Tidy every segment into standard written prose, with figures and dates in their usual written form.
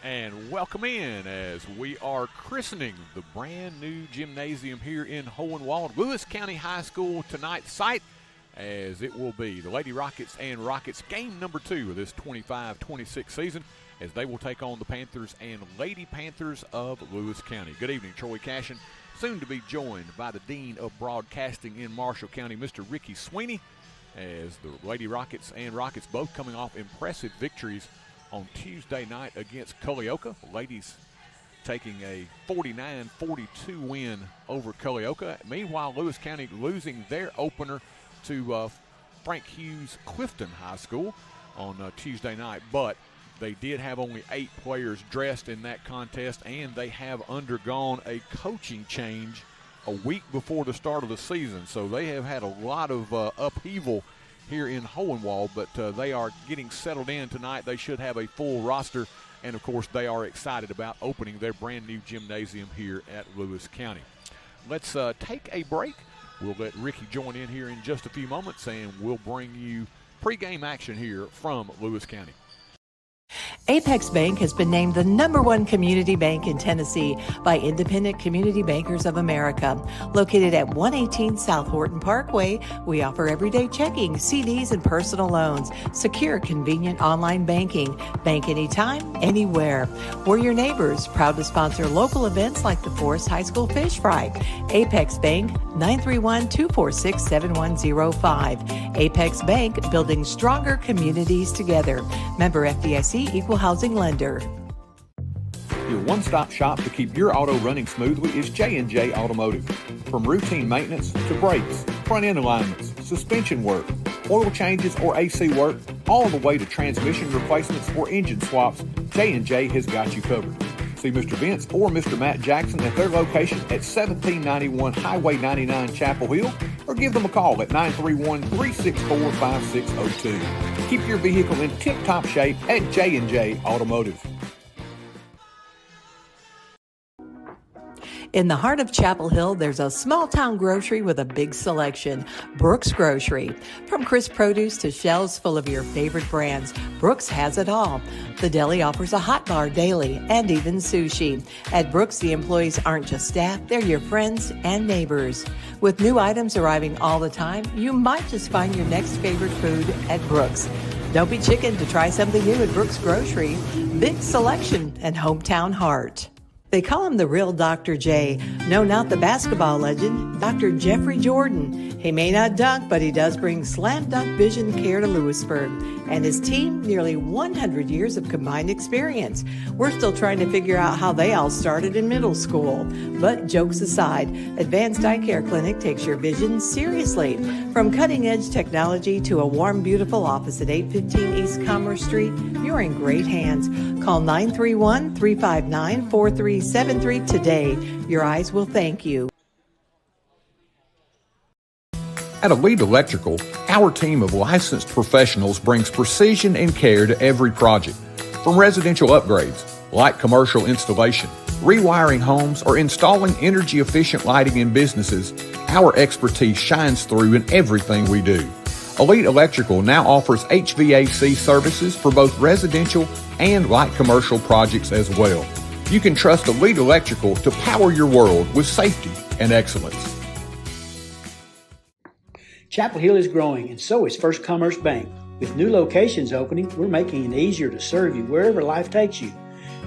And welcome in as we are christening the brand new gymnasium here in Hohenwald. Lewis County High School tonight's site, as it will be the Lady Rockets and Rockets game number 2 of this 25-26 season, as they will take on the Panthers and Lady Panthers of Lewis County. Good evening, Troy Cashin, soon to be joined by the Dean of Broadcasting in Marshall County, Mr. Ricky Sweeney, as the Lady Rockets and Rockets both coming off impressive victories on Tuesday night against Culleoka. Ladies taking a 49-42 win over Culleoka. Meanwhile, Lewis County losing their opener to Frank Hughes Clifton High School on Tuesday night. But they did have only 8 players dressed in that contest, and they have undergone a coaching change a week before the start of the season. So they have had a lot of upheaval here in Hohenwald, but they are getting settled in tonight. They should have a full roster, and of course they are excited about opening their brand new gymnasium here at Lewis County. Let's take a break. We'll let Ricky join in here in just a few moments, and we'll bring you pregame action here from Lewis County. Apex Bank has been named the #1 community bank in Tennessee by Independent Community Bankers of America. Located at 118 South Horton Parkway, we offer everyday checking, CDs, and personal loans. Secure, convenient online banking. Bank anytime, anywhere. We're your neighbors, proud to sponsor local events like the Forrest High School Fish Fry. Apex Bank, 931-246-7105. Apex Bank, building stronger communities together. Member FDIC, Equal Housing Lender. Your one-stop shop to keep your auto running smoothly is J&J Automotive. From routine maintenance to brakes, front-end alignments, suspension work, oil changes or AC work, all the way to transmission replacements or engine swaps, J&J has got you covered. See Mr. Vince or Mr. Matt Jackson at their location at 1791 Highway 99 Chapel Hill, or give them a call at 931-364-5602. Keep your vehicle in tip-top shape at J&J Automotive. In the heart of Chapel Hill, there's a small-town grocery with a big selection, Brooks Grocery. From crisp produce to shelves full of your favorite brands, Brooks has it all. The deli offers a hot bar daily and even sushi. At Brooks, the employees aren't just staff, they're your friends and neighbors. With new items arriving all the time, you might just find your next favorite food at Brooks. Don't be chicken to try something new at Brooks Grocery. Big selection and hometown heart. They call him the real Dr. J. No, not the basketball legend, Dr. Jeffrey Jordan. He may not dunk, but he does bring slam dunk vision care to Lewisburg. And his team, nearly 100 years of combined experience. We're still trying to figure out how they all started in middle school. But jokes aside, Advanced Eye Care Clinic takes your vision seriously. From cutting-edge technology to a warm, beautiful office at 815 East Commerce Street, you're in great hands. Call 931-359-4373 today. Your eyes will thank you. At Elite Electrical, our team of licensed professionals brings precision and care to every project. From residential upgrades, light commercial installation, rewiring homes, or installing energy-efficient lighting in businesses, our expertise shines through in everything we do. Elite Electrical now offers HVAC services for both residential and light commercial projects as well. You can trust Elite Electrical to power your world with safety and excellence. Chapel Hill is growing, and so is First Commerce Bank. With new locations opening, we're making it easier to serve you wherever life takes you.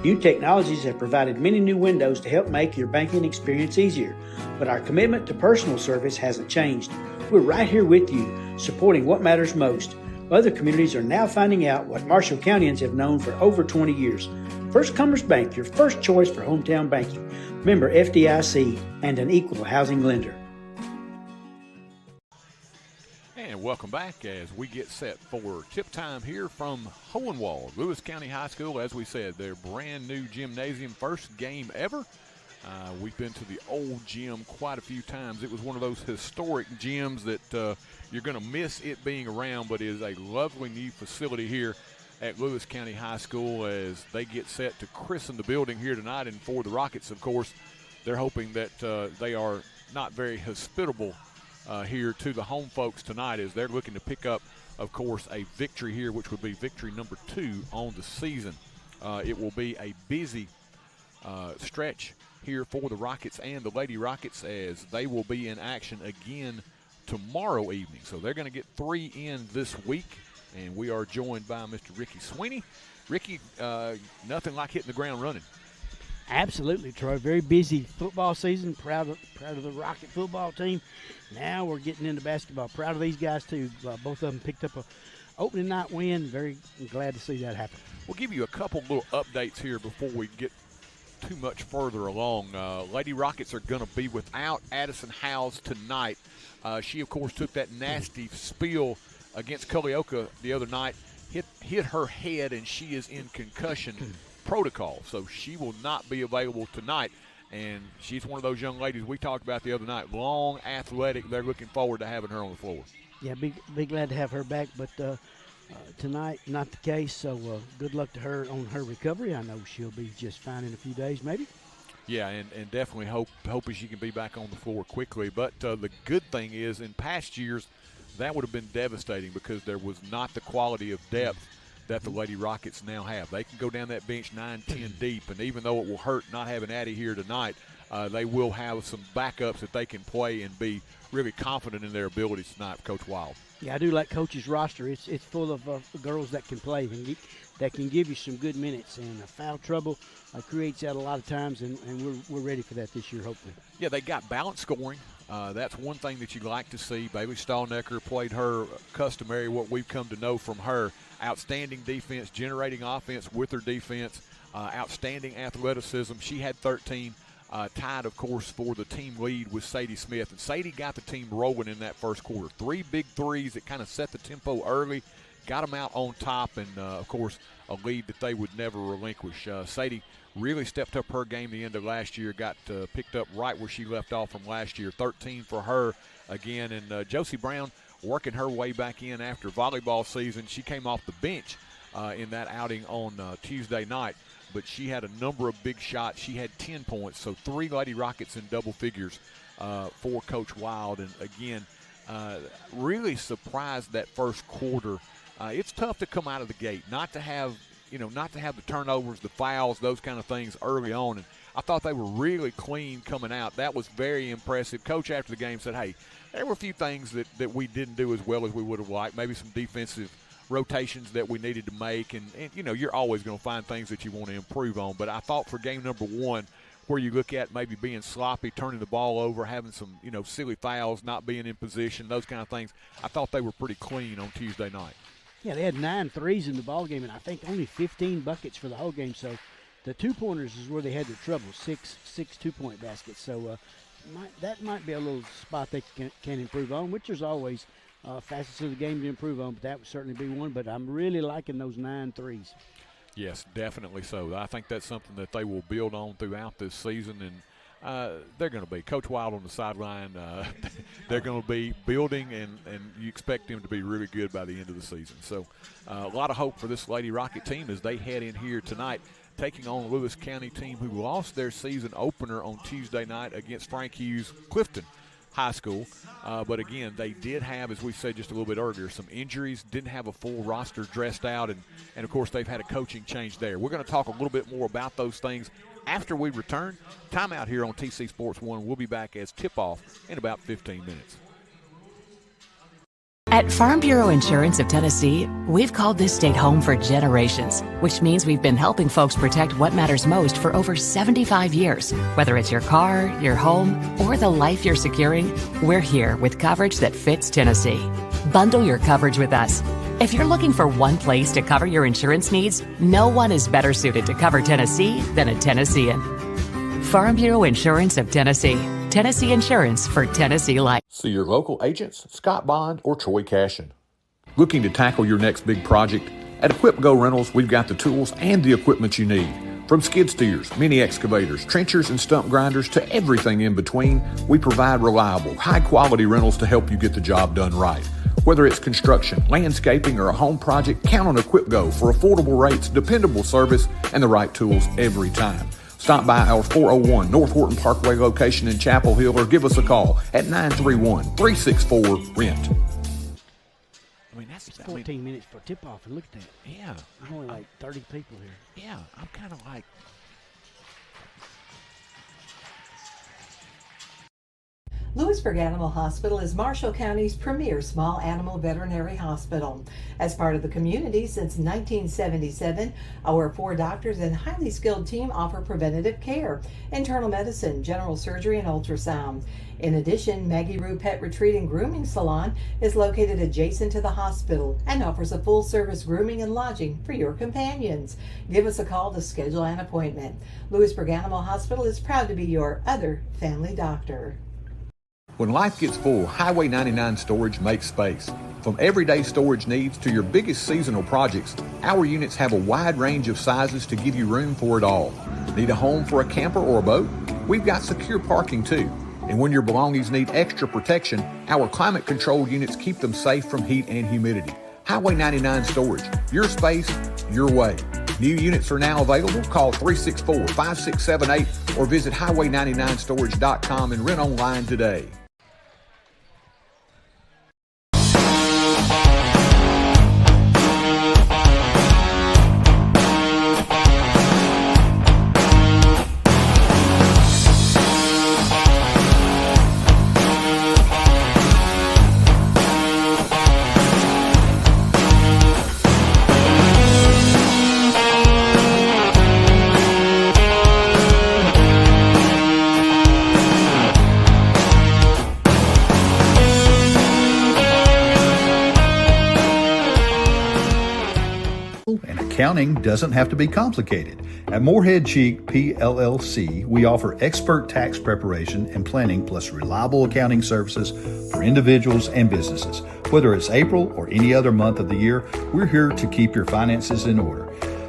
New technologies have provided many new windows to help make your banking experience easier, but our commitment to personal service hasn't changed. We're right here with you, supporting what matters most. Other communities are now finding out what Marshall Countyans have known for over 20 years. First Commerce Bank, your first choice for hometown banking. Member FDIC and an equal housing lender. And welcome back as we get set for tip time here from Hohenwald. Lewis County High School, as we said, their brand new gymnasium, first game ever. We've been to the old gym quite a few times. It was one of those historic gyms that you're going to miss it being around, but it is a lovely new facility here at Lewis County High School as they get set to christen the building here tonight. And for the Rockets, of course, they're hoping that they are not very hospitable here to the home folks tonight as they're looking to pick up, of course, a victory here, which would be victory number 2 on the season. it will be a busy stretch here for the Rockets and the Lady Rockets, as they will be in action again tomorrow evening. So they're going to get 3 in this week, and we are joined by Mr. Ricky Sweeney. Ricky, nothing like hitting the ground running. Absolutely, Troy. Very busy football season. Proud of the Rocket football team. Now we're getting into basketball. Proud of these guys, too. Both of them picked up a opening night win. Very glad to see that happen. We'll give you a couple little updates here before we get too much further along. Lady Rockets are going to be without Addison Howes tonight. She, of course, took that nasty spill against Culleoka the other night, hit her head, and she is in concussion protocol. So she will not be available tonight. And she's one of those young ladies we talked about the other night. Long, athletic. They're looking forward to having her on the floor. Yeah, be glad to have her back, but tonight not the case. So good luck to her on her recovery. I know she'll be just fine in a few days, maybe. Yeah, and definitely hope she can be back on the floor quickly. But the good thing is, in past years, that would have been devastating because there was not the quality of depth that the Lady Rockets now have. They can go down that bench 9-10 deep, and even though it will hurt not having Addie here tonight, they will have some backups that they can play and be really confident in their abilities tonight, Coach Wild. Yeah, I do like Coach's roster. It's full of girls that can play and that can give you some good minutes. And foul trouble creates that a lot of times, and we're ready for that this year, hopefully. Yeah, they got balanced scoring. That's one thing that you like to see. Bailey Stallnecker played her customary, what we've come to know from her. Outstanding defense, generating offense with her defense, outstanding athleticism. She had 13, tied, of course, for the team lead with Sadie Smith. And Sadie got the team rolling in that first quarter. 3 big threes that kind of set the tempo early, got them out on top, and, of course, a lead that they would never relinquish. Sadie really stepped up her game the end of last year, got picked up right where she left off from last year. 13 for her again. And Josie Brown working her way back in after volleyball season. She came off the bench in that outing on Tuesday night, but she had a number of big shots. She had 10 points, so 3 Lady Rockets in double figures for Coach Wild. And again, really surprised that first quarter. It's tough to come out of the gate, not to have the turnovers, the fouls, those kind of things early on. And I thought they were really clean coming out. That was very impressive. Coach after the game said, hey, there were a few things that we didn't do as well as we would have liked, maybe some defensive rotations that we needed to make. And you're always going to find things that you want to improve on. But I thought for game number 1, where you look at maybe being sloppy, turning the ball over, having some, silly fouls, not being in position, those kind of things, I thought they were pretty clean on Tuesday night. Yeah, they had 9 threes in the ball game, and I think only 15 buckets for the whole game. So the 2-pointers is where they had their trouble, 6 2-point baskets. So that might be a little spot they can improve on, which there's always facets of the game to improve on, but that would certainly be one. But I'm really liking those 9 threes. Yes, definitely so. I think that's something that they will build on throughout this season, and they're going to be. Coach Wild on the sideline, they're going to be building, and you expect them to be really good by the end of the season. So a lot of hope for this Lady Rocket team as they head in here tonight, taking on a Lewis County team who lost their season opener on Tuesday night against Frank Hughes Clifton High School. But again, they did have, as we said just a little bit earlier, some injuries, didn't have a full roster dressed out, and of course they've had a coaching change there. We're going to talk a little bit more about those things after we return. Timeout here on TC Sports 1. We'll be back as tip-off in about 15 minutes. At Farm Bureau Insurance of Tennessee, we've called this state home for generations, which means we've been helping folks protect what matters most for over 75 years. Whether it's your car, your home, or the life you're securing, we're here with coverage that fits Tennessee. Bundle your coverage with us. If you're looking for one place to cover your insurance needs, no one is better suited to cover Tennessee than a Tennessean. Farm Bureau Insurance of Tennessee. Tennessee Insurance for Tennessee Life. See your local agents, Scott Bond or Troy Cashin. Looking to tackle your next big project? At Equip Go Rentals, we've got the tools and the equipment you need. From skid steers, mini excavators, trenchers, and stump grinders to everything in between, we provide reliable, high-quality rentals to help you get the job done right. Whether it's construction, landscaping, or a home project, count on Equip Go for affordable rates, dependable service, and the right tools every time. Stop by our 401 North Horton Parkway location in Chapel Hill or give us a call at 931-364-RENT. I mean, that's 14 minutes for tip-off, and look at that. Yeah. There's only like 30 people here. Yeah, I'm kind of like, Lewisburg Animal Hospital is Marshall County's premier small animal veterinary hospital. As part of the community since 1977, our 4 doctors and highly skilled team offer preventative care, internal medicine, general surgery, and ultrasound. In addition, Maggie Rue Pet Retreat and Grooming Salon is located adjacent to the hospital and offers a full-service grooming and lodging for your companions. Give us a call to schedule an appointment. Lewisburg Animal Hospital is proud to be your other family doctor. When life gets full, Highway 99 Storage makes space. From everyday storage needs to your biggest seasonal projects, our units have a wide range of sizes to give you room for it all. Need a home for a camper or a boat? We've got secure parking too. And when your belongings need extra protection, our climate-controlled units keep them safe from heat and humidity. Highway 99 Storage, your space, your way. New units are now available. Call 364-5678 or visit highway99storage.com and rent online today. Accounting doesn't have to be complicated. At Moorhead Cheek PLLC, we offer expert tax preparation and planning plus reliable accounting services for individuals and businesses. Whether it's April or any other month of the year, we're here to keep your finances in order.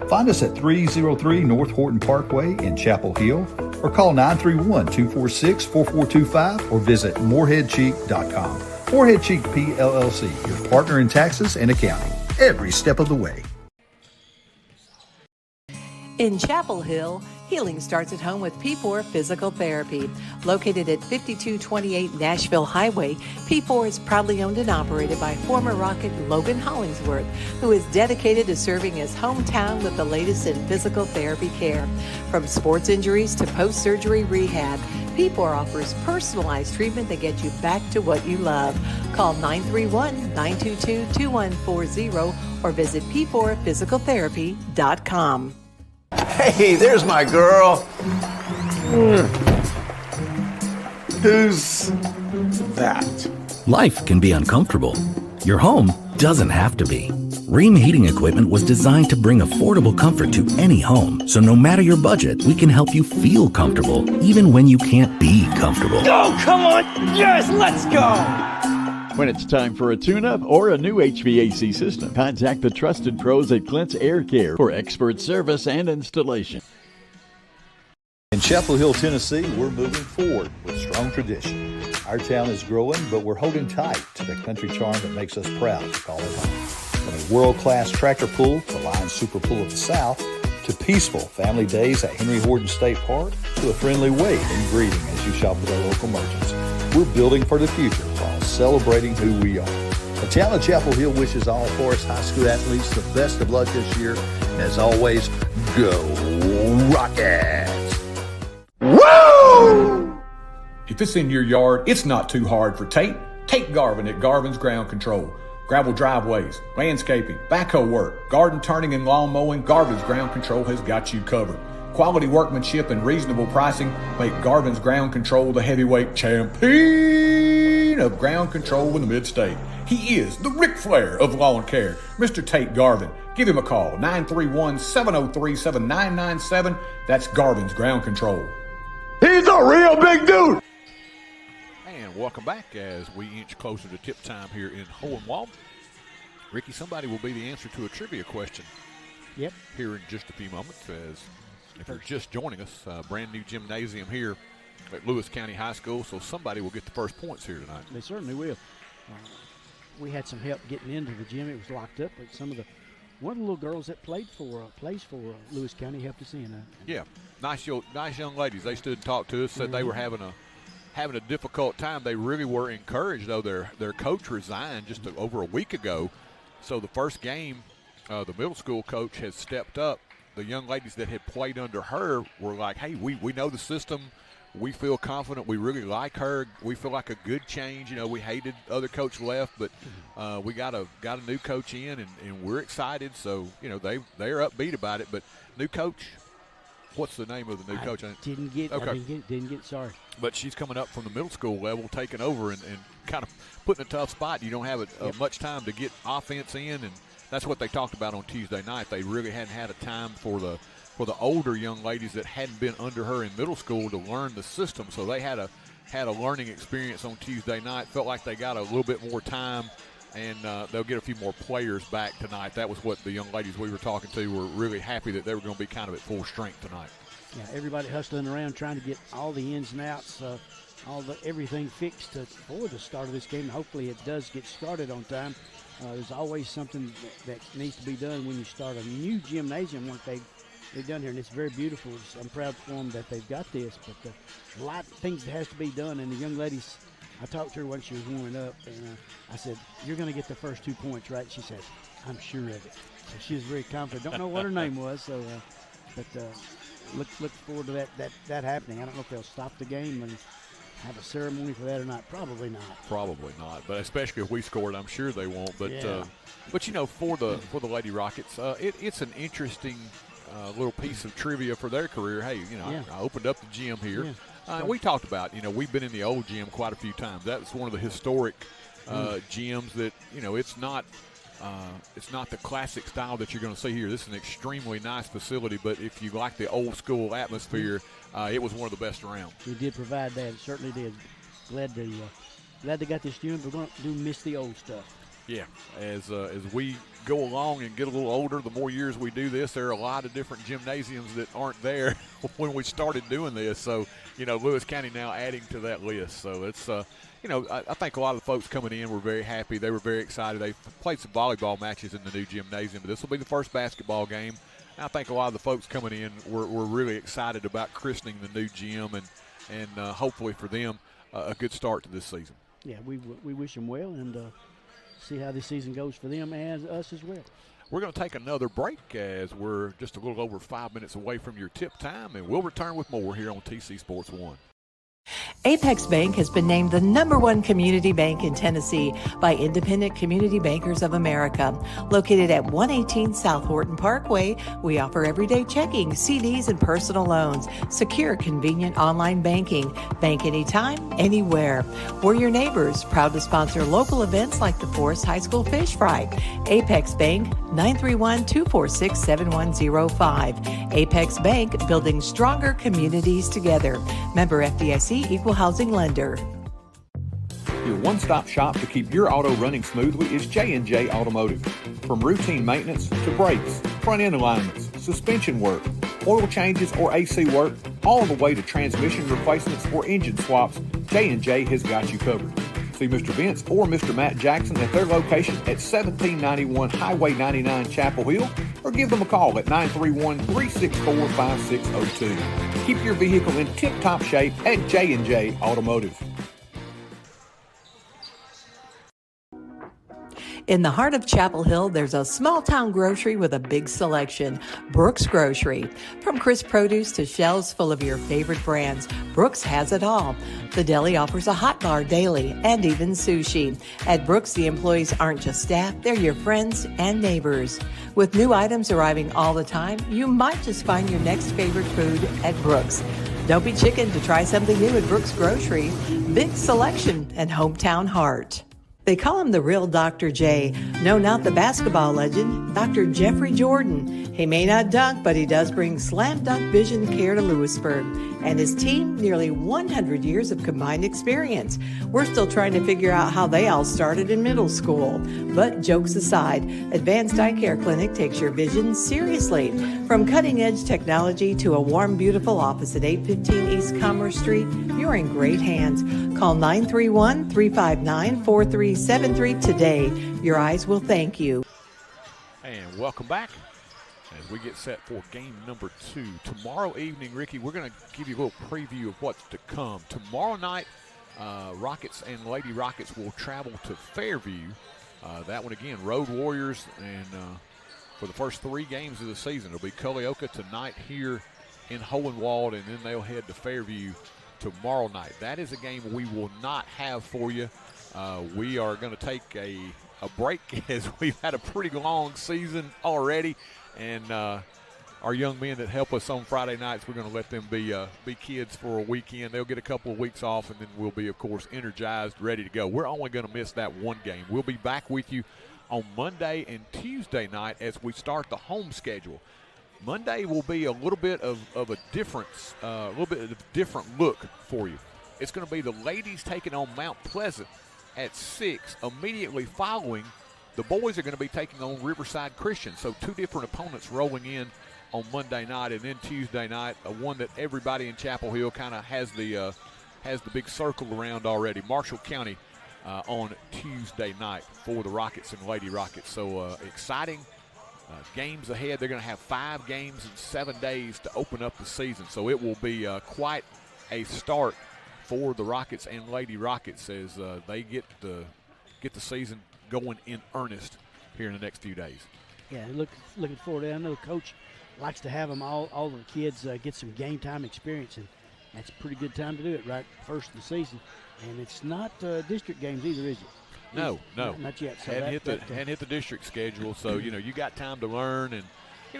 Find us at 303 North Horton Parkway in Chapel Hill or call 931-246-4425 or visit moorheadcheek.com. Moorhead Cheek PLLC, your partner in taxes and accounting, every step of the way. In Chapel Hill, healing starts at home with P4 Physical Therapy. Located at 5228 Nashville Highway, P4 is proudly owned and operated by former Rocket Logan Hollingsworth, who is dedicated to serving his hometown with the latest in physical therapy care. From sports injuries to post-surgery rehab, P4 offers personalized treatment that gets you back to what you love. Call 931-922-2140 or visit p4physicaltherapy.com. Hey, there's my girl. Who's that? Life can be uncomfortable. Your home doesn't have to be. Ream Heating Equipment was designed to bring affordable comfort to any home. So no matter your budget, we can help you feel comfortable, even when you can't be comfortable. Oh, come on! Yes, let's go! When it's time for a tune-up or a new HVAC system, contact the trusted pros at Clint's Air Care for expert service and installation. In Chapel Hill, Tennessee, we're moving forward with strong tradition. Our town is growing, but we're holding tight to the country charm that makes us proud to call it home. From a world-class tractor pull to Lions Super Pull of the South, to peaceful family days at Henry Horton State Park, to a friendly wave and greeting as you shop with our local merchants. We're building for the future while celebrating who we are. The town of Chapel Hill wishes all Forrest High School athletes the best of luck this year. And as always, go Rockets! Woo! If it's in your yard, it's not too hard for Tate. Tate Garvin at Garvin's Ground Control. Gravel driveways, landscaping, backhoe work, garden turning and lawn mowing, Garvin's Ground Control has got you covered. Quality workmanship and reasonable pricing make Garvin's Ground Control the heavyweight champion of ground control in the mid-state. He is the Ric Flair of lawn care, Mr. Tate Garvin. Give him a call, 931-703-7997. That's Garvin's Ground Control. He's a real big dude! and welcome back as we inch closer to tip time here in Hohenwald. Ricky, somebody will be the answer to a trivia question. Yep. Here in just a few moments, as if you're just joining us, brand new gymnasium here at Lewis County High School, so somebody will get the first points here tonight. They certainly will. We had some help getting into the gym. It was locked up, but one of the little girls that plays for Lewis County helped us in. Yeah, nice young ladies. They stood and talked to us, said they were having a difficult time. They really were encouraged, though their coach resigned just over a week ago, So the first game, the middle school coach has stepped up. The young ladies that had played under her were like, hey, we know the system. We feel confident. We really like her. We feel like a good change. You know, we hated the other coach left, but we got a new coach in, and we're excited. So, you know, they're upbeat about it. But new coach, what's the name of the new coach? Didn't get sorry. But she's coming up from the middle school level, taking over and kind of putting a tough spot. You don't have much time to get offense in, and that's what they talked about on Tuesday night. They really hadn't had a time for the older young ladies that hadn't been under her in middle school to learn the system. So they had a learning experience on Tuesday night. Felt like they got a little bit more time, and they'll get a few more players back tonight. That was what the young ladies we were talking to were really happy that they were going to be kind of at full strength tonight. Yeah, everybody hustling around trying to get all the ins and outs, everything fixed for the start of this game. Hopefully it does get started on time. There's always something that needs to be done when you start a new gymnasium like they've done here, and it's very beautiful. I'm proud for them that they've got this, but a lot of things that has to be done. And the young ladies, I talked to her when she was warming up, and I said, "You're going to get the first 2 points, right?" She said, "I'm sure of it." So she was very confident. Don't know what her name was, so but look forward to that happening. I don't know if they'll stop the game and have a ceremony for that or not. Probably not. Probably not. But especially if we scored, I'm sure they won't. But yeah. But you know, for the Lady Rockets, it's an interesting little piece of trivia for their career. Hey, you know, I opened up the gym here. Yeah. We talked about, you know, we've been in the old gym quite a few times. That's one of the historic gyms that, you know, it's not the classic style that you're going to see here. This is an extremely nice facility, but if you like the old school atmosphere, it was one of the best around. We did provide that. It certainly did. Glad they got this gym. We're going to miss the old stuff. Yeah, as we go along and get a little older, the more years we do this, there are a lot of different gymnasiums that aren't there when we started doing this. So, you know, Lewis County now adding to that list. So it's, you know, I think a lot of the folks coming in were very happy. They were very excited. They played some volleyball matches in the new gymnasium, but this will be the first basketball game. And I think a lot of the folks coming in were really excited about christening the new gym and hopefully for them a good start to this season. Yeah, we wish them well and see how this season goes for them and us as well. We're going to take another break as we're just a little over 5 minutes away from your tip time, and we'll return with more here on TC Sports 1. Apex Bank has been named the #1 community bank in Tennessee by Independent Community Bankers of America. Located at 118 South Horton Parkway, we offer everyday checking, CDs, and personal loans. Secure, convenient online banking. Bank anytime, anywhere. We're your neighbors, proud to sponsor local events like the Forrest High School Fish Fry. Apex Bank, 931-246-7105. Apex Bank, building stronger communities together. Member FDIC, Equal Housing Lender. Your one-stop shop to keep your auto running smoothly is J&J Automotive. From routine maintenance to brakes, front-end alignments, suspension work, oil changes or AC work, all the way to transmission replacements or engine swaps, J&J has got you covered. See Mr. Vince or Mr. Matt Jackson at their location at 1791 Highway 99 Chapel Hill, or give them a call at 931-364-5602. Keep your vehicle in tip-top shape at J&J Automotive. In the heart of Chapel Hill, there's a small-town grocery with a big selection, Brooks Grocery. From crisp produce to shelves full of your favorite brands, Brooks has it all. The deli offers a hot bar daily and even sushi. At Brooks, the employees aren't just staff, they're your friends and neighbors. With new items arriving all the time, you might just find your next favorite food at Brooks. Don't be chicken to try something new at Brooks Grocery. Big selection and hometown heart. They call him the real Dr. J. No, not the basketball legend, Dr. Jeffrey Jordan. He may not dunk, but he does bring slam dunk vision care to Lewisburg. And his team, nearly 100 years of combined experience. We're still trying to figure out how they all started in middle school. But jokes aside, Advanced Eye Care Clinic takes your vision seriously. From cutting-edge technology to a warm, beautiful office at 815 East Commerce Street, you're in great hands. Call 931-359-4373 today. Your eyes will thank you. And welcome back as we get set for game number 2. Tomorrow evening, Ricky, we're going to give you a little preview of what's to come. Tomorrow night, Rockets and Lady Rockets will travel to Fairview That one again, Road Warriors, and for the first 3 games of the season, it'll be Culleoka tonight here in Hohenwald, and then they'll head to Fairview tomorrow night. That is a game we will not have for you. We are going to take a break as we've had a pretty long season already, and our young men that help us on Friday nights, we're going to let them be kids for a weekend. They'll get a couple of weeks off, and then we'll be, of course, energized, ready to go. We're only going to miss that one game. We'll be back with you on Monday and Tuesday night as we start the home schedule. Monday will be a little bit of a difference, a little bit of a different look for you. It's going to be the ladies taking on Mount Pleasant at 6. Immediately following, the boys are going to be taking on Riverside Christian. So 2 different opponents rolling in on Monday night, and then Tuesday night, one that everybody in Chapel Hill kind of has the big circle around already. Marshall County on Tuesday night for the Rockets and Lady Rockets. So exciting games ahead. They're going to have 5 games in 7 days to open up the season. So it will be quite a start for the Rockets and Lady Rockets as they get the season going in earnest here in the next few days. Yeah, looking forward to it. I know Coach likes to have them all the kids get some game time experience, and that's a pretty good time to do it right first of the season. And it's not district games either, is it? No. Not yet. So hadn't hit the district schedule, so you got time to learn. And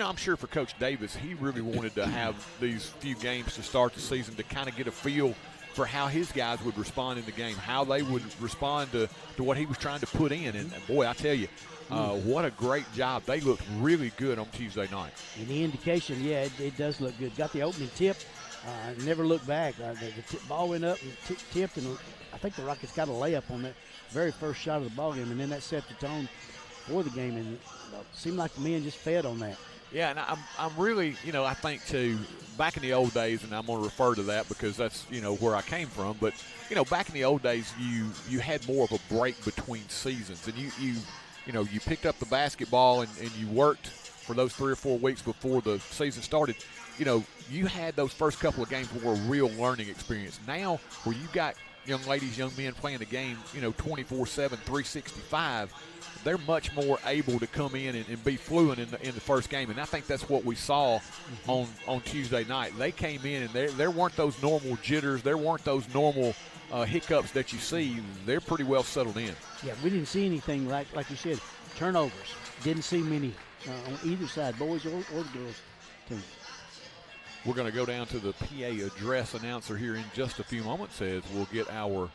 I'm sure for Coach Davis, he really wanted to have these few games to start the season to kind of get a feel for how his guys would respond in the game, how they would respond to what he was trying to put in. And boy, I tell you, what a great job. They looked really good on Tuesday night. And the indication, yeah, it does look good. Got the opening tip, never looked back. The ball went up and tipped, and I think the Rockets got a layup on that very first shot of the ball game, and then that set the tone for the game, and it seemed like the men just fed on that. Yeah, and I'm really, I think too, back in the old days, and I'm going to refer to that because that's, where I came from. But, back in the old days, you had more of a break between seasons, and you picked up the basketball and you worked for those 3 or 4 weeks before the season started. You had those first couple of games were a real learning experience. Now, where you got young ladies, young men playing the game, 24/7, 365. They're much more able to come in and be fluent in the first game, and I think that's what we saw on Tuesday night. They came in, and there weren't those normal jitters, there weren't those normal hiccups that you see. They're pretty well settled in. Yeah, we didn't see anything like you said, turnovers. Didn't see many on either side, boys or the girls team. We're going to go down to the PA address announcer here in just a few moments as we'll get our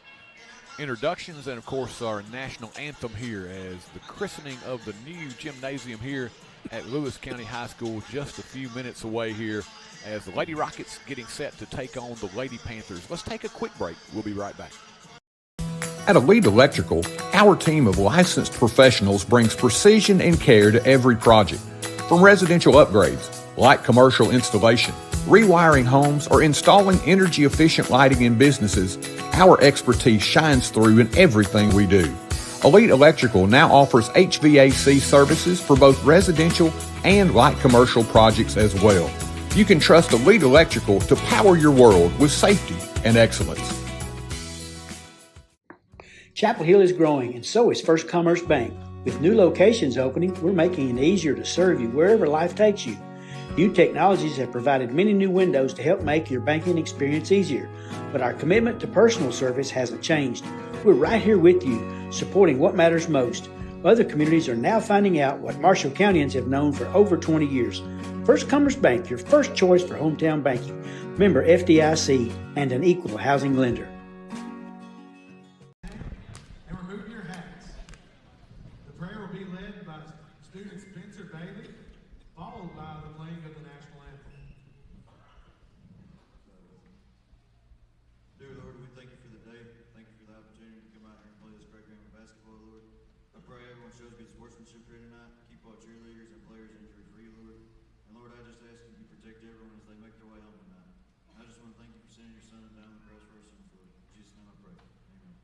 introductions and, of course, our national anthem here as the christening of the new gymnasium here at Lewis County High School just a few minutes away here as the Lady Rockets getting set to take on the Lady Panthers. Let's take a quick break. We'll be right back. At Elite Electrical, our team of licensed professionals brings precision and care to every project. From residential upgrades, light commercial installation, rewiring homes, or installing energy-efficient lighting in businesses, our expertise shines through in everything we do. Elite Electrical now offers HVAC services for both residential and light commercial projects as well. You can trust Elite Electrical to power your world with safety and excellence. Chapel Hill is growing, and so is First Commerce Bank. With new locations opening, we're making it easier to serve you wherever life takes you. New technologies have provided many new windows to help make your banking experience easier, but our commitment to personal service hasn't changed. We're right here with you, supporting what matters most. Other communities are now finding out what Marshall Countyans have known for over 20 years. First Commerce Bank, your first choice for hometown banking. Member FDIC and an equal housing lender. And remove your hats. The prayer will be led by student Spencer Bailey, followed by the playing of the national anthem. Dear Lord, we thank you for the day. Thank you for the opportunity to come out here and play this great game of basketball, Lord. I pray everyone shows good sportsmanship here tonight. Keep all cheerleaders and players injury-free, Lord. And Lord, I just ask that you protect everyone as they make their way home tonight. And I just want to thank you for sending your son down the cross for us and for in Jesus' name I pray. Amen.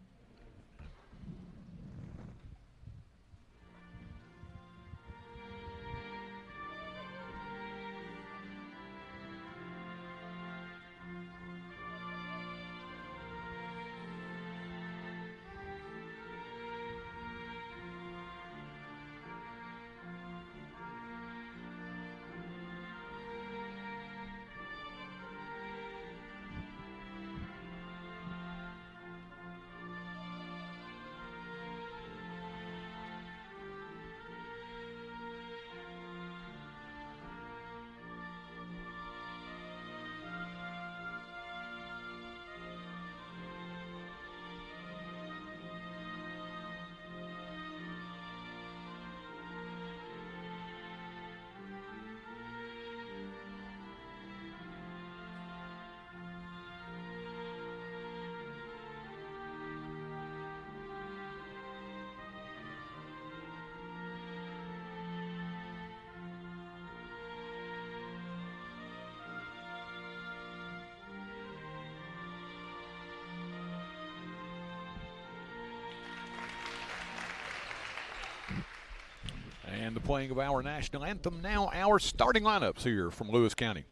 And the playing of our national anthem. Now our starting lineups here from Lewis County.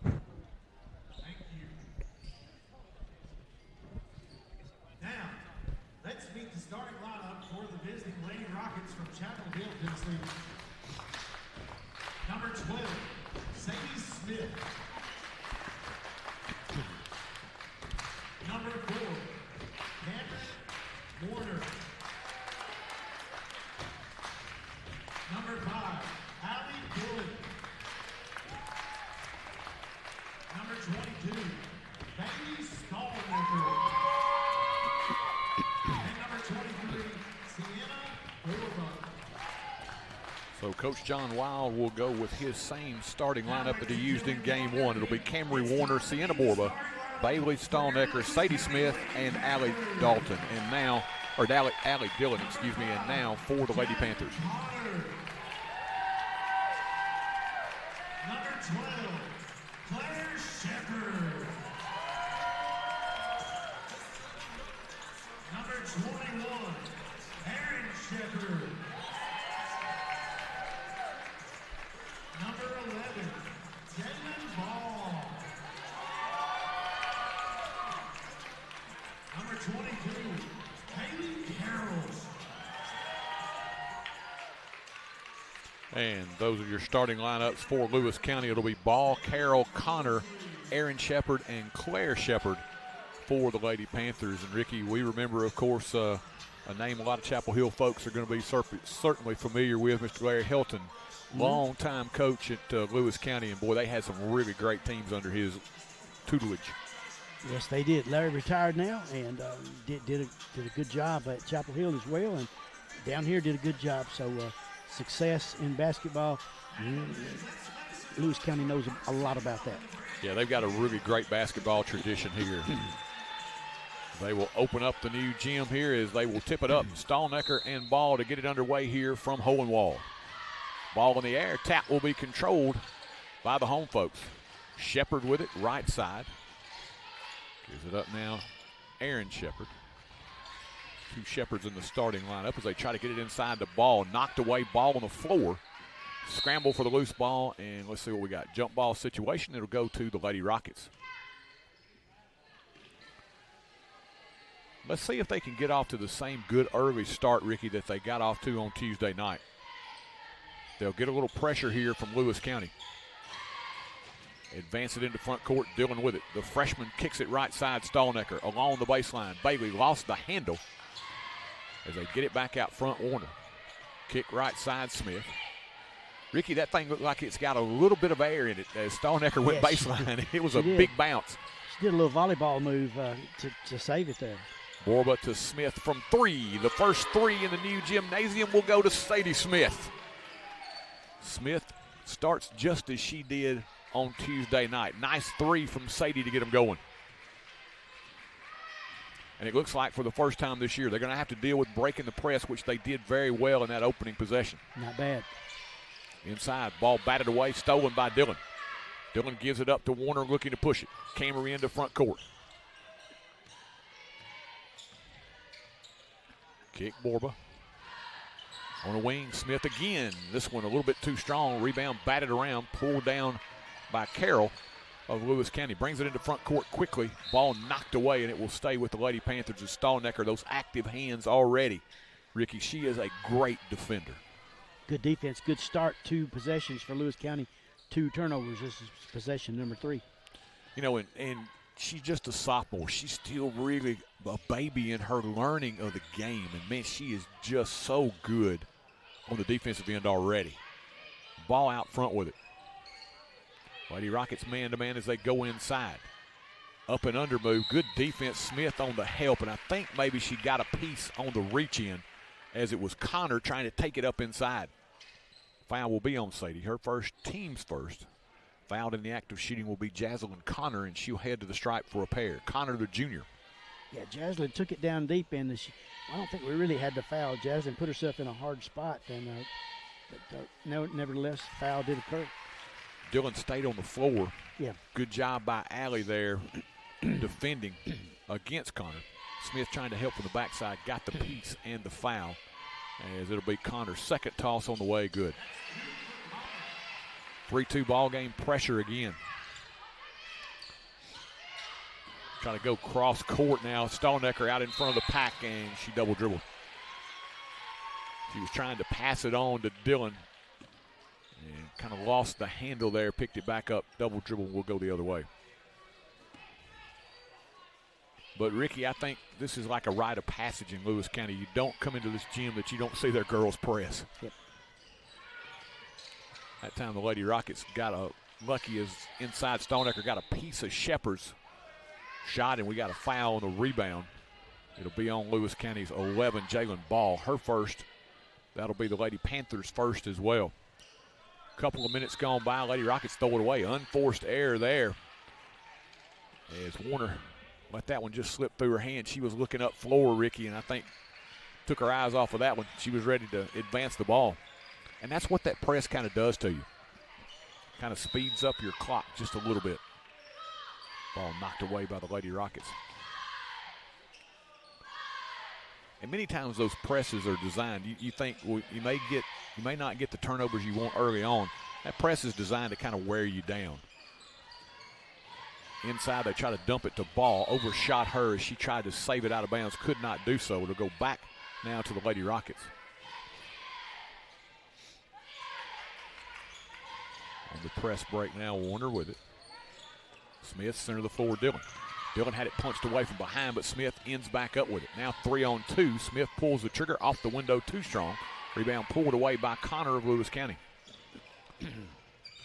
Thank you. Now, let's meet the starting lineup for the visiting Lady Rockets from Chapel Hill, Tennessee. Number 12, Sadie Smith. Number 4, Cameron Warner. Number 5, Allie Dillon. Number 22, Bailey Stallmaker. And number 23, Sienna Borba. So Coach John Wild will go with his same starting lineup that he used in game one. It'll be Camry Warner, Sienna Borba, Bailey Stallnecker, Sadie Smith, and Allie Dalton. And now, or Allie Dillon, excuse me, and now for the Lady Panthers. Number 12, Claire Shepard. Number 21, Aaron Shepard. Number 11, Jalen Ball. Number 22, Haley Carroll. And those are your starting lineups for Lewis County. It'll be Ball, Carroll, Connor, Aaron Shepard, and Claire Shepard for the Lady Panthers. And Ricky, we remember, of course, a name a lot of Chapel Hill folks are going to be certainly familiar with, Mr. Larry Helton, long-time coach at Lewis County. And, boy, they had some really great teams under his tutelage. Yes, they did. Larry retired now and did a good job at Chapel Hill as well, and down here did a good job. So success in basketball, Lewis County knows a lot about that. Yeah, they've got a really great basketball tradition here. They will open up the new gym here as they will tip it up. Stallnecker and Ball to get it underway here from Hohenwald. Ball in the air. Tap will be controlled by the home folks. Shepard with it, right side. Gives it up now, Aaron Shepard. Two Shepards in the starting lineup as they try to get it inside the Ball. Knocked away, Ball on the floor. Scramble for the loose ball, and let's see what we got. Jump ball situation. It'll go to the Lady Rockets. Let's see if they can get off to the same good early start, Ricky, that they got off to on Tuesday night. They'll get a little pressure here from Lewis County. Advance it into front court, Dillon with it. The freshman kicks it right side, Stallnecker along the baseline. Bailey lost the handle as they get it back out front, Warner. Kick right side, Smith. Ricky, that thing looked like it's got a little bit of air in it as Stallnecker went baseline. It was a big bounce. She did a little volleyball move to save it there. Borba to Smith from three. The first three in the new gymnasium will go to Sadie Smith. Smith starts just as she did on Tuesday night. Nice three from Sadie to get them going. And it looks like for the first time this year, they're going to have to deal with breaking the press, which they did very well in that opening possession. Not bad. Inside, ball batted away, stolen by Dillon. Dillon gives it up to Warner looking to push it. Camry into front court. Kick Borba. On a wing, Smith again. This one a little bit too strong. Rebound batted around, pulled down by Carroll of Lewis County. Brings it into front court quickly. Ball knocked away, and it will stay with the Lady Panthers as Stallnecker. Those active hands already. Ricky, she is a great defender. Good defense, good start. 2 possessions for Lewis County, 2 turnovers. This is possession number 3. You know, and she's just a sophomore. She's still really a baby in her learning of the game. And, man, she is just so good on the defensive end already. Ball out front with it. Lady Rockets man-to-man as they go inside. Up and under move. Good defense. Smith on the help. And I think maybe she got a piece on the reach-in as it was Connor trying to take it up inside. Foul will be on Sadie. Her first, team's first. Fouled in the act of shooting will be Jaslyn Connor, and she'll head to the stripe for a pair. Connor, the junior. Yeah, Jaslyn took it down deep, and I don't think we really had to foul. Jaslyn put herself in a hard spot, and nevertheless, foul did occur. Dillon stayed on the floor. Yeah. Good job by Allie there defending against Connor. Smith trying to help from the backside, got the piece and the foul, as it'll be Connor's second toss on the way, good. 3-2 ball game, pressure again. Trying to go cross court now. Stallnecker out in front of the pack, and she double dribbled. She was trying to pass it on to Dillon and kind of lost the handle there, picked it back up. Double dribble will go the other way. But, Ricky, I think this is like a rite of passage in Lewis County. You don't come into this gym that you don't see their girls press. Yep. That time the Lady Rockets got lucky as inside Stallnecker got a piece of Shepard's shot, and we got a foul on the rebound. It'll be on Lewis County's 11, Jalen Ball, her first. That'll be the Lady Panthers' first as well. Couple of minutes gone by, Lady Rockets throw it away. Unforced error there as Warner let that one just slip through her hand. She was looking up floor, Ricky, and I think took her eyes off of that one. She was ready to advance the ball. And that's what that press kind of does to you. Kind of speeds up your clock just a little bit. Ball knocked away by the Lady Rockets. And many times those presses are designed. You think, well, you may not get the turnovers you want early on. That press is designed to kind of wear you down. Inside, they try to dump it to Ball. Overshot her as she tried to save it out of bounds. Could not do so. It'll go back now to the Lady Rockets. On the press break now, Warner with it. Smith, center of the floor, Dillon. Dillon had it punched away from behind, but Smith ends back up with it. Now 3-on-2. Smith pulls the trigger off the window too strong. Rebound pulled away by Connor of Lewis County.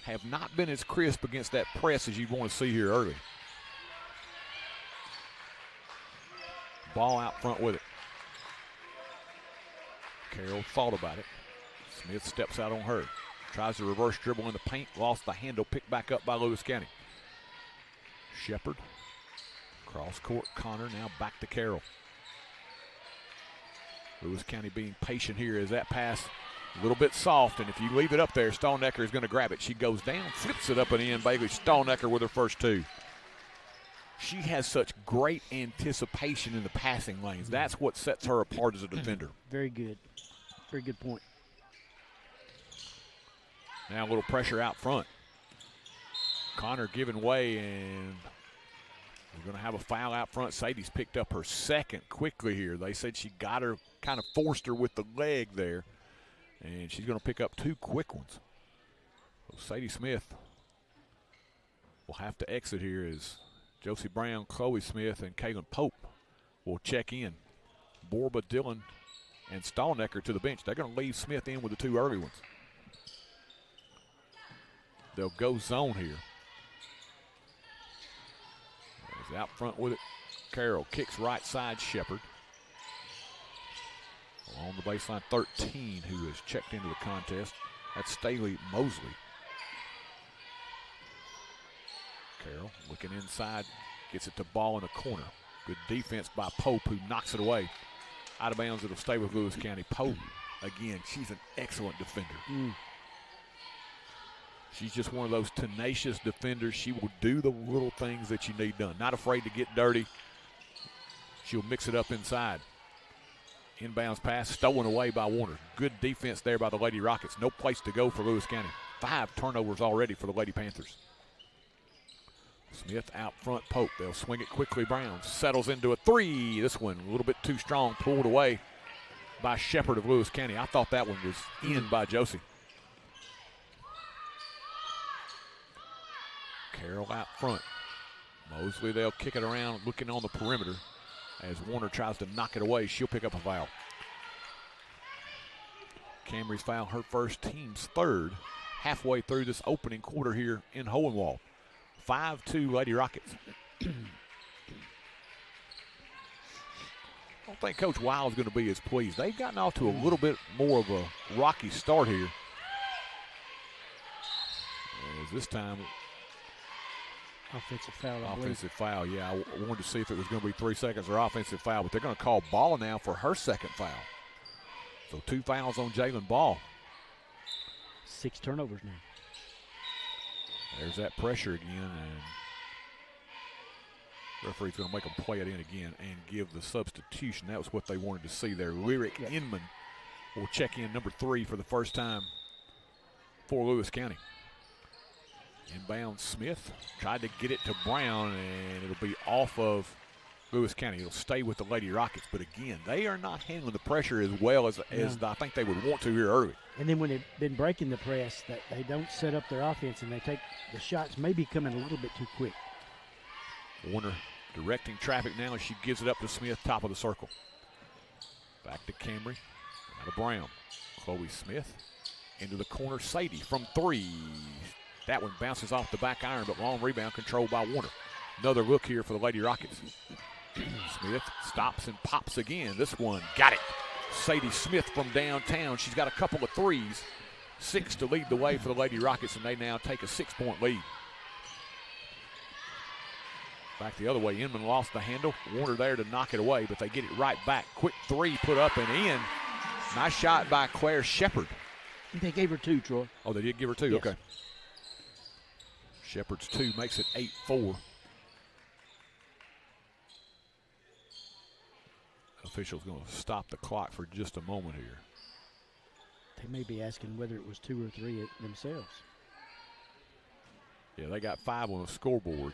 Have not been as crisp against that press as you'd want to see here early. Ball out front with it. Carroll thought about it. Smith steps out on her. Tries to reverse dribble in the paint. Lost the handle. Picked back up by Lewis County. Shepard. Cross court. Connor now back to Carroll. Lewis County being patient here as that pass a little bit soft, and if you leave it up there, Stallnecker is going to grab it. She goes down, flips it up and in. Bailey Stallnecker with her first two. She has such great anticipation in the passing lanes. That's what sets her apart as a defender. Very good. Very good point. Now a little pressure out front. Connor giving way, and we're going to have a foul out front. Sadie's picked up her second quickly here. They said she got her, kind of forced her with the leg there. And she's going to pick up two quick ones. So Sadie Smith will have to exit here as Josie Brown, Chloe Smith, and Kaylin Pope will check in. Borba, Dillon, and Stallnecker to the bench. They're going to leave Smith in with the two early ones. They'll go zone here. He's out front with it. Carroll kicks right side, Shepard. On the baseline, 13, who has checked into the contest. That's Staley Mosley. Carroll looking inside, gets it to Ball in the corner. Good defense by Pope, who knocks it away. Out of bounds, it'll stay with Lewis County. Pope, again, she's an excellent defender. She's just one of those tenacious defenders. She will do the little things that you need done. Not afraid to get dirty. She'll mix it up inside. Inbounds pass stolen away by Warner. Good defense there by the Lady Rockets. No place to go for Lewis County. 5 turnovers already for the Lady Panthers. Smith out front, Pope. They'll swing it quickly. Brown settles into a three. This one a little bit too strong, pulled away by Shepard of Lewis County. I thought that one was in by Josie. Carroll out front. Mosley, they'll kick it around, looking on the perimeter. As Warner tries to knock it away, she'll pick up a foul. Camry's foul, her first, team's third, halfway through this opening quarter here in Hohenwald. 5-2 Lady Rockets. I don't think Coach Wild is going to be as pleased. They've gotten off to a little bit more of a rocky start here. As this time, offensive foul. Offensive foul, yeah. I wanted to see if it was going to be 3 seconds or offensive foul, but they're going to call Ball now for her second foul. So 2 fouls on Jalen Ball. 6 turnovers now. There's that pressure again, and Referee's going to make them play it in again and give the substitution. That was what they wanted to see there. Lyric Inman will check in number 3 for the first time for Lewis County. Inbound Smith tried to get it to Brown, and it'll be off of Lewis County. It'll stay with the Lady Rockets, but again, they are not handling the pressure as well as I think they would want to here early. And then when they've been breaking the press, that they don't set up their offense, and they take the shots maybe coming a little bit too quick. Warner directing traffic now as she gives it up to Smith, top of the circle. Back to Camry, now to Brown. Chloe Smith into the corner. Sadie from 3. That one bounces off the back iron, but long rebound controlled by Warner. Another look here for the Lady Rockets. Smith stops and pops again. This one, got it. Sadie Smith from downtown. She's got a couple of threes. 6 to lead the way for the Lady Rockets, and they now take a 6-point lead. Back the other way, Inman lost the handle. Warner there to knock it away, but they get it right back. Quick 3 put up and in. Nice shot by Claire Shepard. They gave her 2, Troy. Oh, they did give her 2? Yes. Okay. Shepard's 2 makes it 8-4. Official's going to stop the clock for just a moment here. They may be asking whether it was 2 or 3 themselves. Yeah, they got 5 on the scoreboard.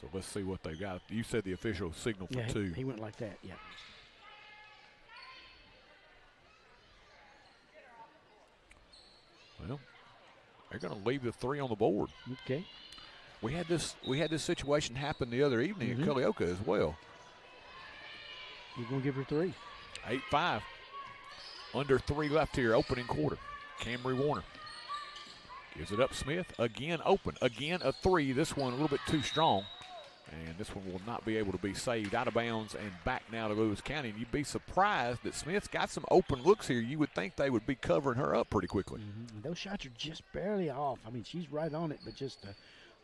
So let's see what they got. You said the official signaled for 2. He went like that, yeah. Well, they're going to leave the 3 on the board. Okay. We had this situation happen the other evening in Culleoka as well. We're going to give her 3. 8-5. Under 3 left here, opening quarter. Camry Warner gives it up. Smith again open. Again a 3. This one a little bit too strong. And this one will not be able to be saved. Out of bounds and back now to Lewis County. And you'd be surprised that Smith's got some open looks here. You would think they would be covering her up pretty quickly. Those shots are just barely off. I mean, she's right on it, but just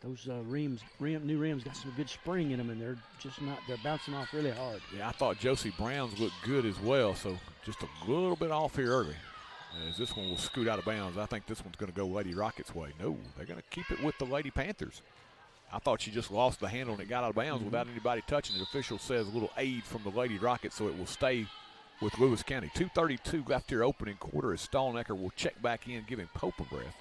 those new rims got some good spring in them, and they're just not, they're bouncing off really hard. Yeah, I thought Josie Brown's looked good as well, so just a little bit off here early. As this one will scoot out of bounds. I think this one's going to go Lady Rockets' way. No, they're going to keep it with the Lady Panthers. I thought she just lost the handle and it got out of bounds without anybody touching it. Official says a little aid from the Lady Rockets, so it will stay with Lewis County. 2:32 left here opening quarter as Stallnecker will check back in, giving Pope a breath.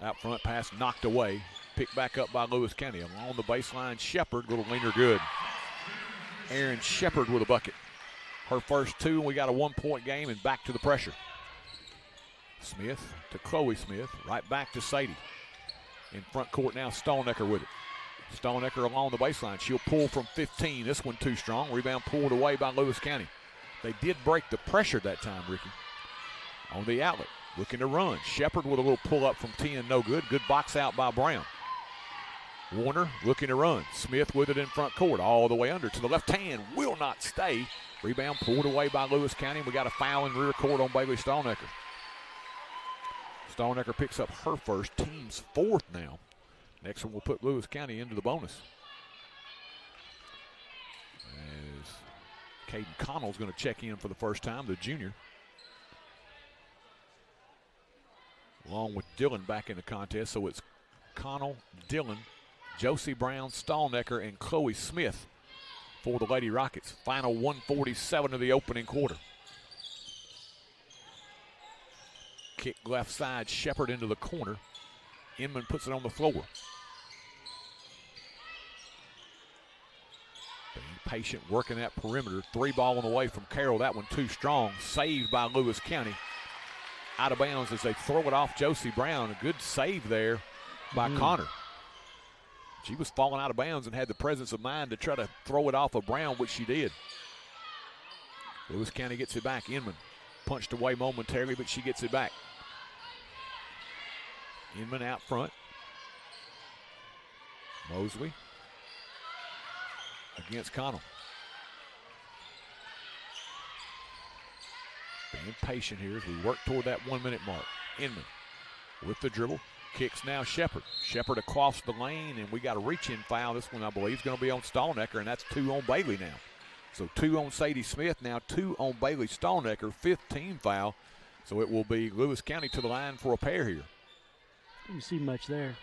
Out front, pass knocked away. Picked back up by Lewis County. Along the baseline, Shepard, little leaner good. Aaron Shepard with a bucket. Her first 2, and we got a 1-point game and back to the pressure. Smith to Chloe Smith, right back to Sadie. In front court now, Stallnecker with it. Stallnecker along the baseline. She'll pull from 15. This one too strong. Rebound pulled away by Lewis County. They did break the pressure that time, Ricky. On the outlet, looking to run. Shepard with a little pull up from 10, no good. Good box out by Brown. Warner looking to run. Smith with it in front court, all the way under to the left hand. Will not stay. Rebound pulled away by Lewis County. We got a foul in rear court on Bailey Stallnecker. Stallnecker picks up her first, team's 4th now. Next one will put Lewis County into the bonus. As Caden Connell's going to check in for the first time, the junior. Along with Dillon back in the contest, so it's Connell, Dillon, Josie Brown, Stallnecker, and Chloe Smith for the Lady Rockets. Final 1:47 of the opening quarter. Kick left side, Shepard into the corner. Inman puts it on the floor. Being patient, working that perimeter. 3 ball on the way from Carroll. That one too strong. Saved by Lewis County. Out of bounds as they throw it off Josie Brown. A good save there by Connor. She was falling out of bounds and had the presence of mind to try to throw it off of Brown, which she did. Lewis County gets it back. Inman punched away momentarily, but she gets it back. Inman out front. Mosley against Connell. Being patient here as we work toward that 1-minute mark. Inman with the dribble. Kicks now Shepard. Shepard across the lane, and we got a reach-in foul. This one, I believe, is going to be on Stallnecker, and that's 2 on Bailey now. So 2 on Sadie Smith, now 2 on Bailey Stallnecker, 5th team foul. So it will be Lewis County to the line for a pair here. Didn't see much there.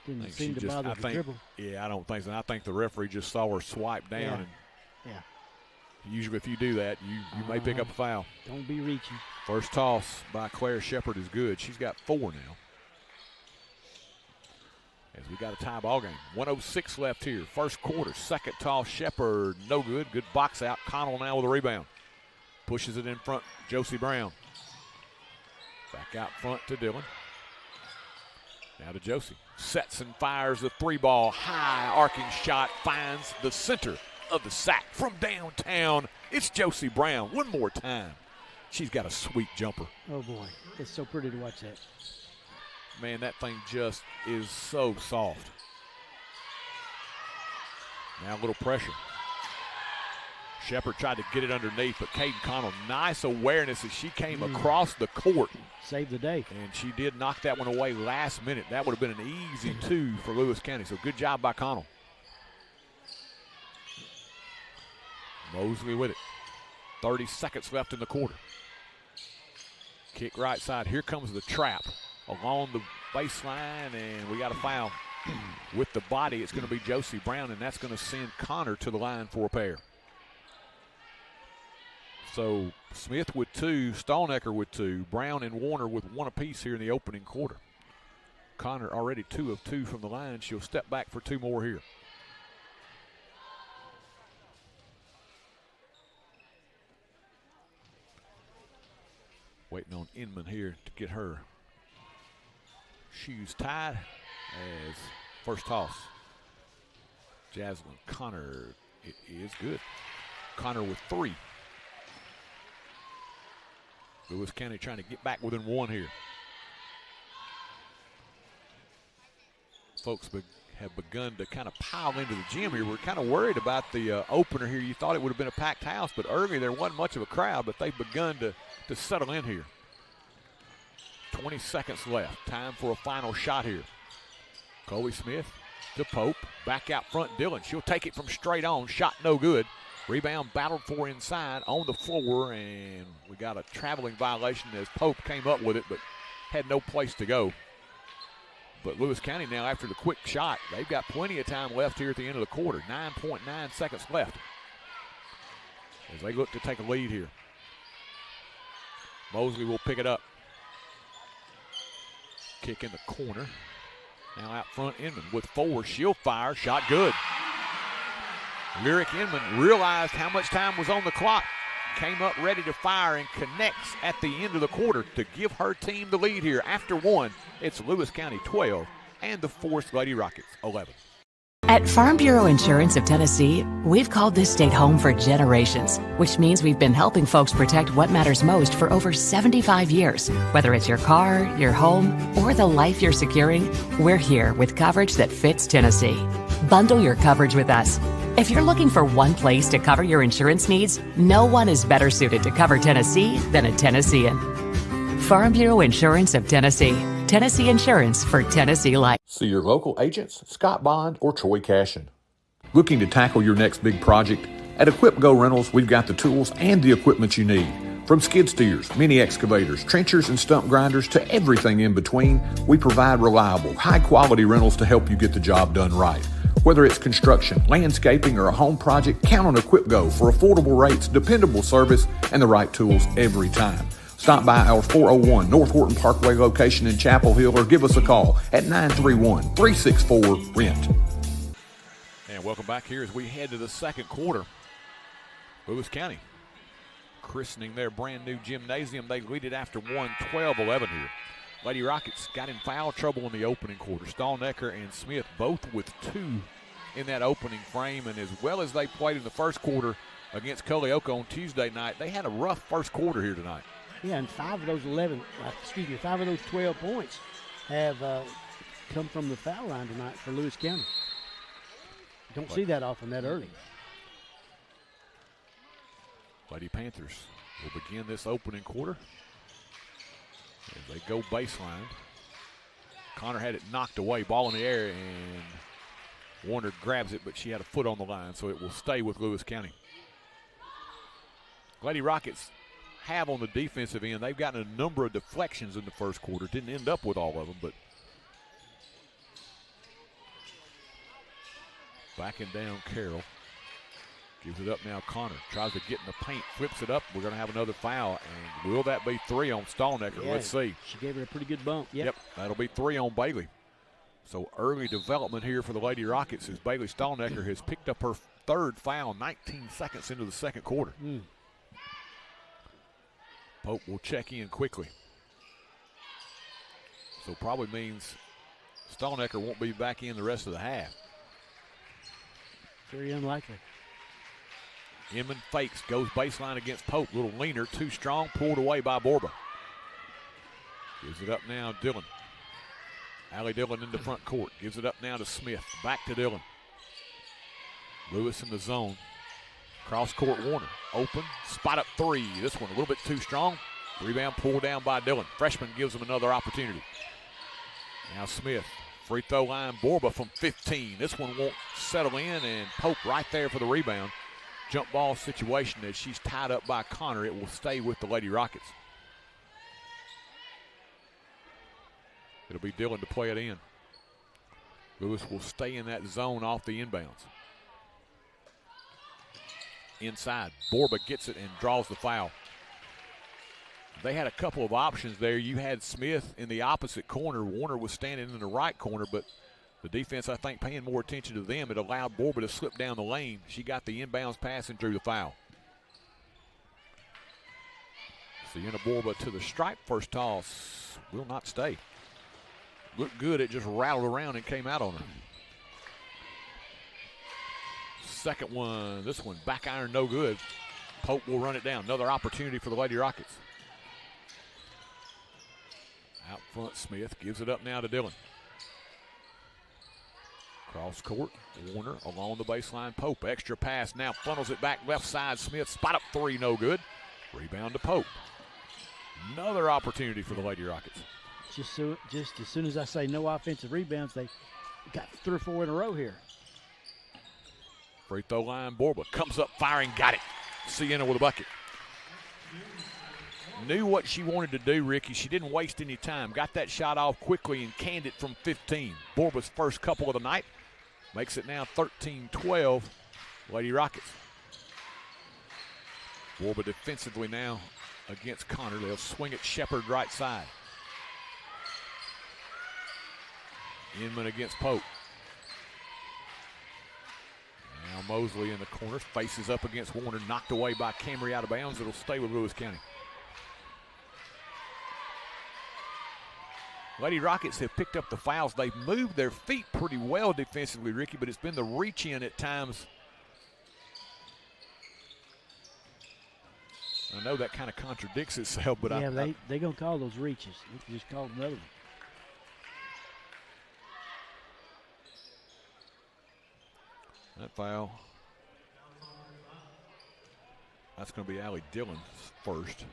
Didn't seem to bother the dribble. Yeah, I don't think so. I think the referee just saw her swipe down. Yeah. And Yeah. usually if you do that, you may pick up a foul. Don't be reaching. First toss by Claire Shepard is good. She's got 4 now. As we got a tie ball game. 1:06 left here. First quarter. Second toss, Shepard, no good. Good box out. Connell now with a rebound. Pushes it in front, Josie Brown. Back out front to Dillon. Now to Josie. Sets and fires the 3-ball. High arcing shot. Finds the center of the sack from downtown. It's Josie Brown. One more time. She's got a sweet jumper. Oh, boy. It's so pretty to watch that. Man, that thing just is so soft. Now a little pressure. Shepard tried to get it underneath, but Caden Connell, nice awareness as she came across the court. Saved the day. And she did knock that one away last minute. That would have been an easy 2 for Lewis County, so good job by Connell. Mosley with it. 30 seconds left in the quarter. Kick right side. Here comes the trap along the baseline, and we got a foul. With the body, it's going to be Josie Brown, and that's going to send Connor to the line for a pair. So Smith with 2, Stalnecker with 2, Brown and Warner with 1 apiece here in the opening quarter. Connor already 2 of 2 from the line. She'll step back for 2 more here. Waiting on Inman here to get her shoes tied as first toss. Jaslyn Connor, it is good. Connor with 3. Lewis County trying to get back within 1 here. Folks have begun to kind of pile into the gym here. We're kind of worried about the opener here. You thought it would have been a packed house, but earlier there wasn't much of a crowd, but they've begun to settle in here. 20 seconds left. Time for a final shot here. Colby Smith to Pope. Back out front, Dillon. She'll take it from straight on. Shot no good. Rebound battled for inside on the floor, and we got a traveling violation as Pope came up with it, but had no place to go. But Lewis County now, after the quick shot, they've got plenty of time left here at the end of the quarter. 9.9 seconds left as they look to take a lead here. Mosley will pick it up. Kick in the corner. Now out front, Inman with 4. She'll fire. Shot good. Lyric Inman realized how much time was on the clock. Came up ready to fire and connects at the end of the quarter to give her team the lead here. After 1, it's Lewis County 12 and the Forrest Lady Rockets 11. At Farm Bureau Insurance of Tennessee, we've called this state home for generations, which means we've been helping folks protect what matters most for over 75 years. Whether it's your car, your home, or the life you're securing, we're here with coverage that fits Tennessee. Bundle your coverage with us. If you're looking for one place to cover your insurance needs, no one is better suited to cover Tennessee than a Tennessean. Farm Bureau Insurance of Tennessee. Tennessee Insurance for Tennessee Life. See your local agents, Scott Bond or Troy Cashin. Looking to tackle your next big project? At Equip Go Rentals, we've got the tools and the equipment you need. From skid steers, mini excavators, trenchers, and stump grinders to everything in between, we provide reliable, high-quality rentals to help you get the job done right. Whether it's construction, landscaping, or a home project, count on Equip Go for affordable rates, dependable service, and the right tools every time. Stop by our 401 North Horton Parkway location in Chapel Hill or give us a call at 931-364-RENT. And welcome back here as we head to the second quarter. Lewis County christening their brand new gymnasium. They lead it after 1, 12-11 here. Lady Rockets got in foul trouble in the opening quarter. Stalnecker and Smith both with 2 in that opening frame, and as well as they played in the first quarter against Culleoka on Tuesday night, they had a rough first quarter here tonight. Yeah, and 5 of those 12 points have come from the foul line tonight for Lewis County. Don't see that often that early. Lady Panthers will begin this opening quarter as they go baseline. Connor had it knocked away, ball in the air, and Warner grabs it, but she had a foot on the line, so it will stay with Lewis County. Lady Rockets have on the defensive end, they've gotten a number of deflections in the first quarter. Didn't end up with all of them, but Backing down Carroll. Gives it up now, Connor. Tries to get in the paint, flips it up. We're going to have another foul. And will that be 3 on Stalnecker? Yeah, Let's see. She gave her a pretty good bump. Yep, that'll be 3 on Bailey. So early development here for the Lady Rockets as Bailey Stalnecker has picked up her 3rd foul 19 seconds into the 2nd quarter. Pope will check in quickly. So probably means Stalnecker won't be back in the rest of the half. Very unlikely. Inman fakes, goes baseline against Pope. Little leaner, too strong, pulled away by Borba. Gives it up now, Dillon. Allie Dillon into front court. Gives it up now to Smith. Back to Dillon. Lewis in the zone. Cross court, Warner. Open, spot up 3. This one a little bit too strong. Rebound pulled down by Dillon. Freshman gives him another opportunity. Now Smith. Free throw line, Borba from 15. This one won't settle in, and Pope right there for the rebound. Jump ball situation as she's tied up by Connor. It will stay with the Lady Rockets. It'll be Dillon to play it in. Lewis will stay in that zone off the inbounds. Inside, Borba gets it and draws the foul. They had a couple of options there. You had Smith in the opposite corner. Warner was standing in the right corner, but the defense, I think, paying more attention to them. It allowed Borba to slip down the lane. She got the inbounds pass and drew the foul. Sienna Borba to the stripe. First toss will not stay. Looked good. It just rattled around and came out on her. Second one. This one back iron, no good. Pope will run it down. Another opportunity for the Lady Rockets. Out front, Smith gives it up now to Dillon. Cross court, Warner along the baseline. Pope, extra pass, now funnels it back left side. Smith, spot up 3, no good. Rebound to Pope. Another opportunity for the Lady Rockets. Just as soon as I say no offensive rebounds, they got 3 or 4 in a row here. Free throw line, Borba comes up firing, got it. Sienna with a bucket. Knew what she wanted to do, Ricky. She didn't waste any time. Got that shot off quickly and canned it from 15. Borba's first couple of the night. Makes it now 13-12, Lady Rockets. Borba defensively now against Connor. They'll swing it Shepherd right side. Inman against Pope. Now Mosley in the corner, faces up against Warner, knocked away by Camry out of bounds. It'll stay with Lewis County. Lady Rockets have picked up the fouls. They've moved their feet pretty well defensively, Ricky, but it's been the reach in at times. I know that kind of contradicts itself, but yeah, they're going to call those reaches. They just called another one. That foul. That's going to be Allie Dillon's first.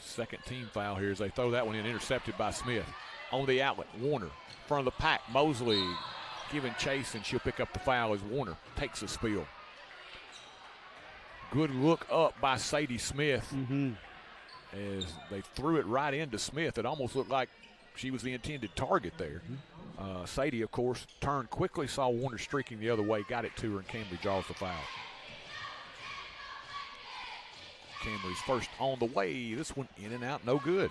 Second team foul here as they throw that one in, intercepted by Smith. On the outlet, Warner, front of the pack. Mosley giving chase, and she'll pick up the foul as Warner takes a spill. Good look up by Sadie Smith as they threw it right into Smith. It almost looked like she was the intended target there. Sadie, of course, turned quickly, saw Warner streaking the other way, got it to her, and Camry draws the foul. Camry's first on the way. This one in and out, no good.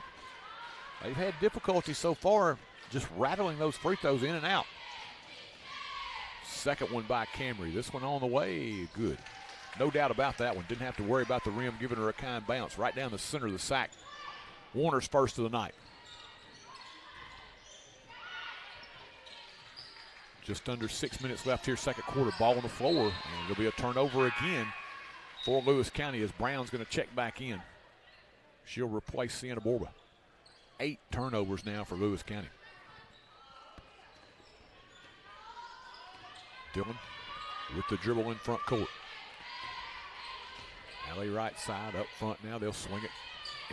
They've had difficulty so far just rattling those free throws in and out. Second one by Camry. This one on the way, good. No doubt about that one. Didn't have to worry about the rim giving her a kind bounce. Right down the center of the sack. Warner's first of the night. Just under 6 minutes left here, second quarter. Ball on the floor, and there'll be a turnover again for Lewis County as Brown's going to check back in. She'll replace Sienna Borba. 8 turnovers now for Lewis County. Dillon with the dribble in front court. Alley right side up front now. They'll swing it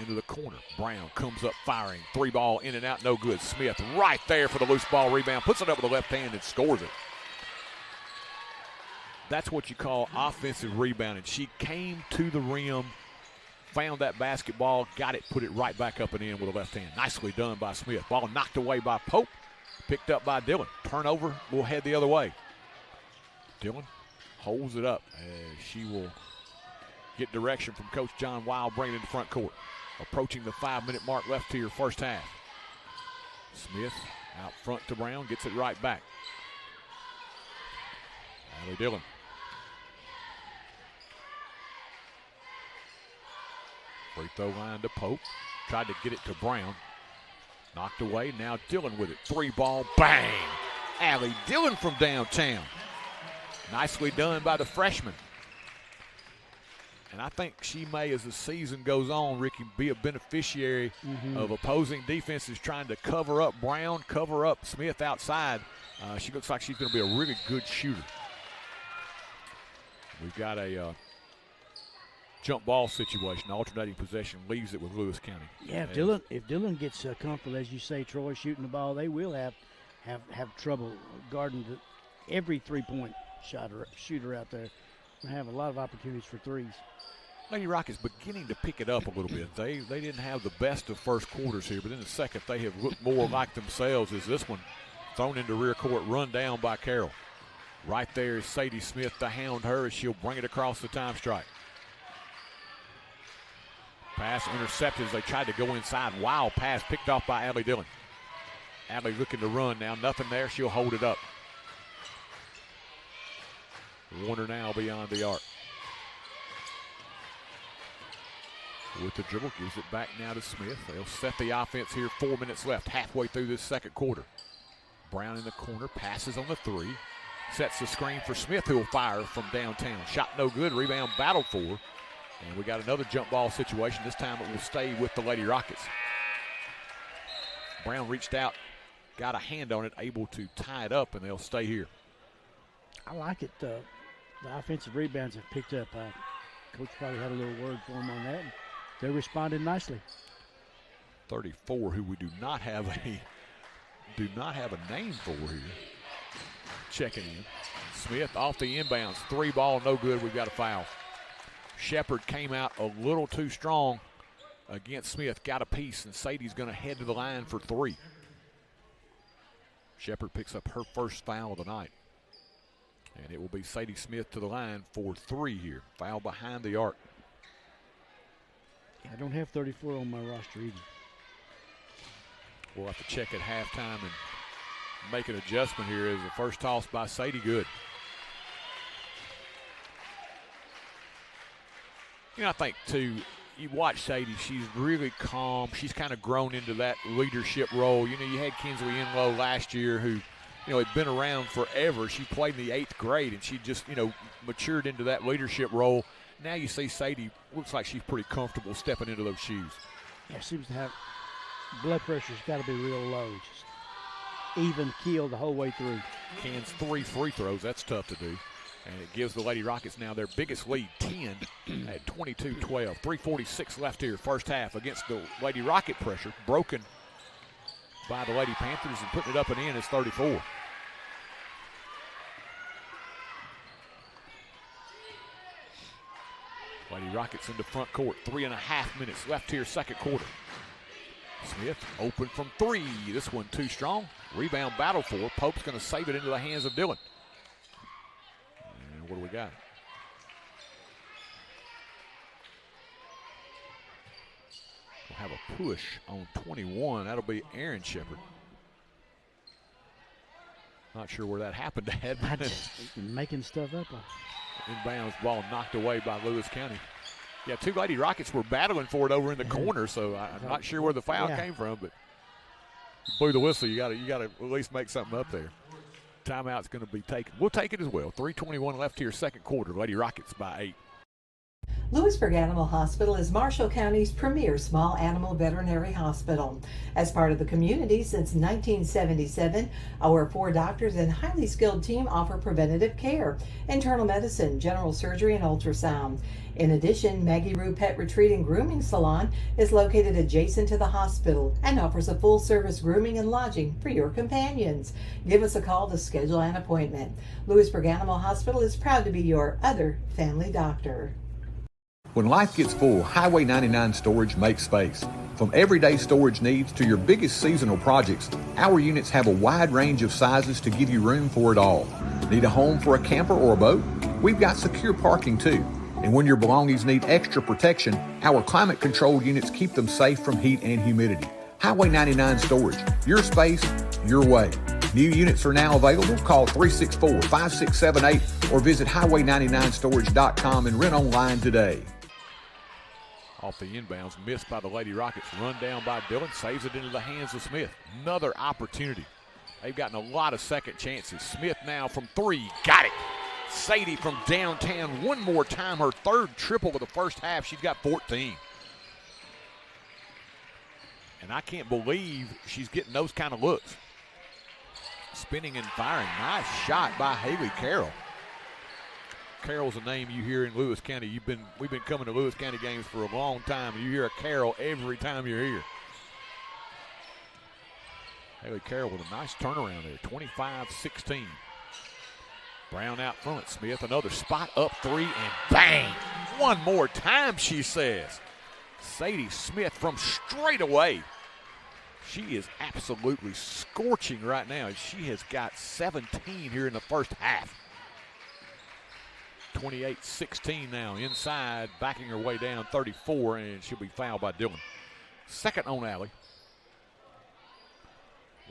into the corner. Brown comes up firing. 3 ball in and out, no good. Smith right there for the loose ball rebound. Puts it up with the left hand and scores it. That's what you call offensive rebounding. She came to the rim, found that basketball, got it, put it right back up and in with the left hand. Nicely done by Smith. Ball knocked away by Pope. picked up by Dillon. Turnover will head the other way. Dillon holds it up as she will get direction from Coach John Wild, bringing it into front court. Approaching the 5-minute mark left here first half. Smith out front to Brown, gets it right back. Allie Dillon. Free throw line to Pope. Tried to get it to Brown. Knocked away, now Dillon with it. 3-ball, bang! Allie Dillon from downtown. Nicely done by the freshman. And I think she may, as the season goes on, Ricky, be a beneficiary of opposing defenses trying to cover up Brown, cover up Smith outside. She looks like she's going to be a really good shooter. We've got a jump ball situation. Alternating possession leaves it with Lewis County. Yeah, if Dillon gets comfortable, as you say, Troy, shooting the ball, they will have trouble guarding every three-point shooter out there. They have a lot of opportunities for threes. Lady Rockets beginning to pick it up a little bit. They didn't have the best of first quarters here, but in the second they have looked more like themselves as this one thrown into rear court, run down by Carroll. Right there is Sadie Smith to hound her as she'll bring it across the time stripe. Pass intercepted as they tried to go inside. Wild pass picked off by Allie Dillon. Allie looking to run now. Nothing there. She'll hold it up. Warner now beyond the arc. With the dribble, gives it back now to Smith. They'll set the offense here. 4 minutes left, halfway through this second quarter. Brown in the corner, passes on the three. Sets the screen for Smith, who will fire from downtown. Shot no good, rebound battled for. And we got another jump ball situation. This time it will stay with the Lady Rockets. Brown reached out, got a hand on it, able to tie it up, and they'll stay here. I like it. The offensive rebounds have picked up. Coach probably had a little word for them on that. They responded nicely. 34, who we do not have a name for here. Checking in. Smith off the inbounds. 3-ball, no good. We've got a foul. Shepard came out a little too strong against Smith. Got a piece, and Sadie's going to head to the line for 3. Shepard picks up her first foul of the night. And it will be Sadie Smith to the line for 3 here. Foul behind the arc. I don't have 34 on my roster either. We'll have to check at halftime and make an adjustment here as the first toss by Sadie good. You know, I think, too, you watch Sadie, she's really calm. She's kind of grown into that leadership role. You know, you had Kinsley Enlow last year who, you know, had been around forever. She played in the 8th grade, and she just, you know, matured into that leadership role. Now you see Sadie, looks like she's pretty comfortable stepping into those shoes. Yeah, seems to have blood pressure's got to be real low. Just even keel the whole way through. Cans 3 free throws. That's tough to do. And it gives the Lady Rockets now their biggest lead, 10 at 22-12. 3:46 left here, first half, against the Lady Rocket pressure. Broken by the Lady Panthers and putting it up and in is 34. Lady Rockets into front court. 3.5 minutes left here, second quarter. Smith open from 3. This one too strong. Rebound battle for. Pope's going to save it into the hands of Dillon. And what do we got? We'll have a push on 21. That'll be Aaron Shepard. Not sure where that happened at. Making stuff up. Inbounds ball knocked away by Lewis County. Yeah, 2 Lady Rockets were battling for it over in the corner, so I'm not sure where the foul came from, but blew the whistle. You got to at least make something up there. Timeout's going to be taken. We'll take it as well. 3:21 left here, second quarter. Lady Rockets by 8. Lewisburg Animal Hospital is Marshall County's premier small animal veterinary hospital. As part of the community since 1977, our 4 doctors and highly skilled team offer preventative care, internal medicine, general surgery, and ultrasound. In addition, Maggie Rue Pet Retreat and Grooming Salon is located adjacent to the hospital and offers a full-service grooming and lodging for your companions. Give us a call to schedule an appointment. Lewisburg Animal Hospital is proud to be your other family doctor. When life gets full, Highway 99 Storage makes space. From everyday storage needs to your biggest seasonal projects, our units have a wide range of sizes to give you room for it all. Need a home for a camper or a boat? We've got secure parking too. And when your belongings need extra protection, our climate-controlled units keep them safe from heat and humidity. Highway 99 Storage, your space, your way. New units are now available. Call 364-5678 or visit highway99storage.com and rent online today. Off the inbounds, missed by the Lady Rockets. Run down by Dillon, saves it into the hands of Smith. Another opportunity. They've gotten a lot of second chances. Smith now from three, got it. Sadie from downtown one more time, her third triple of the first half. She's got 14. And I can't believe she's getting those kind of looks. Spinning and firing. Nice shot by Haley Carroll. Carroll's a name you hear in Lewis County. We've been coming to Lewis County games for a long time, and you hear a Carroll every time you're here. Haley Carroll with a nice turnaround there, 25-16. Brown out front. Smith another spot up three, and bang! One more time, she says. Sadie Smith from straight away. She is absolutely scorching right now. She has got 17 here in the first half. 28-16 now inside, backing her way down 34, and she'll be fouled by Dillon. Second on Allie.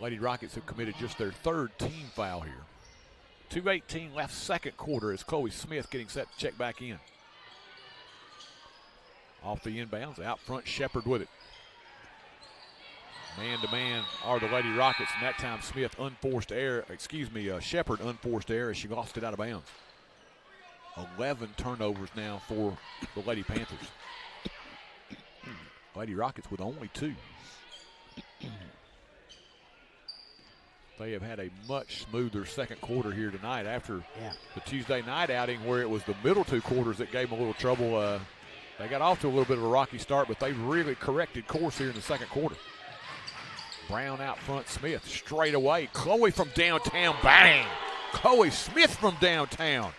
Lady Rockets have committed just their third team foul here. 2:18 left second quarter as Chloe Smith getting set to check back in. Off the inbounds, out front, Shepard with it. Man-to-man are the Lady Rockets, and that time Shepard unforced error as she lost it out of bounds. 11 turnovers now for the Lady Panthers. Lady Rockets with only 2. They have had a much smoother second quarter here tonight after the Tuesday night outing where it was the middle 2 quarters that gave them a little trouble. They got off to a little bit of a rocky start, but they really corrected course here in the second quarter. Brown out front, Smith straight away. Chloe from downtown, bang! Chloe Smith from downtown.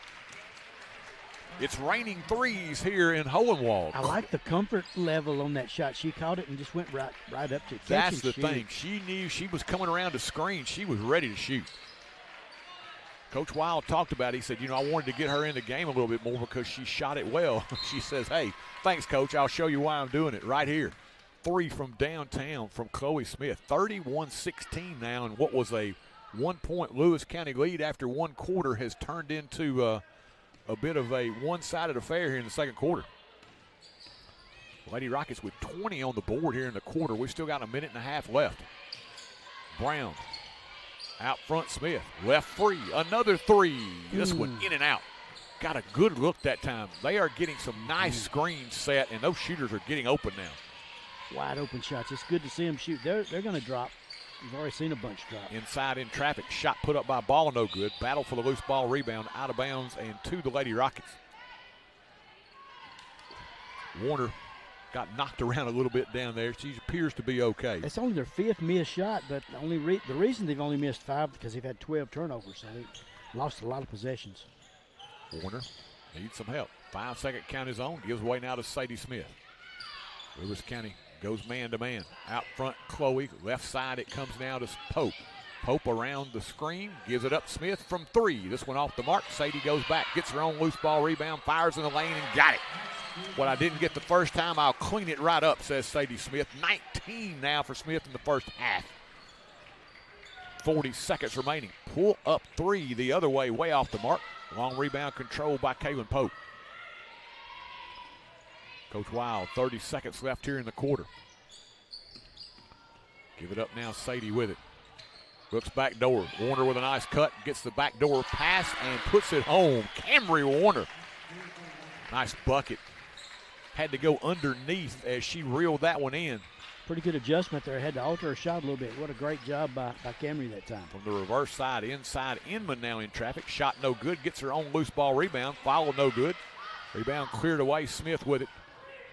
It's raining threes here in Hohenwald. I like the comfort level on that shot. She caught it and just went right up to it. That's the thing. She knew she was coming around to screen. She was ready to shoot. Coach Wild talked about it. He said, I wanted to get her in the game a little bit more because she shot it well. She says, hey, thanks, Coach. I'll show you why I'm doing it right here. 3 from downtown from Chloe Smith. 31-16 now, and what was a 1-point Lewis County lead after one quarter has turned into a bit of a one-sided affair here in the second quarter. Lady Rockets with 20 on the board here in the quarter. We've still got a minute and a half left. Brown out front, Smith left free, another 3. This one in and out. Got a good look that time. They are getting some nice screens set, and those shooters are getting open now. Wide open shots. It's good to see them shoot. They're going to drop. You've already seen a bunch drop. Inside in traffic, shot put up by Ball, no good. Battle for the loose ball rebound, out of bounds, and to the Lady Rockets. Warner got knocked around a little bit down there. She appears to be okay. It's only their 5th missed shot, but the reason they've only missed 5 because they've had 12 turnovers, so they lost a lot of possessions. Warner needs some help. 5-second count is on. Gives away now to Sadie Smith. Lewis County goes man-to-man. Out front, Chloe. Left side, it comes now to Pope. Pope around the screen. Gives it up. Smith from 3. This one off the mark. Sadie goes back. Gets her own loose ball rebound. Fires in the lane and got it. What I didn't get the first time, I'll clean it right up, says Sadie Smith. 19 now for Smith in the first half. 40 seconds remaining. Pull up 3 the other way, way off the mark. Long rebound controlled by Kaylin Pope. Coach Wild, 30 seconds left here in the quarter. Give it up now, Sadie with it. Looks back door. Warner with a nice cut. Gets the back door pass and puts it home. Camry Warner. Nice bucket. Had to go underneath as she reeled that one in. Pretty good adjustment there. Had to alter her shot a little bit. What a great job by Camry that time. From the reverse side, inside, Inman now in traffic. Shot no good. Gets her own loose ball rebound. Foul no good. Rebound cleared away. Smith with it.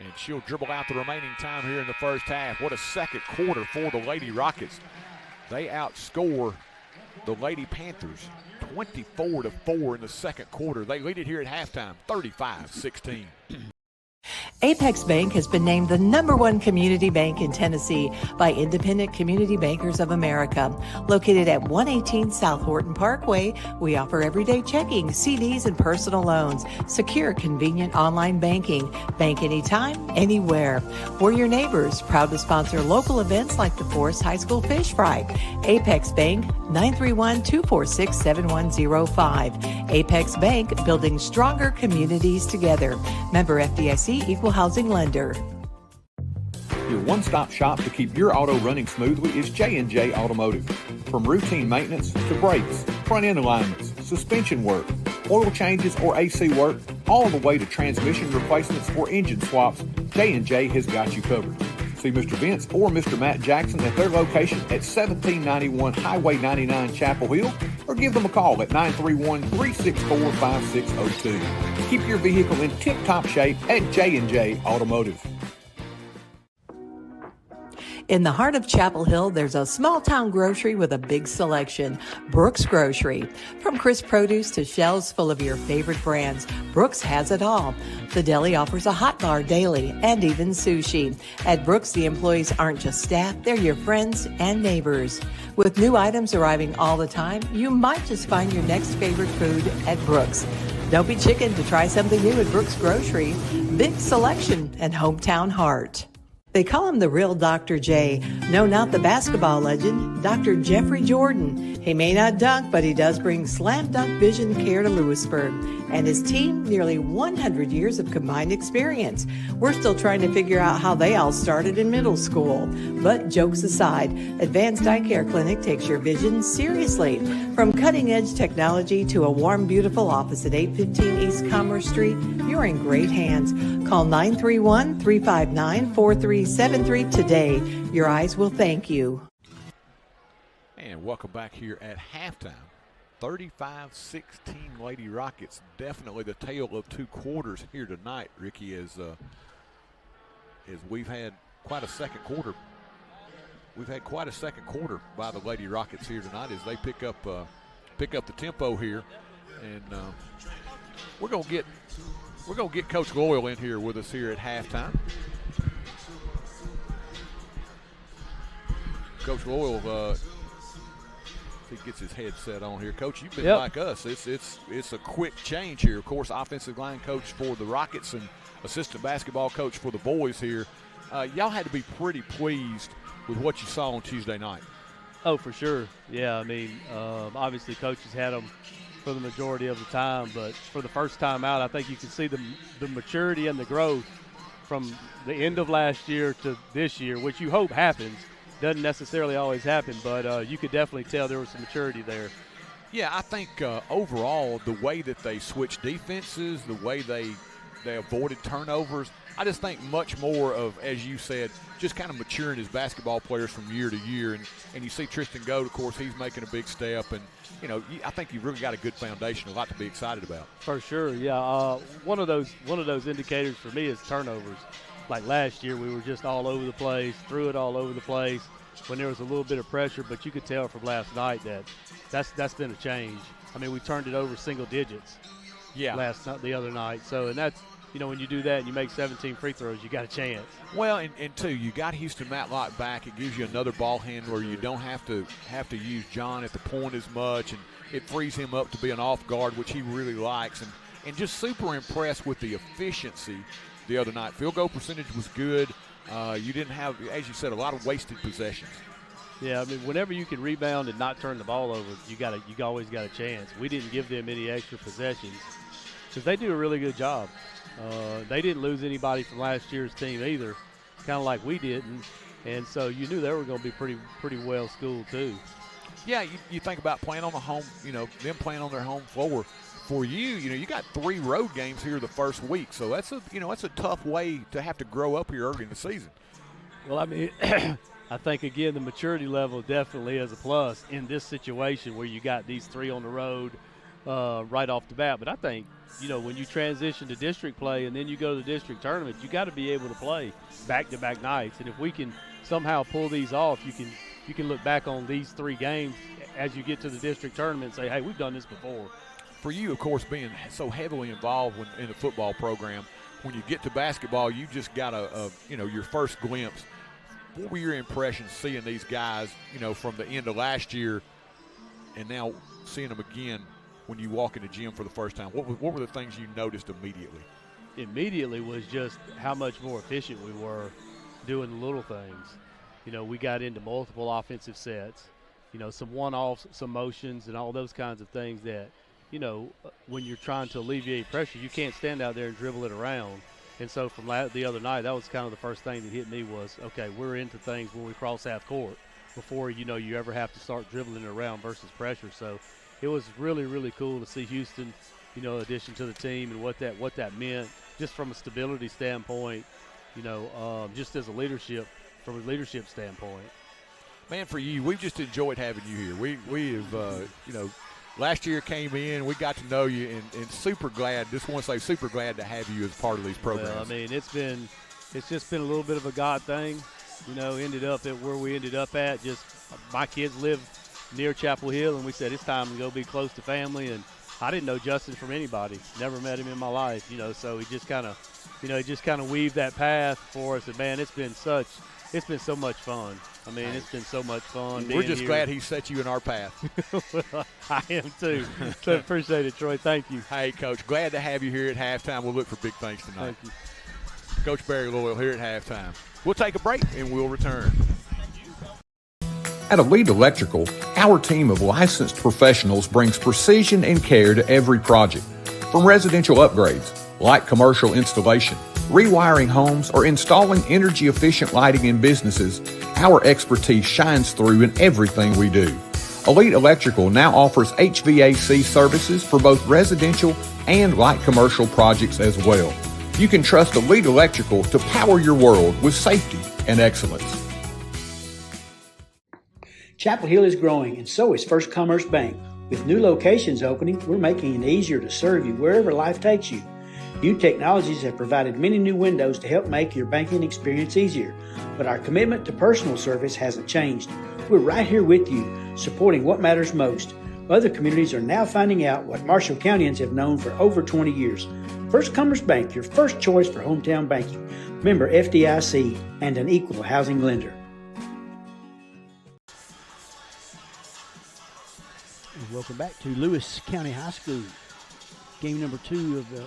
And she'll dribble out the remaining time here in the first half. What a second quarter for the Lady Rockets. They outscore the Lady Panthers 24-4 in the second quarter. They lead it here at halftime, 35-16. Apex Bank has been named the #1 community bank in Tennessee by Independent Community Bankers of America. Located at 118 South Horton Parkway, we offer everyday checking, CDs, and personal loans. Secure, convenient online banking. Bank anytime, anywhere. We're your neighbors, proud to sponsor local events like the Forrest High School Fish Fry. Apex Bank, 931-246-7105. Apex Bank, building stronger communities together. Member FDIC, Equal Housing Lender. Your one-stop shop to keep your auto running smoothly is J&J Automotive. From routine maintenance to brakes, front-end alignments, suspension work, oil changes or AC work, all the way to transmission replacements or engine swaps, J&J has got you covered. See Mr. Vince or Mr. Matt Jackson at their location at 1791 Highway 99 Chapel Hill, or give them a call at 931-364-5602. Keep your vehicle in tip-top shape at J&J Automotive. In the heart of Chapel Hill, there's a small-town grocery with a big selection, Brooks Grocery. From crisp produce to shelves full of your favorite brands, Brooks has it all. The deli offers a hot bar daily and even sushi. At Brooks, the employees aren't just staff, they're your friends and neighbors. With new items arriving all the time, you might just find your next favorite food at Brooks. Don't be chicken to try something new at Brooks Grocery. Big selection and hometown heart. They call him the real Dr. J. No, not the basketball legend, Dr. Jeffrey Jordan. He may not dunk, but he does bring slam dunk vision care to Lewisburg. And his team, nearly 100 years of combined experience. We're still trying to figure out how they all started in middle school. But jokes aside, Advanced Eye Care Clinic takes your vision seriously. From cutting-edge technology to a warm, beautiful office at 815 East Commerce Street, you're in great hands. Call 931-359-4373 today. Your eyes will thank you. And welcome back here at halftime. 35-16 Lady Rockets. Definitely the tale of two quarters here tonight, Ricky, as we've had quite a second quarter. We've had quite a second quarter by the Lady Rockets here tonight as they pick up the tempo here, and we're gonna get Coach Loyal in here with us here at halftime. Coach Loyal, he gets his headset on here. Coach, you've been like us. It's a quick change here. Of course, offensive line coach for the Rockets and assistant basketball coach for the boys here. Y'all had to be pretty pleased with what you saw on Tuesday night. Oh, for sure. Yeah, I mean, obviously coaches had them for the majority of the time, but for the first time out, I think you can see the maturity and the growth from the end of last year to this year, which you hope happens. Doesn't necessarily always happen, but you could definitely tell there was some maturity there. Yeah, I think overall the way that they switched defenses, the way they avoided turnovers, I just think much more of, as you said, just kind of maturing as basketball players from year to year. And you see Tristan Goad, of course, he's making a big step. And, you know, I think you've really got a good foundation, a lot to be excited about. For sure, yeah. One of those indicators for me is turnovers. Like last year, we were just all over the place, threw it all over the place when there was a little bit of pressure. But you could tell from last night that's been a change. I mean, we turned it over single digits the other night. So, and that's, you know, when you do that and you make 17 free throws, you got a chance. Well, and two, you got Houston Matlock back. It gives you another ball handler. You don't have to use John at the point as much, and it frees him up to be an off guard, which he really likes. And just super impressed with the efficiency the other night. Field goal percentage was good. You didn't have, as you said, a lot of wasted possessions. Yeah, I mean, whenever you can rebound and not turn the ball over, you always got a chance. We didn't give them any extra possessions because they do a really good job. They didn't lose anybody from last year's team either, kind of like we didn't, and so you knew they were going to be pretty well schooled too. Yeah, you think about playing on the home, you know, them playing on their home floor. For you, you know, you got 3 road games here the first week, so that's a tough way to have to grow up here early in the season. Well, I mean, I think again the maturity level definitely is a plus in this situation where you got these 3 on the road right off the bat. But I think, you know, when you transition to district play and then you go to the district tournament, you got to be able to play back-to-back nights. And if we can somehow pull these off, you can look back on these 3 games as you get to the district tournament and say, hey, we've done this before. For you, of course, being so heavily involved in the football program, when you get to basketball, you just got your first glimpse. What were your impressions seeing these guys, from the end of last year and now seeing them again when you walk in the gym for the first time? What were the things you noticed immediately? Immediately was just how much more efficient we were doing the little things. We got into multiple offensive sets, some one-offs, some motions, and all those kinds of things that, when you're trying to alleviate pressure, you can't stand out there and dribble it around. And so from the other night, that was kind of the first thing that hit me was, okay, we're into things when we cross half court before, you ever have to start dribbling it around versus pressure. So it was really, really cool to see Houston, addition to the team and what that meant just from a stability standpoint, just as from a leadership standpoint. Man, for you, we've just enjoyed having you here. We have, last year came in, we got to know you, and super glad to have you as part of these programs. Well, I mean, it's just been a little bit of a God thing, ended up at where we ended up at. Just my kids live near Chapel Hill, and we said it's time to go be close to family. And I didn't know Justin from anybody, never met him in my life, so he just kind of weaved that path for us. And man, it's been so much fun. I mean, it's been so much fun. We're just glad he set you in our path. Well, I am too. So appreciate it, Troy. Thank you. Hey, Coach, glad to have you here at halftime. We'll look for big things tonight. Thank you. Coach Barry Loyal here at halftime. We'll take a break and we'll return. At Elite Electrical, our team of licensed professionals brings precision and care to every project. From residential upgrades, light commercial installation, rewiring homes, or installing energy-efficient lighting in businesses, our expertise shines through in everything we do. Elite Electrical now offers HVAC services for both residential and light commercial projects as well. You can trust Elite Electrical to power your world with safety and excellence. Chapel Hill is growing, and so is First Commerce Bank. With new locations opening, we're making it easier to serve you wherever life takes you. New technologies have provided many new windows to help make your banking experience easier, but our commitment to personal service hasn't changed. We're right here with you, supporting what matters most. Other communities are now finding out what Marshall Countyans have known for over 20 years. First Commerce Bank, your first choice for hometown banking. Member FDIC and an equal housing lender. Welcome back to Lewis County High School. Game number 2 of the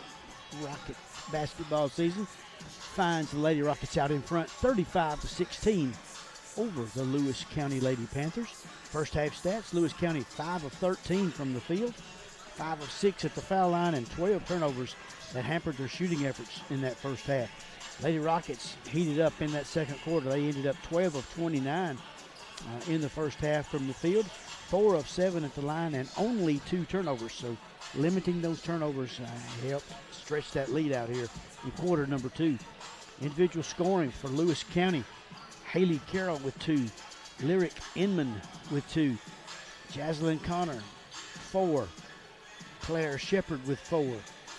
Rocket basketball season finds the Lady Rockets out in front 35-16 over the Lewis County Lady Panthers. First half stats, Lewis County 5 of 13 from the field, 5 of 6 at the foul line, and 12 turnovers that hampered their shooting efforts in that first half. Lady Rockets heated up in that second quarter. They ended up 12 of 29 in the first half from the field, 4 of 7 at the line, and only 2 turnovers. So limiting those turnovers helped stretch that lead out here in quarter number 2. Individual scoring for Lewis County. Haley Carroll with 2. Lyric Inman with 2. Jaslyn Connor, 4. Claire Shepard with 4.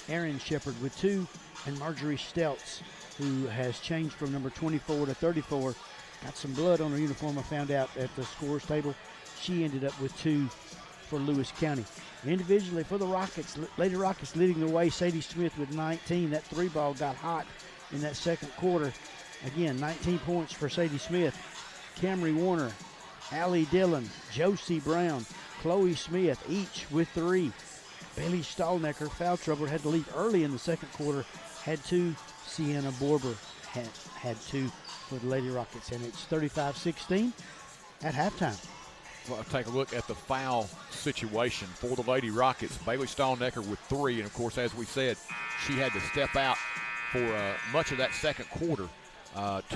Erin Shepard with 2. And Marjorie Stelz, who has changed from number 24 to 34. Got some blood on her uniform, I found out at the scores table. She ended up with 2 for Lewis County. Individually for the Rockets, Lady Rockets leading the way, Sadie Smith with 19. That 3-ball got hot in that second quarter. Again, 19 points for Sadie Smith. Camry Warner, Allie Dillon, Josie Brown, Chloe Smith, each with 3. Bailey Stallnecker, foul trouble, had to leave early in the second quarter, had 2. Sienna Borber had 2 for the Lady Rockets, and it's 35-16 at halftime. Well, take a look at the foul situation for the Lady Rockets. Bailey Stallnecker with 3, and of course, as we said, she had to step out for much of that second quarter.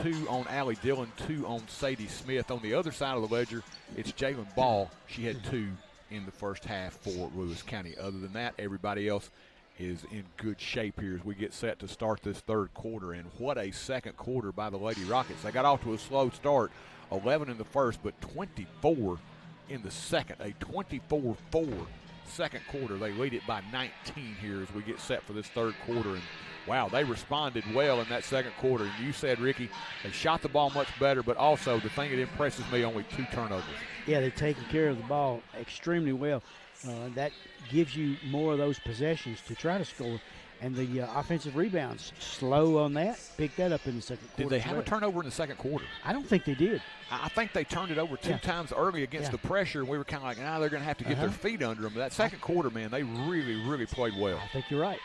2 on Allie Dillon, 2 on Sadie Smith. On the other side of the ledger, it's Jalen Ball. She had 2 in the first half for Lewis County. Other than that, everybody else is in good shape here as we get set to start this third quarter. And what a second quarter by the Lady Rockets. They got off to a slow start, 11 in the first, but 24 in the second. A 24-4 second quarter. They lead it by 19 here as we get set for this third quarter. And wow, they responded well in that second quarter. And you said, Ricky, they shot the ball much better, but also the thing that impresses me, only 2 turnovers. Yeah, they've taken care of the ball extremely well. That gives you more of those possessions to try to score. And the offensive rebounds, slow on that, picked that up in the second quarter. Did they have a turnover in the second quarter? I don't think they did. I think they turned it over two times early against the pressure, and we were kind of like, they're going to have to get their feet under them. But that second quarter, man, they really, really played well. I think you're right.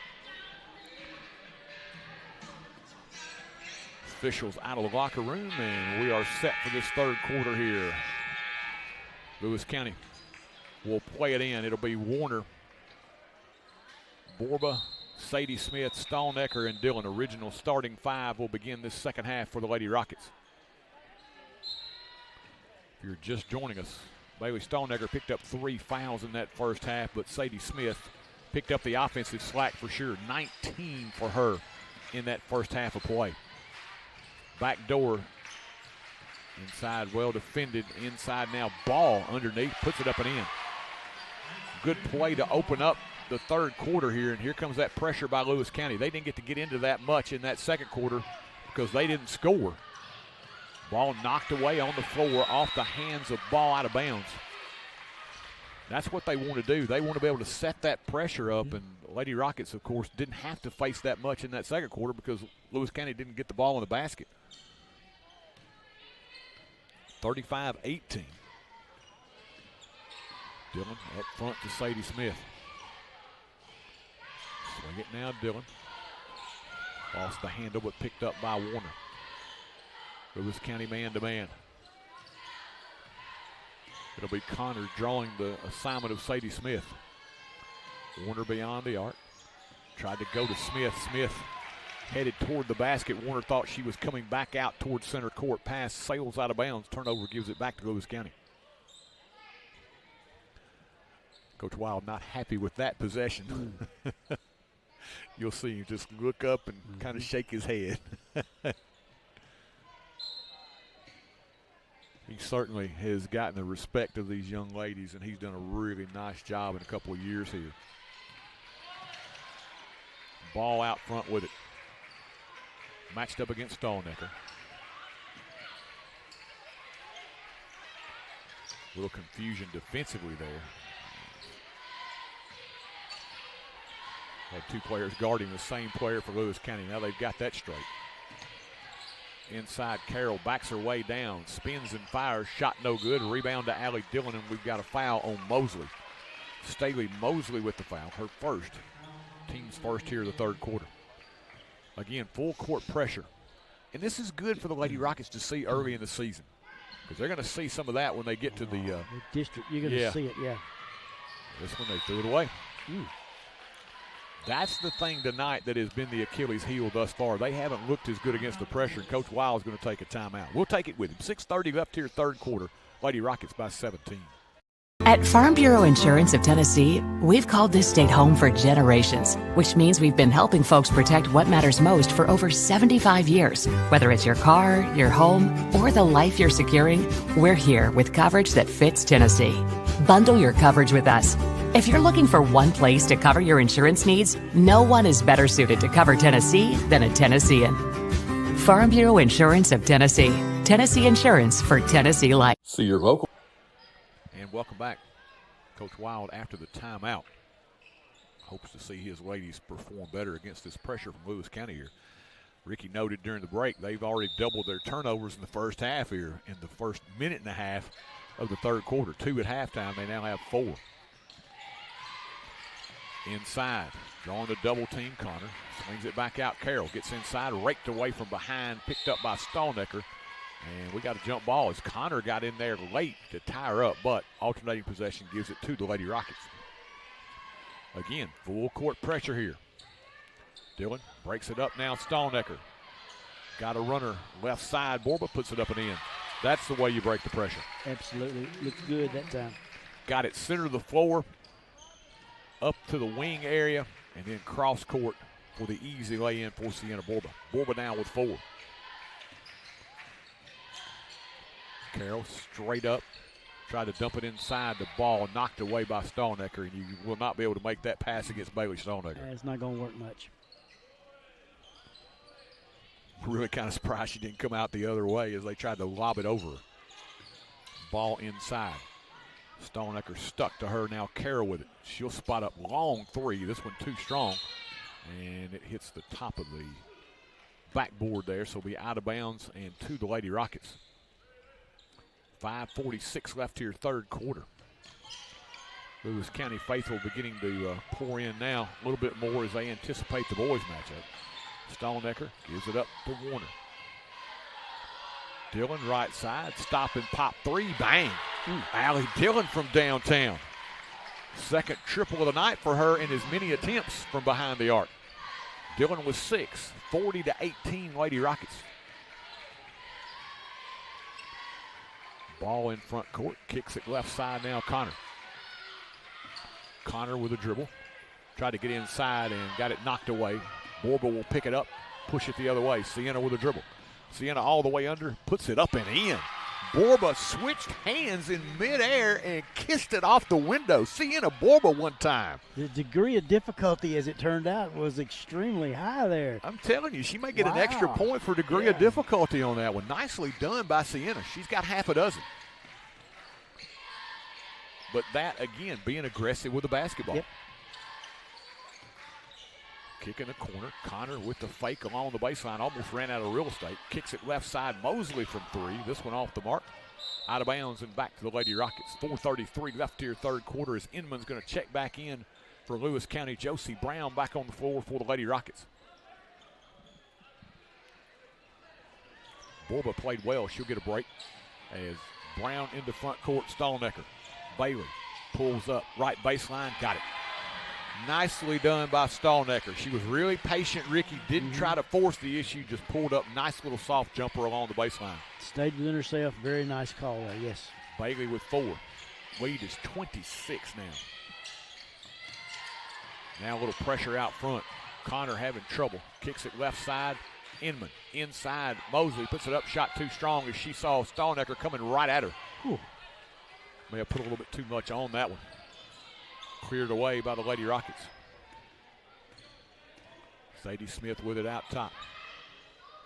Officials out of the locker room, and we are set for this third quarter here. Lewis County will play it in. It'll be Warner, Borba, Sadie Smith, Stalnecker, and Dillon. Original starting five will begin this second half for the Lady Rockets. If you're just joining us, Bailey Stalnecker picked up 3 fouls in that first half, but Sadie Smith picked up the offensive slack for sure. 19 for her in that first half of play. Back door inside, well defended. Inside now, Ball underneath, puts it up and in. Good play to open up the third quarter here, and here comes that pressure by Lewis County. They didn't get to get into that much in that second quarter because they didn't score. Ball knocked away on the floor off the hands of Ball out of bounds. That's what they want to do. They want to be able to set that pressure up, and Lady Rockets, of course, didn't have to face that much in that second quarter because Lewis County didn't get the ball in the basket. 35-18. Dillon up front to Sadie Smith. Swing it now, Dillon. Lost the handle, but picked up by Warner. Lewis County man-to-man. It'll be Connor drawing the assignment of Sadie Smith. Warner beyond the arc. Tried to go to Smith. Smith headed toward the basket. Warner thought she was coming back out towards center court. Pass sails out of bounds. Turnover gives it back to Lewis County. Coach Wild not happy with that possession. You'll see him just look up and kind of shake his head. He certainly has gotten the respect of these young ladies, and he's done a really nice job in a couple of years here. Ball out front with it. Matched up against Stalnecker. A little confusion defensively there. Had two players guarding the same player for Lewis County. Now they've got that straight. Inside, Carroll backs her way down, spins and fires, shot no good. Rebound to Allie Dillon, and we've got a foul on Mosley. Staley Mosley with the foul, her first. Team's first here in the third quarter. Again, full court pressure. And this is good for the Lady Rockets to see early in the season, because they're going to see some of that when they get to the district. You're going to see it, This one they threw it away. That's the thing tonight that has been the Achilles heel thus far. They haven't looked as good against the pressure, and Coach Wild is going to take a timeout. We'll take it with him. 6:30 left here, third quarter. Lady Rockets by 17. At Farm Bureau Insurance of Tennessee, we've called this state home for generations, which means we've been helping folks protect what matters most for over 75 years. Whether it's your car, your home, or the life you're securing, we're here with coverage that fits Tennessee. Bundle your coverage with us. If you're looking for one place to cover your insurance needs, no one is better suited to cover Tennessee than a Tennessean. Farm Bureau Insurance of Tennessee. Tennessee Insurance for Tennessee Life. See your local. And welcome back. Coach Wild, after the timeout, hopes to see his ladies perform better against this pressure from Lewis County here. Ricky noted during the break they've already doubled their turnovers in the first half here in the first minute and a half of the third quarter. 2 at halftime. They now have 4. Inside, drawing the double team. Connor swings it back out. Carroll gets inside, raked away from behind, picked up by Stalnecker. And we got a jump ball as Connor got in there late to tie her up, but alternating possession gives it to the Lady Rockets. Again, full court pressure here. Dillon breaks it up now. Stalnecker got a runner left side. Borba puts it up and in. That's the way you break the pressure. Absolutely. Looks good that time. Got it center of the floor, up to the wing area, and then cross court for the easy lay-in for Sienna Borba. Borba now with 4. Carroll straight up, tried to dump it inside. The ball knocked away by Stalnecker, and you will not be able to make that pass against Bailey Stalnecker. It's not going to work much. Really kind of surprised she didn't come out the other way as they tried to lob it over her. Ball inside. Stalnecker stuck to her. Now Carroll with it. She'll spot up long 3. This one too strong. And it hits the top of the backboard there, so it'll be out of bounds and to the Lady Rockets. 5:46 left here, third quarter. Lewis County faithful beginning to pour in now a little bit more as they anticipate the boys matchup. Stalnecker gives it up to Warner. Dillon right side, stop and pop three, bang. Allie Dillon from downtown. Second triple of the night for her in as many attempts from behind the arc. Dillon with 6, 40-18 Lady Rockets. Ball in front court, kicks it left side now, Connor. Connor with a dribble. Tried to get inside and got it knocked away. Borba will pick it up, push it the other way. Sienna with a dribble. Sienna all the way under, puts it up and in. Borba switched hands in midair and kissed it off the window. Sienna Borba one time. The degree of difficulty, as it turned out, was extremely high there. I'm telling you, she may get an extra point for degree of difficulty on that one. Nicely done by Sienna. She's got half a dozen. But that, again, being aggressive with the basketball. Yep. Kick in the corner. Connor with the fake along the baseline. Almost ran out of real estate. Kicks it left side. Mosley from three. This one off the mark. Out of bounds and back to the Lady Rockets. 4:33 left here, third quarter, as Inman's going to check back in for Lewis County. Josie Brown back on the floor for the Lady Rockets. Borba played well. She'll get a break as Brown into front court. Stalnecker. Bailey pulls up. Right baseline. Got it. Nicely done by Stalnecker. She was really patient, Ricky. Didn't try to force the issue. Just pulled up. Nice little soft jumper along the baseline. Stayed within herself. Very nice call there, yes. Bailey with 4. Lead is 26 now. Now a little pressure out front. Connor having trouble. Kicks it left side. Inman inside. Mosley puts it up. Shot too strong as she saw Stalnecker coming right at her. Whew. May have put a little bit too much on that one. Cleared away by the Lady Rockets. Sadie Smith with it out top.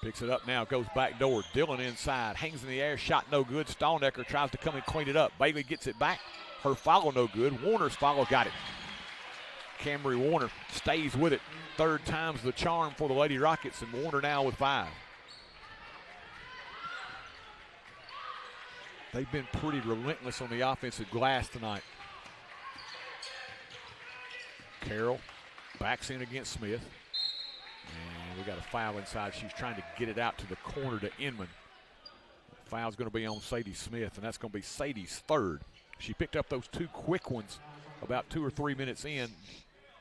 Picks it up now, goes back door. Dillon inside, hangs in the air, shot no good. Stalnecker tries to come and clean it up. Bailey gets it back. Her follow no good. Warner's follow got it. Camry Warner stays with it. Third time's the charm for the Lady Rockets, and Warner now with 5. They've been pretty relentless on the offensive glass tonight. Carroll backs in against Smith. And we got a foul inside. She's trying to get it out to the corner to Inman. The foul's going to be on Sadie Smith, and that's going to be Sadie's third. She picked up those 2 quick ones about 2 or 3 minutes in.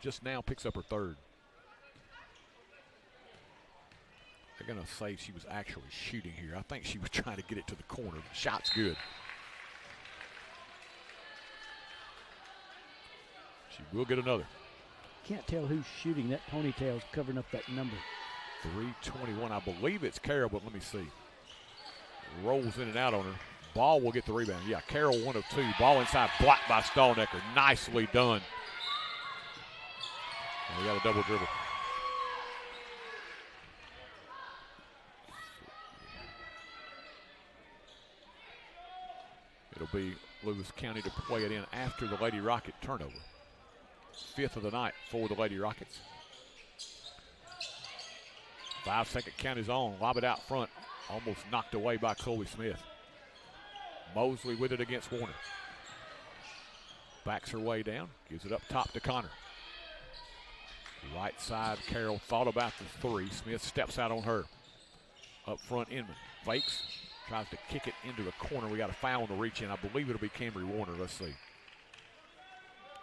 Just now picks up her third. They're going to say she was actually shooting here. I think she was trying to get it to the corner. The shot's good. She will get another. Can't tell who's shooting. That ponytail's covering up that number. 3:21. I believe it's Carroll, but let me see. Rolls in and out on her. Ball will get the rebound. Yeah, Carroll 1 of 2. Ball inside, blocked by Stalnecker. Nicely done. And we got a double dribble. It'll be Lewis County to play it in after the Lady Rocket turnover. 5th of the night for the Lady Rockets. 5-second count is on. Lob it out front. Almost knocked away by Chloe Smith. Mosley with it against Warner. Backs her way down. Gives it up top to Connor. Right side, Carroll thought about the 3. Smith steps out on her. Up front, Inman. Fakes. Tries to kick it into the corner. We got a foul on the reach in. I believe it'll be Camry Warner. Let's see.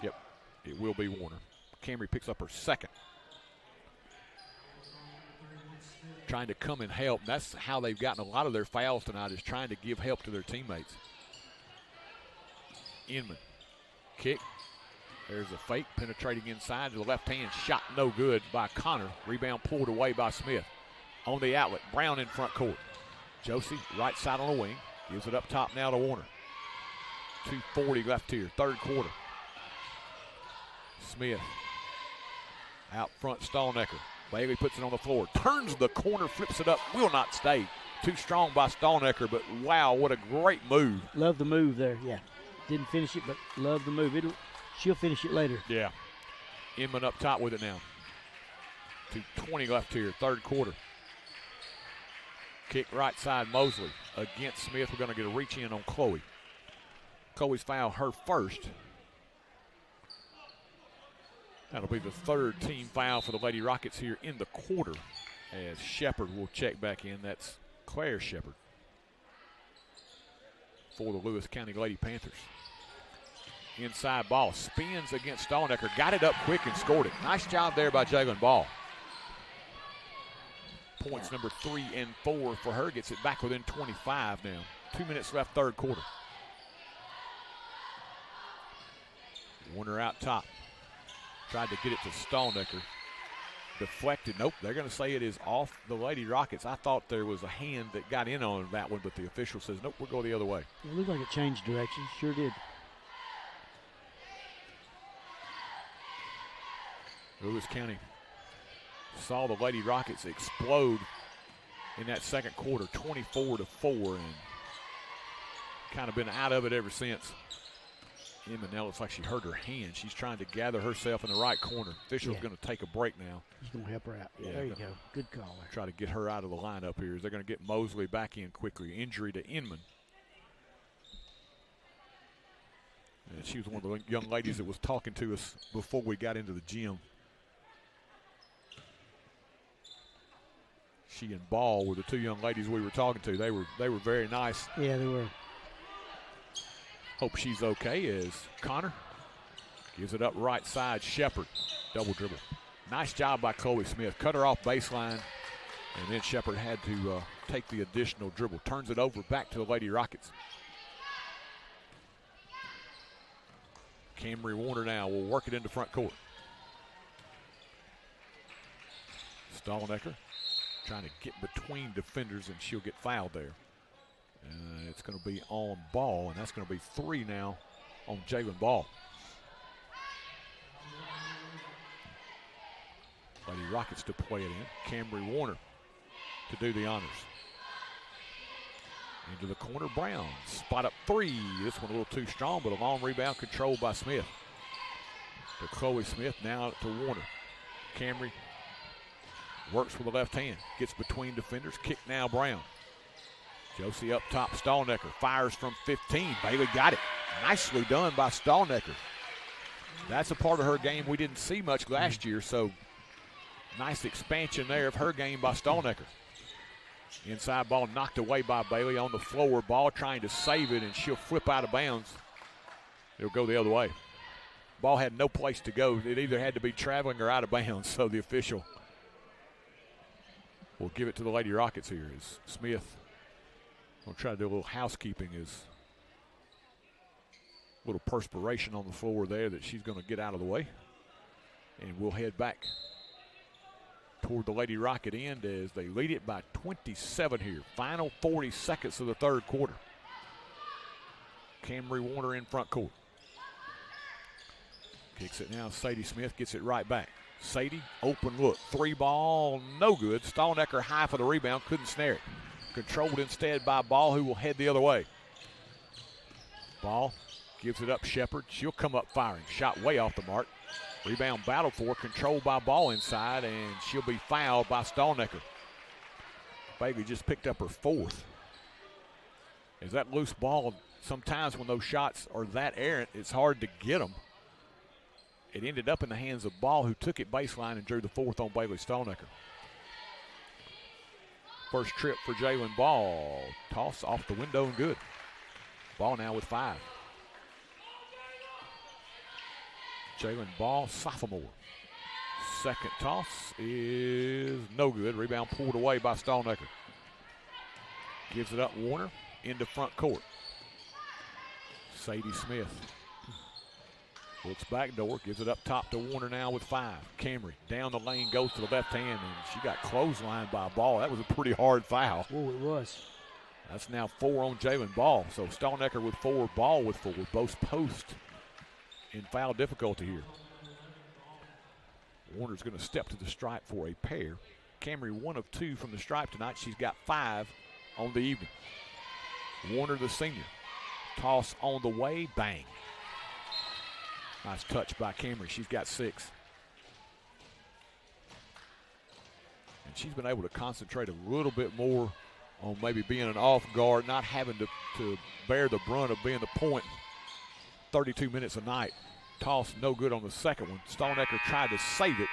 Yep, it will be Warner. Camry picks up her second. Trying to come and help. That's how they've gotten a lot of their fouls tonight, is trying to give help to their teammates. Inman. Kick. There's a fake, penetrating inside to the left hand. Shot no good by Connor. Rebound pulled away by Smith. On the outlet, Brown in front court. Josie, right side on the wing. Gives it up top now to Warner. 2:40 left here, third quarter. Smith. Out front, Stalnecker. Bailey puts it on the floor. Turns the corner, flips it up. Will not stay. Too strong by Stalnecker, but wow, what a great move. Love the move there, yeah. Didn't finish it, but love the move. She'll finish it later. Yeah. Inman up top with it now. 2:20 left here, third quarter. Kick right side, Mosley against Smith. We're going to get a reach in on Chloe. Chloe's foul, her first. That'll be the third team foul for the Lady Rockets here in the quarter, as Shepard will check back in. That's Claire Shepard for the Lewis County Lady Panthers. Inside ball, spins against Stalnecker, got it up quick and scored it. Nice job there by Jalen Ball. Points number 3 and 4 for her, gets it back within 25 now. 2 minutes left, third quarter. Warner out top. Tried to get it to Stalnecker. Deflected. Nope, they're going to say it is off the Lady Rockets. I thought there was a hand that got in on that one, but the official says, nope, we'll go the other way. It looked like it changed direction. Sure did. Lewis County saw the Lady Rockets explode in that second quarter, 24-4, and kind of been out of it ever since. Emma now looks like she hurt her hand. She's trying to gather herself in the right corner. Official's going to take a break now. He's going to help her out. Yeah, there you go. Good call there. Try to get her out of the lineup here. They're going to get Mosley back in quickly. Injury to Inman. And she was one of the young ladies that was talking to us before we got into the gym. She and Ball were the two young ladies we were talking to. They were very nice. Yeah, they were. Hope she's okay as Connor gives it up right side. Shepard, double dribble. Nice job by Chloe Smith. Cut her off baseline, and then Shepard had to take the additional dribble. Turns it over back to the Lady Rockets. Camry Warner now will work it into front court. Stalnecker trying to get between defenders, and she'll get fouled there. It's going to be on Ball, and that's going to be 3 now on Jalen Ball. Lady Rockets to play it in. Camry Warner to do the honors. Into the corner, Brown. Spot up 3. This one a little too strong, but a long rebound controlled by Smith. To Chloe Smith, now to Warner. Camry works with the left hand. Gets between defenders. Kick now, Brown. Josie up top, Stalnecker fires from 15. Bailey got it. Nicely done by Stalnecker. That's a part of her game we didn't see much last year, so nice expansion there of her game by Stalnecker. Inside ball knocked away by Bailey on the floor. Ball trying to save it, and she'll flip out of bounds. It'll go the other way. Ball had no place to go. It either had to be traveling or out of bounds, so the official will give it to the Lady Rockets here as Smith will try to do a little housekeeping. Is a little perspiration on the floor there that she's going to get out of the way. And we'll head back toward the Lady Rocket end as they lead it by 27 here. Final 40 seconds of the third quarter. Camry Warner in front court. Kicks it now. Sadie Smith gets it right back. Sadie, open look. 3 ball, no good. Stalnecker high for the rebound, couldn't snare it. Controlled instead by Ball, who will head the other way. Ball gives it up Shepard. She'll come up firing. Shot way off the mark. Rebound battled for, controlled by Ball inside, and she'll be fouled by Stalnecker. Bailey just picked up her 4th. Is that loose ball? Sometimes when those shots are that errant, it's hard to get them. It ended up in the hands of Ball, who took it baseline and drew the 4th on Bailey Stalnecker. First trip for Jalen Ball. Toss off the window and good. Ball now with 5. Jalen Ball, sophomore. Second toss is no good. Rebound pulled away by Stalnecker. Gives it up Warner into front court. Sadie Smith looks back door, gives it up top to Warner now with 5. Camry down the lane, goes to the left hand, and she got clotheslined by Ball. That was a pretty hard foul. Oh, it was. That's now 4 on Jalen Ball. So Stalnecker with 4, Ball with 4. Both post in foul difficulty here. Warner's going to step to the stripe for a pair. Camry 1 of 2 from the stripe tonight. She's got 5 on the evening. Warner the senior. Toss on the way, bang. Nice touch by Camry. She's got 6. she's been able to concentrate a little bit more on maybe being an off guard, not having to bear the brunt of being the point 32 minutes a night. Toss no good on the second one. Stonecker tried to save it.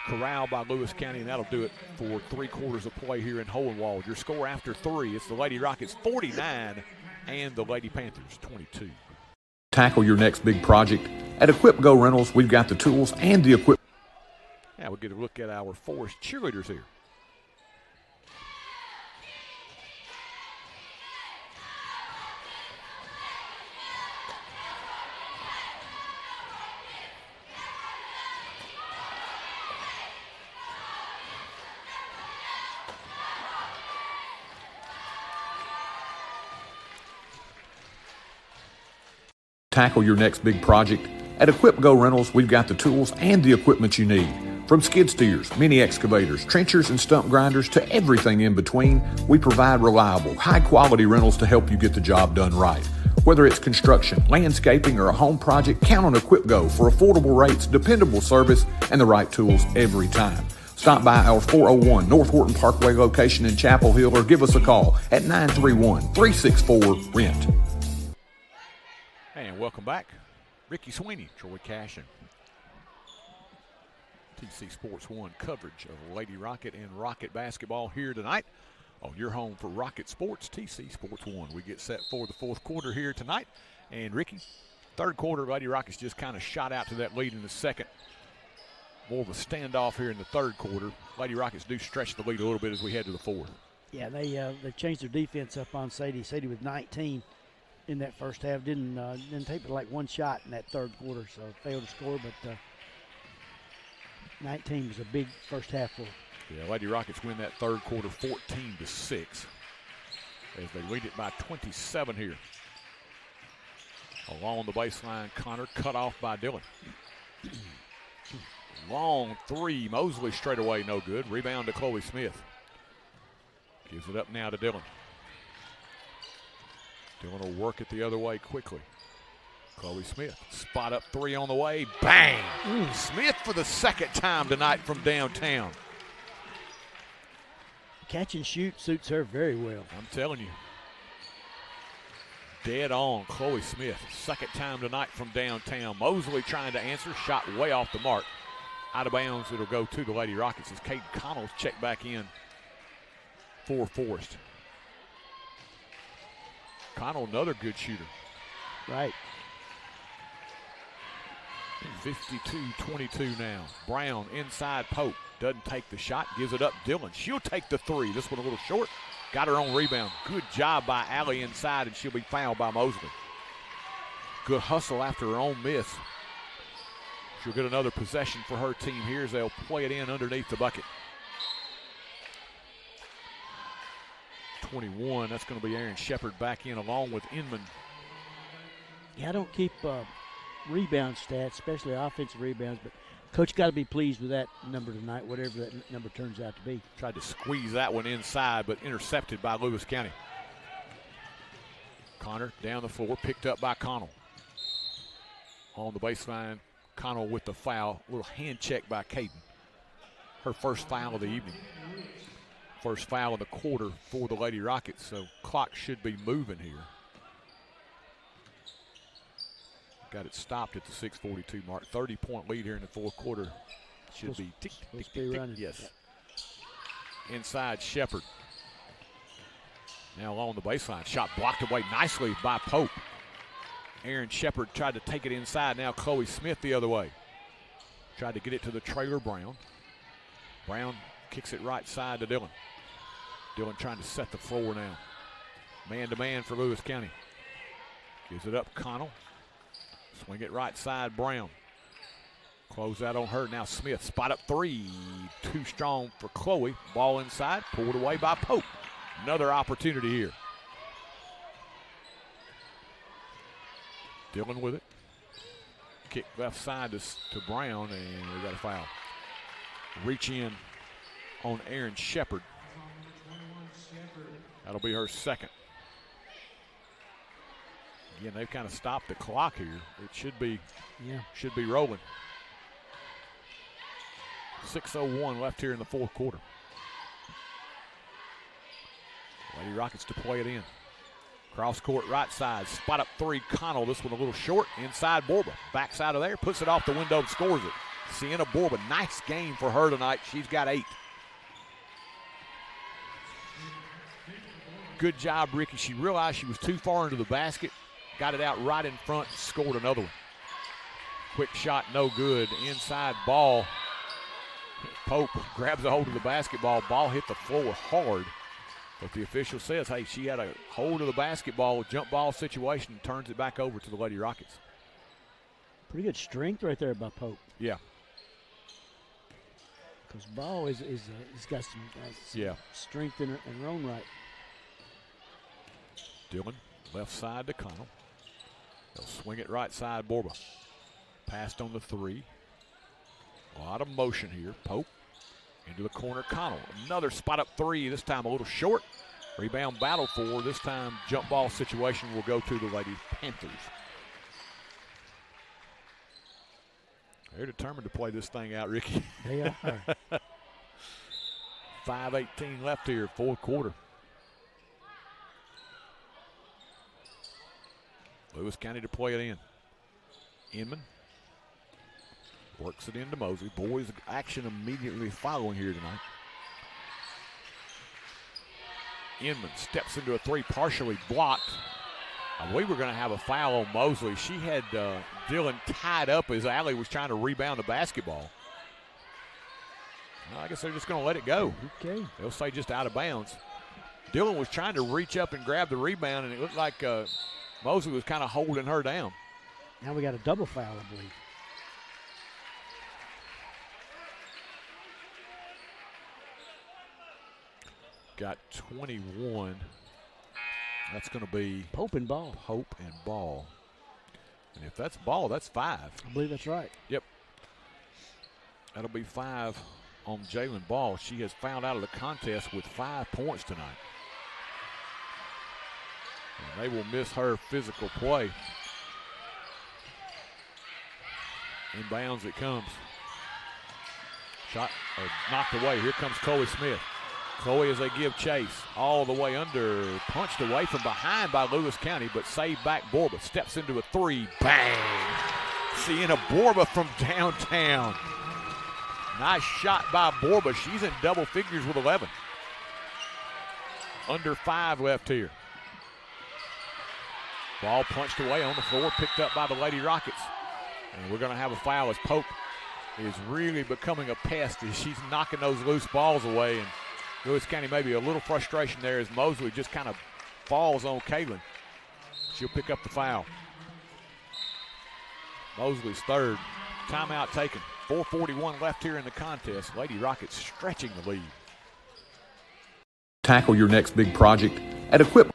Corralled by Lewis County, and that'll do it for 3/4 of play here in Hohenwald. Your score after 3, it's the Lady Rockets 49 and the Lady Panthers 22. Tackle your next big project. At Equip Go Rentals, we've got the tools and the equipment. Now we'll get a look at our Forrest cheerleaders here. Tackle your next big project. At Equip Go Rentals, we've got the tools and the equipment you need. From skid steers, mini excavators, trenchers, and stump grinders to everything in between, we provide reliable, high-quality rentals to help you get the job done right. Whether it's construction, landscaping, or a home project, count on Equip Go for affordable rates, dependable service, and the right tools every time. Stop by our 401 North Horton Parkway location in Chapel Hill or give us a call at 931-364-RENT. And welcome back. Ricky Sweeney, Troy Cashin. TC Sports 1 coverage of Lady Rocket and Rocket basketball here tonight on your home for Rocket Sports, TC Sports 1. We get set for the 4th quarter here tonight. And Ricky, 3rd quarter, Lady Rockets just kind of shot out to that lead in the second. More of a standoff here in the 3rd quarter. Lady Rockets do stretch the lead a little bit as we head to the 4th. Yeah, they've changed their defense up on Sadie. Sadie with 19 in that first half. Didn't take but like one shot in that 3rd quarter, so failed to score, but 19 was a big first half for them. Yeah, Lady Rockets win that 3rd quarter 14-6 as they lead it by 27 here. Along the baseline, Connor cut off by Dillon. Long 3, Mosley straight away, no good. Rebound to Chloe Smith. Gives it up now to Dillon. Dillon will work it the other way quickly. Chloe Smith, spot up 3 on the way, bang! Smith for the 2nd time tonight from downtown. Catch and shoot suits her very well. I'm telling you. Dead on, Chloe Smith, 2nd time tonight from downtown. Mosley trying to answer, shot way off the mark. Out of bounds, it'll go to the Lady Rockets as Kate Connell's checked back in for Forrest. Connell, another good shooter. Right. 52-22 now. Brown inside Pope. Doesn't take the shot. Gives it up Dillon. She'll take the 3. This one a little short. Got her own rebound. Good job by Allie inside, and she'll be fouled by Mosley. Good hustle after her own miss. She'll get another possession for her team here as they'll play it in underneath the bucket. 21, that's going to be Aaron Shepard back in along with Inman. Yeah, I don't keep rebound stats, especially offensive rebounds, but Coach got to be pleased with that number tonight, whatever that number turns out to be. Tried to squeeze that one inside, but intercepted by Lewis County. Connor down the floor, picked up by Connell. On the baseline, Connell with the foul. A little hand check by Caden. Her first foul of the evening. First foul of the quarter for the Lady Rockets, so clock should be moving here. Got it stopped at the 6:42 mark. 30-point lead here in the 4th quarter. Should be tick, tick, tick, tick. Yes. Yep. Inside Shepard. Now along the baseline. Shot blocked away nicely by Pope. Aaron Shepard tried to take it inside. Now Chloe Smith the other way. Tried to get it to the trailer Brown. Brown kicks it right side to Dillon. Dillon trying to set the floor now. Man-to-man for Lewis County. Gives it up Connell. Swing it right side, Brown. Close out on her. Now Smith, spot up 3. Too strong for Chloe. Ball inside, pulled away by Pope. Another opportunity here. Dillon with it. Kick left side to Brown, and we got a foul. Reach in on Aaron Shepard. That'll be her 2nd. Again, they've kind of stopped the clock here. It should be rolling. 6:01 left here in the fourth quarter. Lady Rockets to play it in. Cross court right side. Spot up three. Connell. This one a little short. Inside Borba. Backside of there. Puts it off the window and scores it. Sienna Borba. Nice game for her tonight. She's got 8. Good job, Ricky. She realized she was too far into the basket. Got it out right in front. Scored another one. Quick shot. No good. Inside ball. Pope grabs a hold of the basketball. Ball hit the floor hard. But the official says, hey, she had a hold of the basketball, jump ball situation, and turns it back over to the Lady Rockets. Pretty good strength right there by Pope. Yeah. Because Ball he's got some strength in her own right. Dillon, left side to Connell. They'll swing it right side, Borba. Passed on the 3. A lot of motion here. Pope. Into the corner, Connell. Another spot up 3, this time a little short. Rebound battle for, this time jump ball situation will go to the Lady Panthers. They're determined to play this thing out, Ricky. They are. 5:18 left here, fourth quarter. Lewis County to play it in. Inman. Works it into Mosley. Boys action immediately following here tonight. Inman steps into a 3, partially blocked. I believe we're going to have a foul on Mosley. She had Dillon tied up as Allie was trying to rebound the basketball. Well, I guess they're just going to let it go. Okay. They'll say just out of bounds. Dillon was trying to reach up and grab the rebound, and it looked like Mosley was kind of holding her down. Now we got a double foul, I believe. Got 21. That's going to be Pope and Ball. Pope and Ball. And if that's Ball, that's 5. I believe that's right. Yep. That'll be 5 on Jalen Ball. She has fouled out of the contest with 5 points tonight. And they will miss her physical play. Inbounds it comes. Shot knocked away. Here comes Chloe Smith. Chloe as they give chase all the way under. Punched away from behind by Lewis County, but saved back Borba. Steps into a 3. Bang! Sienna Borba from downtown. Nice shot by Borba. She's in double figures with 11. Under 5 left here. Ball punched away on the floor, picked up by the Lady Rockets. And we're going to have a foul as Pope is really becoming a pest as she's knocking those loose balls away. And Lewis County maybe a little frustration there as Mosley just kind of falls on Kaylin. She'll pick up the foul. Mosley's third. Timeout taken. 4:41 left here in the contest. Lady Rockets stretching the lead. Tackle your next big project at Equip.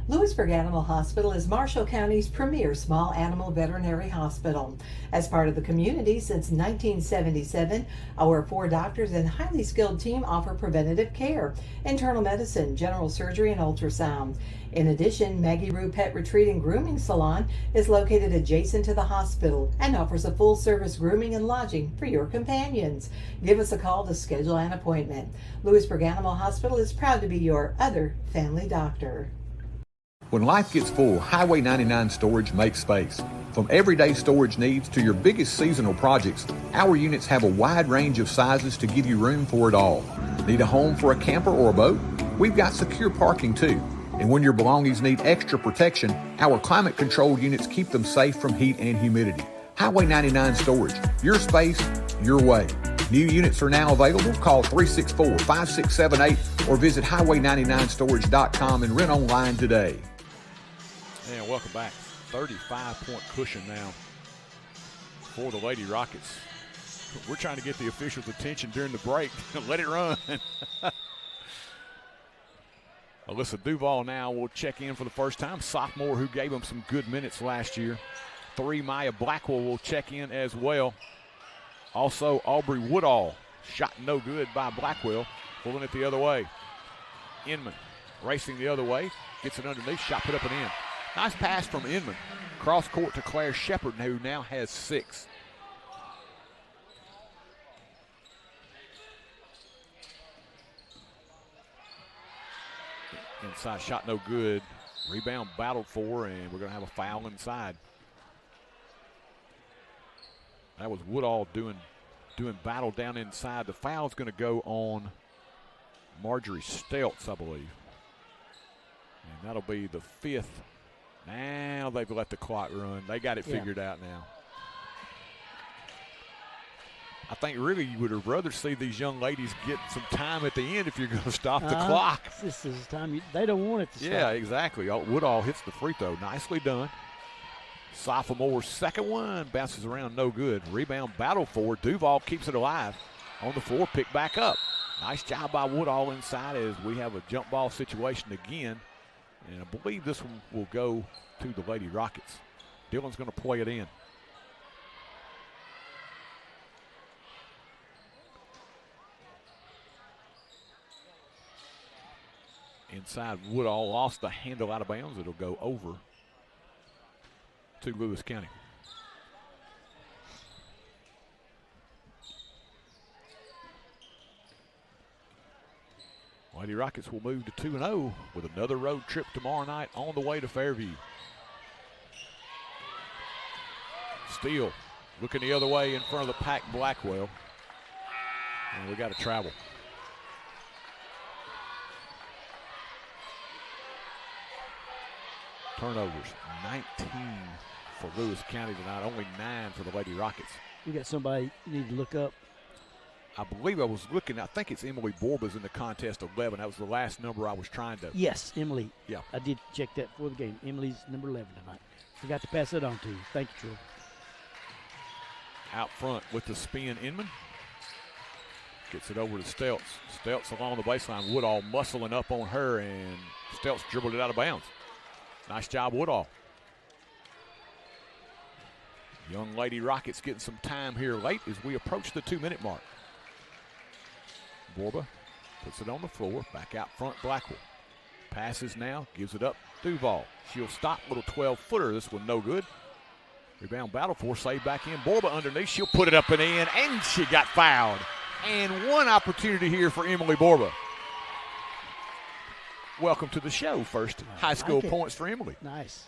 Lewisburg Animal Hospital is Marshall County's premier small animal veterinary hospital. As part of the community since 1977, our 4 doctors and highly skilled team offer preventative care, internal medicine, general surgery, and ultrasound. In addition, Maggie Rue Pet Retreat and Grooming Salon is located adjacent to the hospital and offers a full-service grooming and lodging for your companions. Give us a call to schedule an appointment. Lewisburg Animal Hospital is proud to be your other family doctor. When life gets full, Highway 99 Storage makes space. From everyday storage needs to your biggest seasonal projects, our units have a wide range of sizes to give you room for it all. Need a home for a camper or a boat? We've got secure parking too. And when your belongings need extra protection, our climate-controlled units keep them safe from heat and humidity. Highway 99 Storage, your space, your way. New units are now available. Call 364-5678 or visit highway99storage.com and rent online today. And welcome back. 35-point cushion now for the Lady Rockets. We're trying to get the officials' attention during the break. Let it run. Alyssa Duval now will check in for the first time. Sophomore who gave them some good minutes last year. 3, Maya Blackwell will check in as well. Also, Aubrey Woodall. Shot no good by Blackwell. Pulling it the other way. Inman racing the other way. Gets it underneath. Shot put up and in. Nice pass from Inman. Cross court to Claire Shepard, who now has 6. Inside shot no good. Rebound battled for, and we're going to have a foul inside. That was Woodall doing battle down inside. The foul's going to go on Marjorie Stelz, I believe. And that'll be the 5th. Now they've let the clock run. They got it figured out now. I think really you would have rather see these young ladies get some time at the end if you're going to stop the clock. This is time they don't want it to stop. Yeah, exactly. Woodall hits the free throw. Nicely done. Sophomore's second one bounces around, no good. Rebound battle for. Duval keeps it alive on the floor, pick back up. Nice job by Woodall inside as we have a jump ball situation again. And I believe this one will go to the Lady Rockets. Dillon's going to play it in. Inside, Woodall lost the handle out of bounds. It'll go over to Lewis County. Lady Rockets will move to 2-0 with another road trip tomorrow night on the way to Fairview. Steele looking the other way in front of the packed Blackwell. And we got to travel. Turnovers, 19 for Lewis County tonight, only 9 for the Lady Rockets. You got somebody you need to look up. I believe I was looking, I think it's Emily Borba's in the contest 11. That was the last number I was trying to. Yes, Emily. Yeah. I did check that before the game. Emily's number 11 tonight. Forgot to pass that on to you. Thank you, Drew. Out front with the spin, Inman. Gets it over to Stelz. Stelz along the baseline. Woodall muscling up on her, and Stelz dribbled it out of bounds. Nice job, Woodall. Young Lady Rockets getting some time here late as we approach the 2-minute mark. Borba puts it on the floor. Back out front, Blackwell. Passes now, gives it up, Duval. She'll stop, little 12-footer. This one no good. Rebound battle for, save back in. Borba underneath, she'll put it up and in, and she got fouled. And one opportunity here for Emily Borba. Welcome to the show, first high school points for Emily. Nice.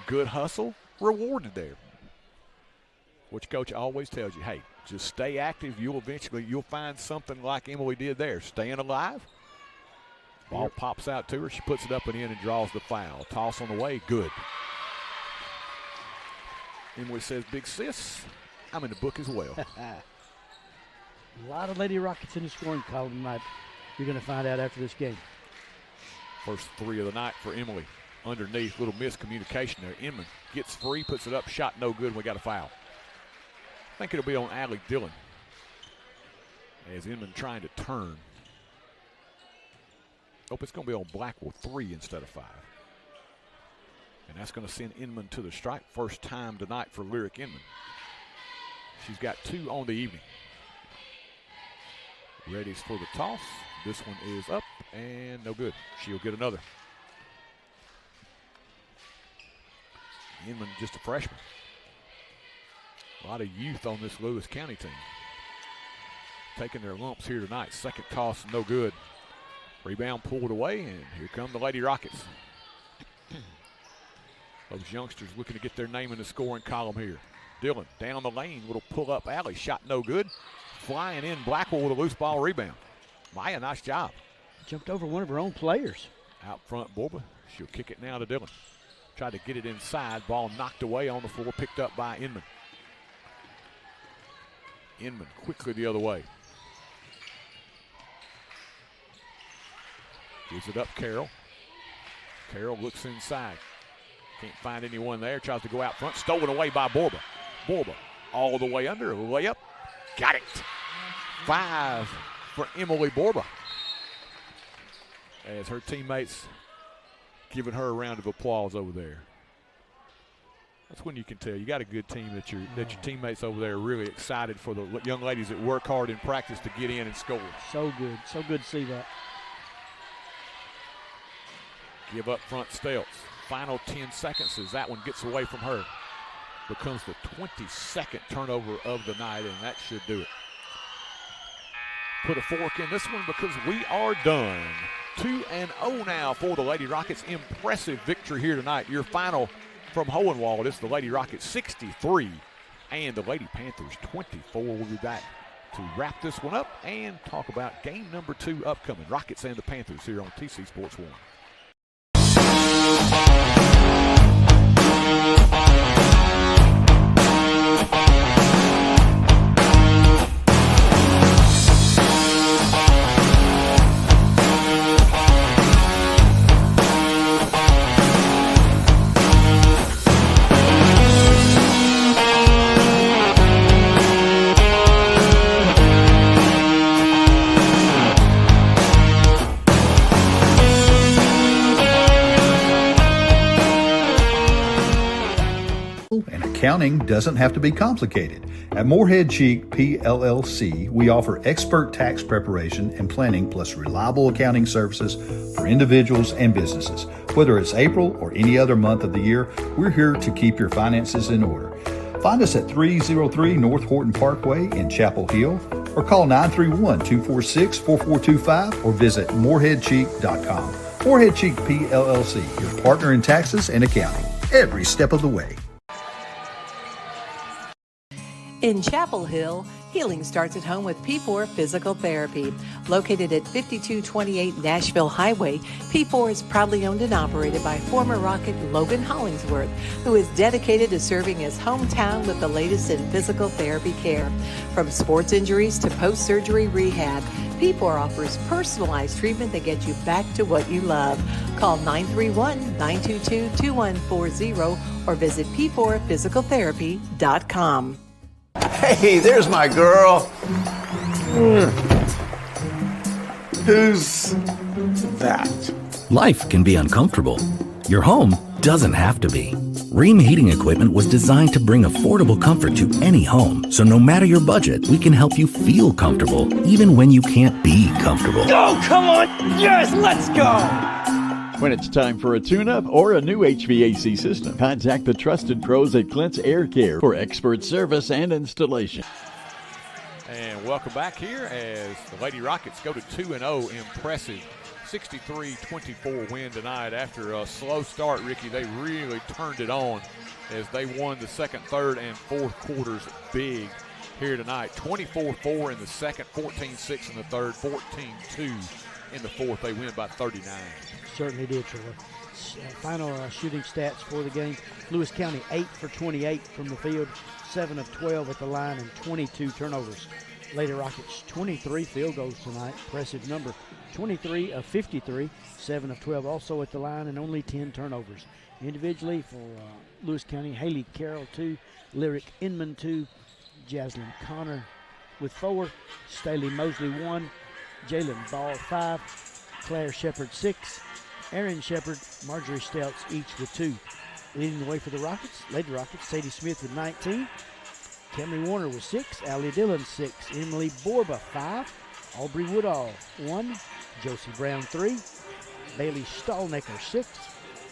Good hustle, rewarded there. Which coach always tells you, hey, just stay active. You'll find something like Emily did there. Staying alive. Ball pops out to her. She puts it up and in and draws the foul. Toss on the way, good. Emily says, big sis, I'm in the book as well. A lot of Lady Rockets in the scoring column tonight. You're going to find out after this game. First 3 of the night for Emily. Underneath, little miscommunication there. Inman gets free, puts it up, shot no good, and we got a foul. I think it'll be on Allie Dillon. As Inman trying to turn. Oh, it's going to be on Blackwell 3 instead of 5. And that's going to send Inman to the strike. First time tonight for Lyric Inman. She's got 2 on the evening. Ready for the toss. This one is up and no good. She'll get another. Inman just a freshman. A lot of youth on this Lewis County team. Taking their lumps here tonight. Second toss, no good. Rebound pulled away, and here come the Lady Rockets. Those youngsters looking to get their name in the scoring column here. Dillon down the lane, little pull-up alley, shot no good. Flying in Blackwell with a loose ball rebound. Maya, nice job. Jumped over one of her own players. Out front, Borba. She'll kick it now to Dillon. Tried to get it inside. Ball knocked away on the floor, picked up by Inman. Inman quickly the other way. Gives it up, Carroll. Carroll looks inside. Can't find anyone there. Tries to go out front. Stolen away by Borba. Borba all the way under. Layup. Got it. 5 for Emily Borba. As her teammates giving her a round of applause over there. That's when you can tell you got a good team, that your teammates over there are really excited for the young ladies that work hard in practice to get in and score. So good. So good to see that. Give up front, Stelz. Final 10 seconds as that one gets away from her. Becomes the 22nd turnover of the night, and that should do it. put a fork in this one because we are done. 2-0 now for the Lady Rockets. Impressive victory here tonight. Your final from Hohenwald is the Lady Rockets 63 and the Lady Panthers 24. We'll be back to wrap this one up and talk about game number 2 upcoming. Rockets and the Panthers here on TC Sports 1. And accounting doesn't have to be complicated. At Morehead Cheek PLLC, we offer expert tax preparation and planning plus reliable accounting services for individuals and businesses. Whether it's April or any other month of the year, we're here to keep your finances in order. Find us at 303 North Horton Parkway in Chapel Hill or call 931-246-4425 or visit moreheadcheek.com. Morehead Cheek PLLC, your partner in taxes and accounting, every step of the way. In Chapel Hill, healing starts at home with P4 Physical Therapy. Located at 5228 Nashville Highway, P4 is proudly owned and operated by former Rocket Logan Hollingsworth, who is dedicated to serving his hometown with the latest in physical therapy care. From sports injuries to post-surgery rehab, P4 offers personalized treatment that gets you back to what you love. Call 931-922-2140 or visit p4physicaltherapy.com. Hey, there's my girl. Who's that? Life can be uncomfortable. Your home doesn't have to be. Ream Heating Equipment was designed to bring affordable comfort to any home. So no matter your budget, we can help you feel comfortable, even when you can't be comfortable. Oh, come on! Yes, let's go! When it's time for a tune-up or a new HVAC system, contact the trusted pros at Clint's Air Care for expert service and installation. And welcome back here as the Lady Rockets go to 2-0. Impressive 63-24 win tonight. After a slow start, Ricky, they really turned it on as they won the second, third, and fourth quarters big here tonight. 24-4 in the second, 14-6 in the third, 14-2 in the fourth. They win by 39. Certainly did, Trevor. Final shooting stats for the game. Lewis County 8 for 28 from the field, 7 of 12 at the line, and 22 turnovers. Lady Rockets 23 field goals tonight. Impressive number. 23 of 53, 7 of 12 also at the line, and only 10 turnovers. Individually for Lewis County, Haley Carroll 2, Lyric Inman 2, Jaslyn Connor with 4, Staley Mosley 1, Jalen Ball 5, Claire Shepard 6, Aaron Shepard, Marjorie Stelts each with 2. Leading the way for the Rockets, Lady Rockets, Sadie Smith with 19, Camry Warner with 6, Allie Dillon 6, Emily Borba 5, Aubrey Woodall 1, Josie Brown 3, Bailey Stallnecker 6,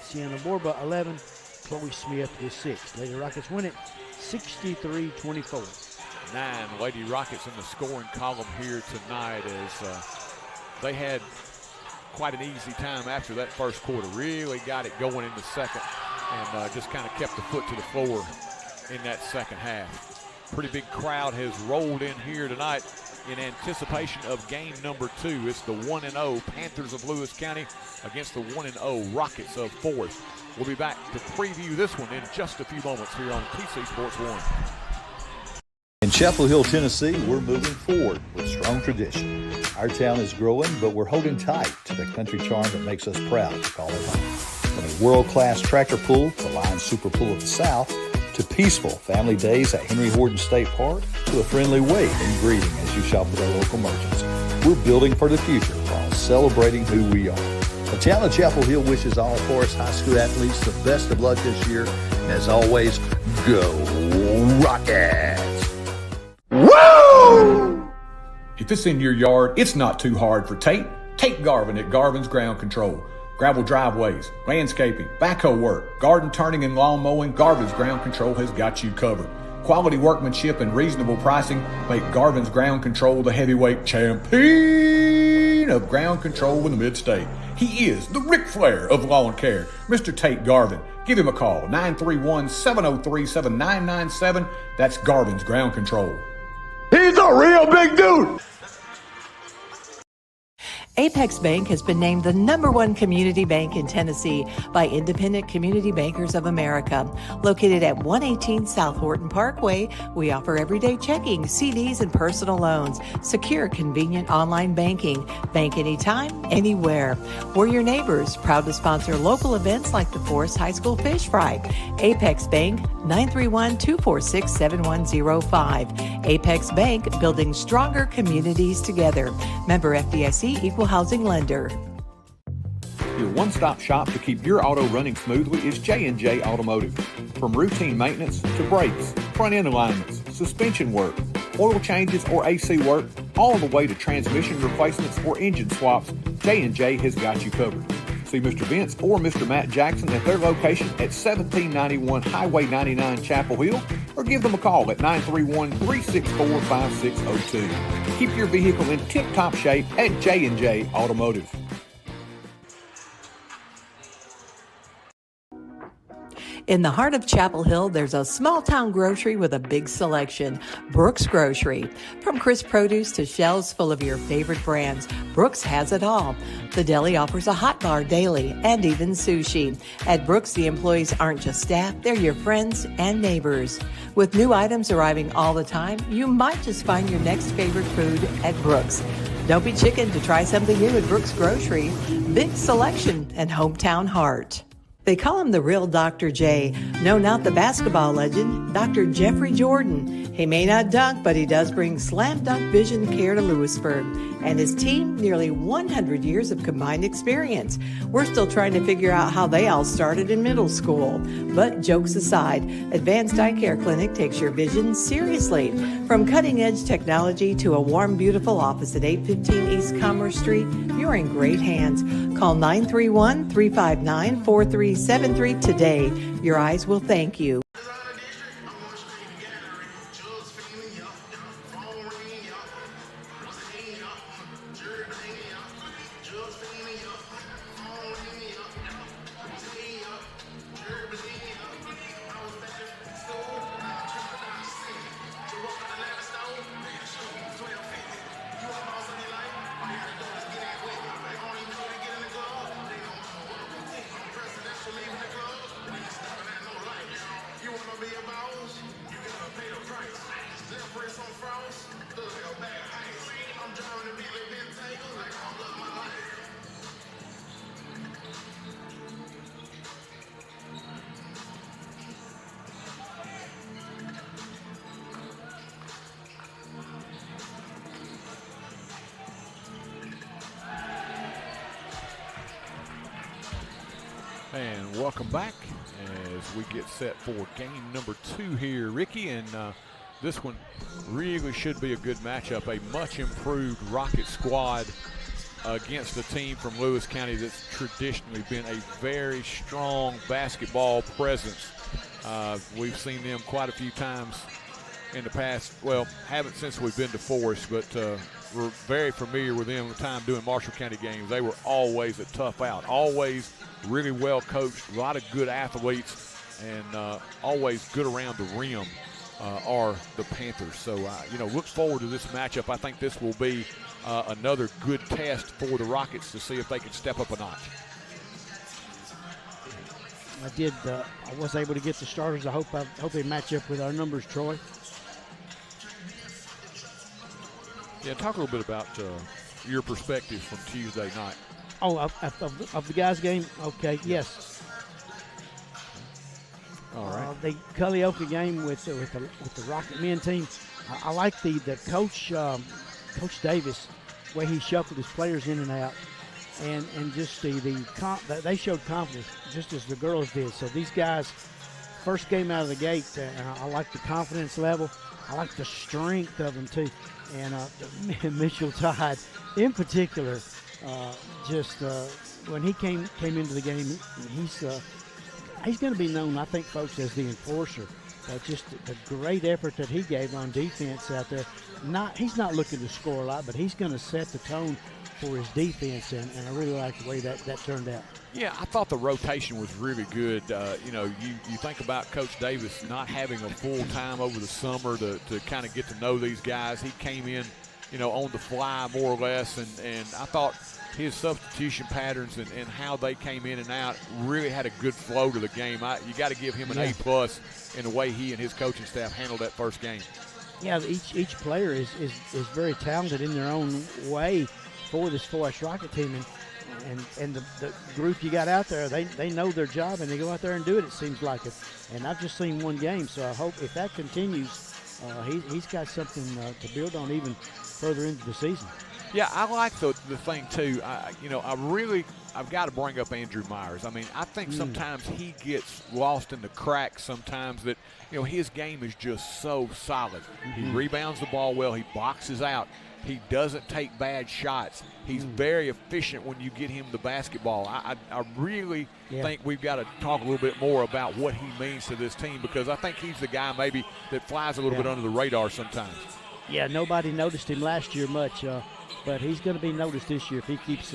Sienna Borba 11, Chloe Smith with 6. Lady Rockets win it 63-24. 9 Lady Rockets in the scoring column here tonight as they had quite an easy time after that first quarter. Really got it going in the second and just kind of kept the foot to the floor in that second half. Pretty big crowd has rolled in here tonight in anticipation of game number 2. It's the 1-0 Panthers of Lewis County against the 1-0 Rockets of Forrest. We'll be back to preview this one in just a few moments here on TC Sports 1. In Chapel Hill, Tennessee, we're moving forward with strong tradition. Our town is growing, but we're holding tight to the country charm that makes us proud to call it home. From a world-class tractor pull, the Lions Super Pool of the South, to peaceful family days at Henry Horton State Park, to a friendly wave and greeting as you shop with our local merchants. We're building for the future while celebrating who we are. The town of Chapel Hill wishes all Forrest High School athletes the best of luck this year. And as always, go Rockets! Woo! If it's in your yard, it's not too hard for Tate. Tate Garvin at Garvin's Ground Control. Gravel driveways, landscaping, backhoe work, garden turning and lawn mowing, Garvin's Ground Control has got you covered. Quality workmanship and reasonable pricing make Garvin's Ground Control the heavyweight champion of ground control in the mid-state. He is the Ric Flair of lawn care, Mr. Tate Garvin. Give him a call, 931-703-7997. That's Garvin's Ground Control. He's a real big dude. Apex Bank has been named the #1 community bank in Tennessee by Independent Community Bankers of America. Located at 118 South Horton Parkway, we offer everyday checking, CDs, and personal loans. Secure, convenient online banking. Bank anytime, anywhere. We're your neighbors, proud to sponsor local events like the Forrest High School Fish Fry. Apex Bank, 931-246-7105. Apex Bank, building stronger communities together. Member FDIC, Equal Housing Lender. Your one-stop shop to keep your auto running smoothly is J&J Automotive. From routine maintenance to brakes, front-end alignments, suspension work, oil changes or AC work, all the way to transmission replacements or engine swaps, J&J has got you covered. See Mr. Vince or Mr. Matt Jackson at their location at 1791 Highway 99 Chapel Hill, or give them a call at 931-364-5602. Keep your vehicle in tip-top shape at J&J Automotive. In the heart of Chapel Hill, there's a small-town grocery with a big selection, Brooks Grocery. From crisp produce to shelves full of your favorite brands, Brooks has it all. The deli offers a hot bar daily and even sushi. At Brooks, the employees aren't just staff, they're your friends and neighbors. With new items arriving all the time, you might just find your next favorite food at Brooks. Don't be chicken to try something new at Brooks Grocery. Big selection and hometown heart. They call him the real Dr. J. No, not the basketball legend, Dr. Jeffrey Jordan. He may not dunk, but he does bring slam dunk vision care to Lewisburg. And his team, nearly 100 years of combined experience. We're still trying to figure out how they all started in middle school. But jokes aside, Advanced Eye Care Clinic takes your vision seriously. From cutting-edge technology to a warm, beautiful office at 815 East Commerce Street, you're in great hands. Call 931-359-4373 today. Your eyes will thank you. And welcome back as we get set for game number 2 here, Ricky. And this one really should be a good matchup. A much improved Rocket squad against a team from Lewis County that's traditionally been a very strong basketball presence. We've seen them quite a few times in the past. Well, haven't since we've been to Forrest, but we're very familiar with them the time doing Marshall County games. They were always a tough out, always really well coached, a lot of good athletes, and always good around the rim are the Panthers. So, look forward to this matchup. I think this will be another good test for the Rockets to see if they can step up a notch. I was able to get the starters. I hope they match up with our numbers, Troy. Yeah, talk a little bit about your perspective from Tuesday night. Oh, of the guys' game? Okay, yes. All right. The Cullioca game with the Rocket men team. I like the coach, Coach Davis, way he shuffled his players in and out, and just they showed confidence just as the girls did. So these guys, first game out of the gate, I like the confidence level. I like the strength of them too, and Mitchell Todd in particular. When he came into the game, he's going to be known, I think, folks, as the enforcer. just a great effort that he gave on defense out there. He's not looking to score a lot, but he's going to set the tone for his defense, and I really like the way that turned out. Yeah, I thought the rotation was really good. You think about Coach Davis not having a full time over the summer to kind of get to know these guys. He came in, on the fly more or less, and I thought his substitution patterns and how they came in and out really had a good flow to the game. You got to give him an A+ in the way he and his coaching staff handled that first game. Yeah, each player is very talented in their own way for this Forrest Rocket team, and the group you got out there, they know their job and they go out there and do it. It seems like it. And I've just seen one game, so I hope if that continues, he's got something to build on even further into the season. Yeah, I like the thing too. I've got to bring up Andrew Myers. I mean, I think sometimes he gets lost in the cracks. Sometimes that his game is just so solid. He rebounds the ball well. He boxes out. He doesn't take bad shots. He's very efficient when you get him the basketball. I really think we've got to talk a little bit more about what he means to this team, because I think he's the guy maybe that flies a little bit under the radar sometimes. Yeah, nobody noticed him last year much, but he's going to be noticed this year if he keeps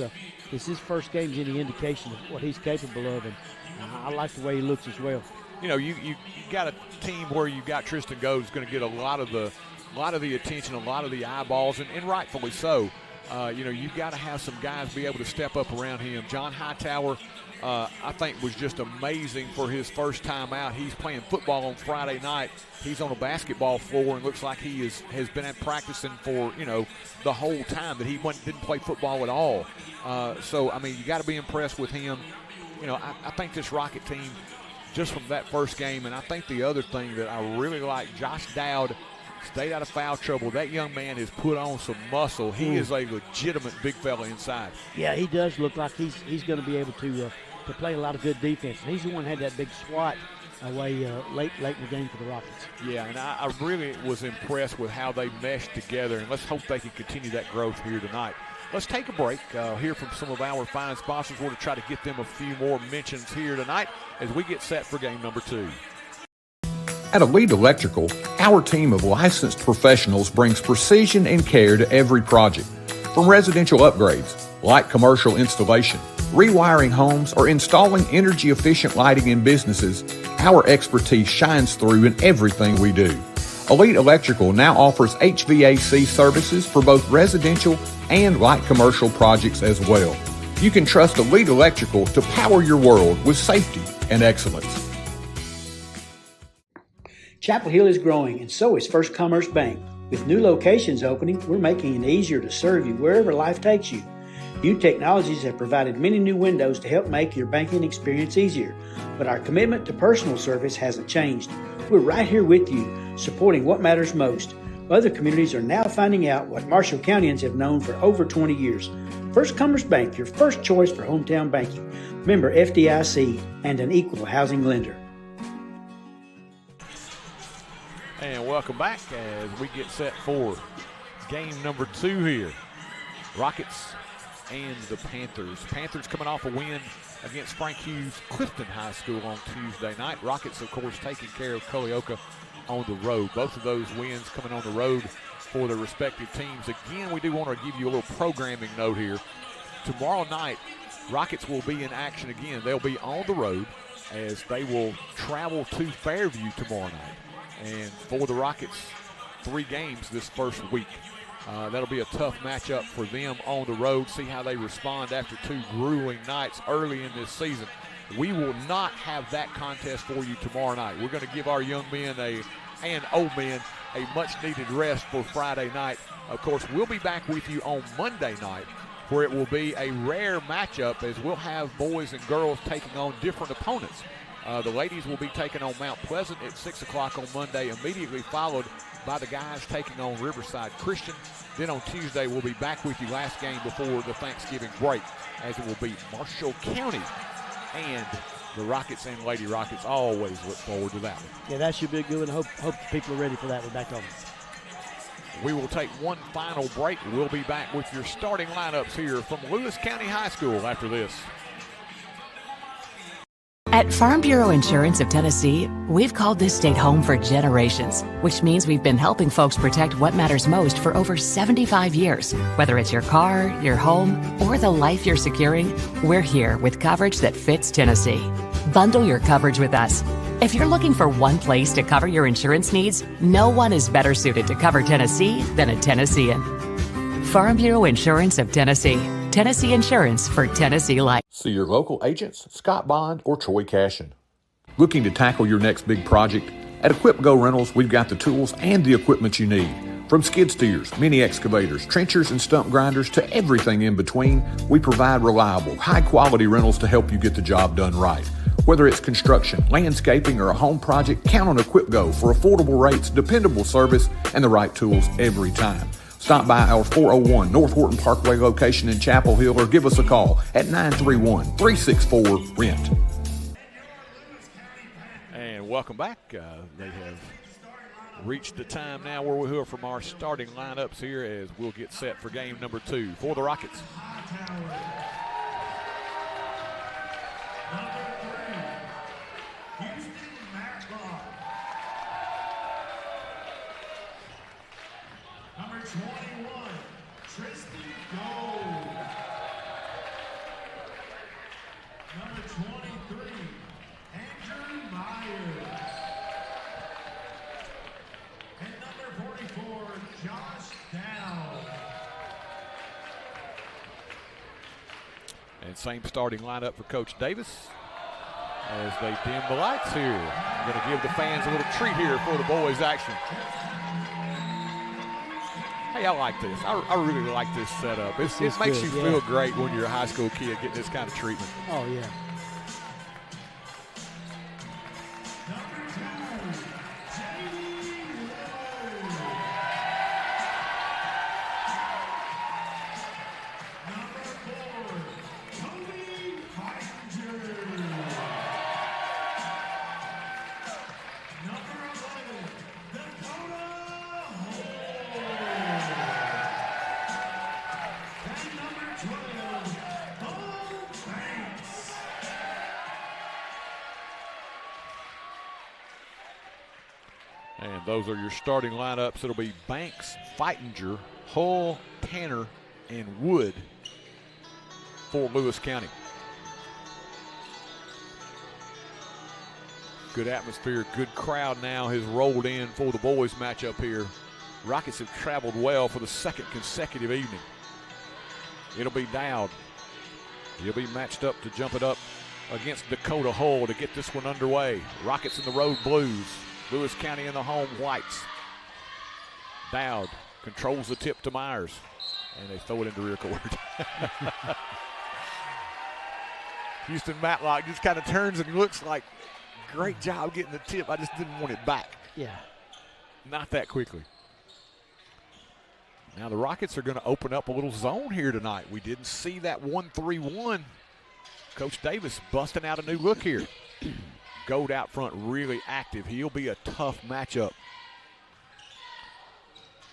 it's his first game's any indication of what he's capable of, and I like the way he looks as well. You got a team where you got Tristan Goad who's going to get a lot of the attention, a lot of the eyeballs, and rightfully so. You've got to have some guys be able to step up around him. John Hightower, I think, was just amazing for his first time out. He's playing football on Friday night. He's on a basketball floor and looks like he has been at practicing for, the whole time that he didn't play football at all. So, I mean, you got to be impressed with him. I think this Rocket team, just from that first game, and I think the other thing that I really like, Josh Dowd stayed out of foul trouble. That young man has put on some muscle. He is a legitimate big fella inside. Yeah, he does look like he's going to be able to play a lot of good defense. And he's the one who had that big swat away late in the game for the Rockets. Yeah, and I really was impressed with how they meshed together, and let's hope they can continue that growth here tonight. Let's take a break, hear from some of our fine sponsors. We're going to try to get them a few more mentions here tonight as we get set for game number 2. At Elite Electrical, our team of licensed professionals brings precision and care to every project. From residential upgrades, light commercial installation, rewiring homes, or installing energy-efficient lighting in businesses, our expertise shines through in everything we do. Elite Electrical now offers HVAC services for both residential and light commercial projects as well. You can trust Elite Electrical to power your world with safety and excellence. Chapel Hill is growing, and so is First Commerce Bank. With new locations opening, we're making it easier to serve you wherever life takes you. New technologies have provided many new windows to help make your banking experience easier, but our commitment to personal service hasn't changed. We're right here with you, supporting what matters most. Other communities are now finding out what Marshall Countyans have known for over 20 years. First Commerce Bank, your first choice for hometown banking. Member FDIC and an equal housing lender. And welcome back as we get set for game number 2 here. Rockets and the Panthers. Panthers coming off a win against Frank Hughes Clifton High School on Tuesday night. Rockets, of course, taking care of Culleoka on the road. Both of those wins coming on the road for their respective teams. Again, we do want to give you a little programming note here. Tomorrow night, Rockets will be in action again. They'll be on the road as they will travel to Fairview tomorrow night. And for the Rockets, 3 games this first week. That'll be a tough matchup for them on the road. See how they respond after 2 grueling nights early in this season. We will not have that contest for you tomorrow night. We're going to give our young men and old men a much-needed rest for Friday night. Of course, we'll be back with you on Monday night, where it will be a rare matchup as we'll have boys and girls taking on different opponents. The ladies will be taking on Mount Pleasant at 6 o'clock on Monday, immediately followed by the guys taking on Riverside Christian. Then on Tuesday, we'll be back with you last game before the Thanksgiving break, as it will be Marshall County and the Rockets and Lady Rockets. Always look forward to that one. Yeah, that should be a good one. Hope people are ready for that one back on. We will take one final break. We'll be back with your starting lineups here from Lewis County High School after this. At Farm Bureau Insurance of Tennessee, we've called this state home for generations, which means we've been helping folks protect what matters most for over 75 years. Whether it's your car, your home, or the life you're securing, we're here with coverage that fits Tennessee. Bundle your coverage with us. If you're looking for one place to cover your insurance needs, no one is better suited to cover Tennessee than a Tennessean. Farm Bureau Insurance of Tennessee. Tennessee Insurance for Tennessee Life. See your local agents, Scott Bond or Troy Cashin. Looking to tackle your next big project? At Equip Go Rentals, we've got the tools and the equipment you need. From skid steers, mini excavators, trenchers, and stump grinders to everything in between, we provide reliable, high-quality rentals to help you get the job done right. Whether it's construction, landscaping, or a home project, count on Equip Go for affordable rates, dependable service, and the right tools every time. Stop by our 401 North Horton Parkway location in Chapel Hill or give us a call at 931-364-RENT. And welcome back. They have reached the time now where we'll hear from our starting lineups here as we'll get set for game number 2 for the Rockets. Number 21, Tristan Gold. Number 23, Andrew Myers. And number 44, Josh Dow. And same starting lineup for Coach Davis as they dim the lights here. Going to give the fans a little treat here for the boys' action. Hey, I like this. I really like this setup. It makes you feel great when you're a high school kid getting this kind of treatment. Oh, yeah. And those are your starting lineups. It'll be Banks, Feitinger, Hull, Tanner, and Wood for Lewis County. Good atmosphere, good crowd now has rolled in for the boys matchup here. Rockets have traveled well for the second consecutive evening. It'll be Dowd. He'll be matched up to jump it up against Dakota Hull to get this one underway. Rockets in the road blues. Lewis County in the home whites. Dowd controls the tip to Myers, and they throw it into rear court. Houston Matlock just kind of turns and looks like, great job getting the tip. I just didn't want it back. Yeah. Not that quickly. Now the Rockets are going to open up a little zone here tonight. We didn't see that 1-3-1. Coach Davis busting out a new look here. Gold out front, really active. He'll be a tough matchup.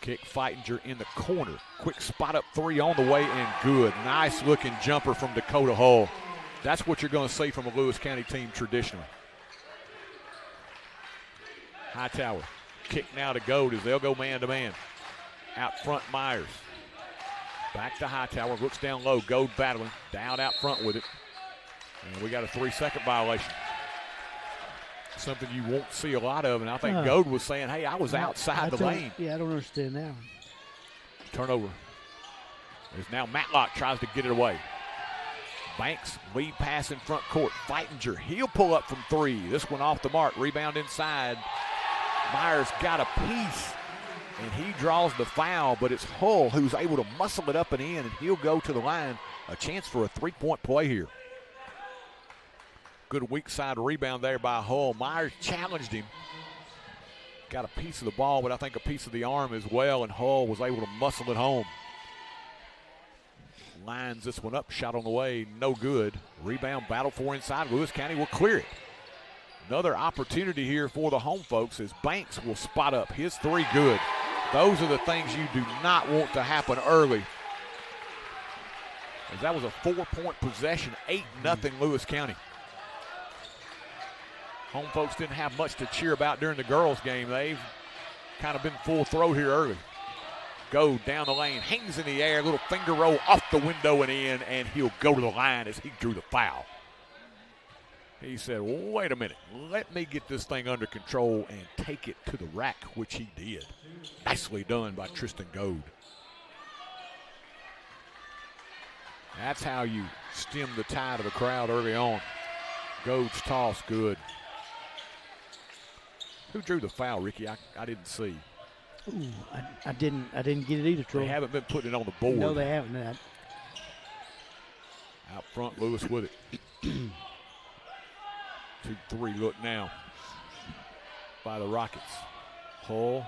Kick Feitinger in the corner. Quick spot up three on the way and good. Nice looking jumper from Dakota Hull. That's what you're going to see from a Lewis County team traditionally. Hightower. Kick now to Gold as they'll go man to man. Out front Myers. Back to Hightower. Looks down low. Gold battling. Down out front with it. And we got a 3-second violation. Something you won't see a lot of, and I think Gold was saying, hey, I was outside the lane. Yeah, I don't understand that one. Turnover. There's now Matlock tries to get it away. Banks, lead pass in front court. Feitinger, he'll pull up from three. This one off the mark. Rebound inside. Myers got a piece, and he draws the foul, but it's Hull who's able to muscle it up and in, and he'll go to the line. A chance for a three-point play here. Good weak side rebound there by Hull. Myers challenged him. Got a piece of the ball, but I think a piece of the arm as well, and Hull was able to muscle it home. Lines this one up, shot on the way, no good. Rebound battle for inside. Lewis County will clear it. Another opportunity here for the home folks as Banks will spot up. His three good. Those are the things you do not want to happen early. As that was a 4-point possession, 8-0 Lewis County. Home folks didn't have much to cheer about during the girls' game. They've kind of been full throat here early. Go down the lane, hangs in the air, little finger roll off the window and in, and he'll go to the line as he drew the foul. He said, wait a minute, let me get this thing under control and take it to the rack, which he did. Nicely done by Tristan Goad. That's how you stem the tide of the crowd early on. Goad's toss, good. Who drew the foul, Ricky? I didn't see. Ooh, I didn't get it either, Troy. They haven't been putting it on the board. No, they haven't. Out front, Lewis with it. 2-3 look now by the Rockets. Hull,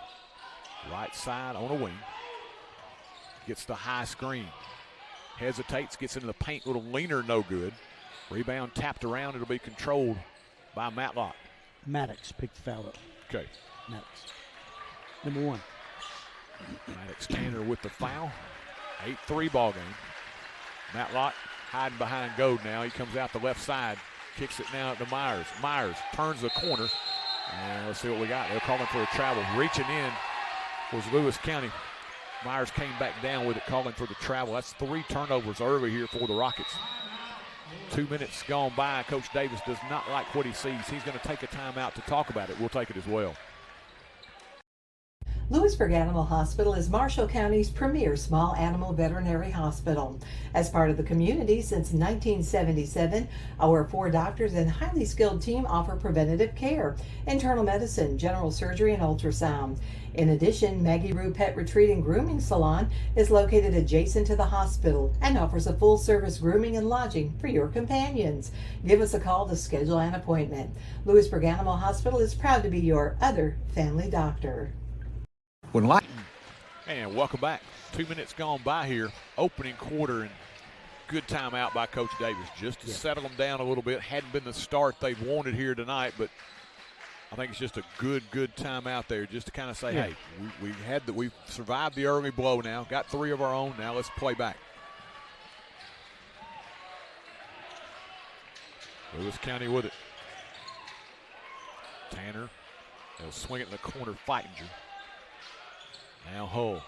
right side on a wing. Gets the high screen. Hesitates, gets into the paint, little leaner, no good. Rebound tapped around, it'll be controlled by Matlock. Maddox picked the foul up. Okay. Maddox. Number 1. Maddox Tanner with the foul. 8-3 ball game. Matlock hiding behind Goad now. He comes out the left side. Kicks it now to Myers. Myers turns the corner. And let's see what we got. They're calling for a travel. Reaching in was Lewis County. Myers came back down with it, calling for the travel. That's 3 turnovers early here for the Rockets. 2 minutes gone by. Coach Davis does not like what he sees. He's going to take a timeout to talk about it. We'll take it as well. Lewisburg Animal Hospital is Marshall County's premier small animal veterinary hospital. As part of the community since 1977, our 4 doctors and highly skilled team offer preventative care, internal medicine, general surgery, and ultrasound. In addition, Maggie Rue Pet Retreat and Grooming Salon is located adjacent to the hospital and offers a full-service grooming and lodging for your companions. Give us a call to schedule an appointment. Lewisburg Animal Hospital is proud to be your other family doctor. And welcome back. 2 minutes gone by here. Opening quarter, and good timeout by Coach Davis just to settle them down a little bit. Hadn't been the start they wanted here tonight, but I think it's just a good timeout there just to kind of say, hey, we survived the early blow now, got 3 of our own. Now let's play back. Lewis County with it. Tanner, they'll swing it in the corner, Feitinger. Now Hull.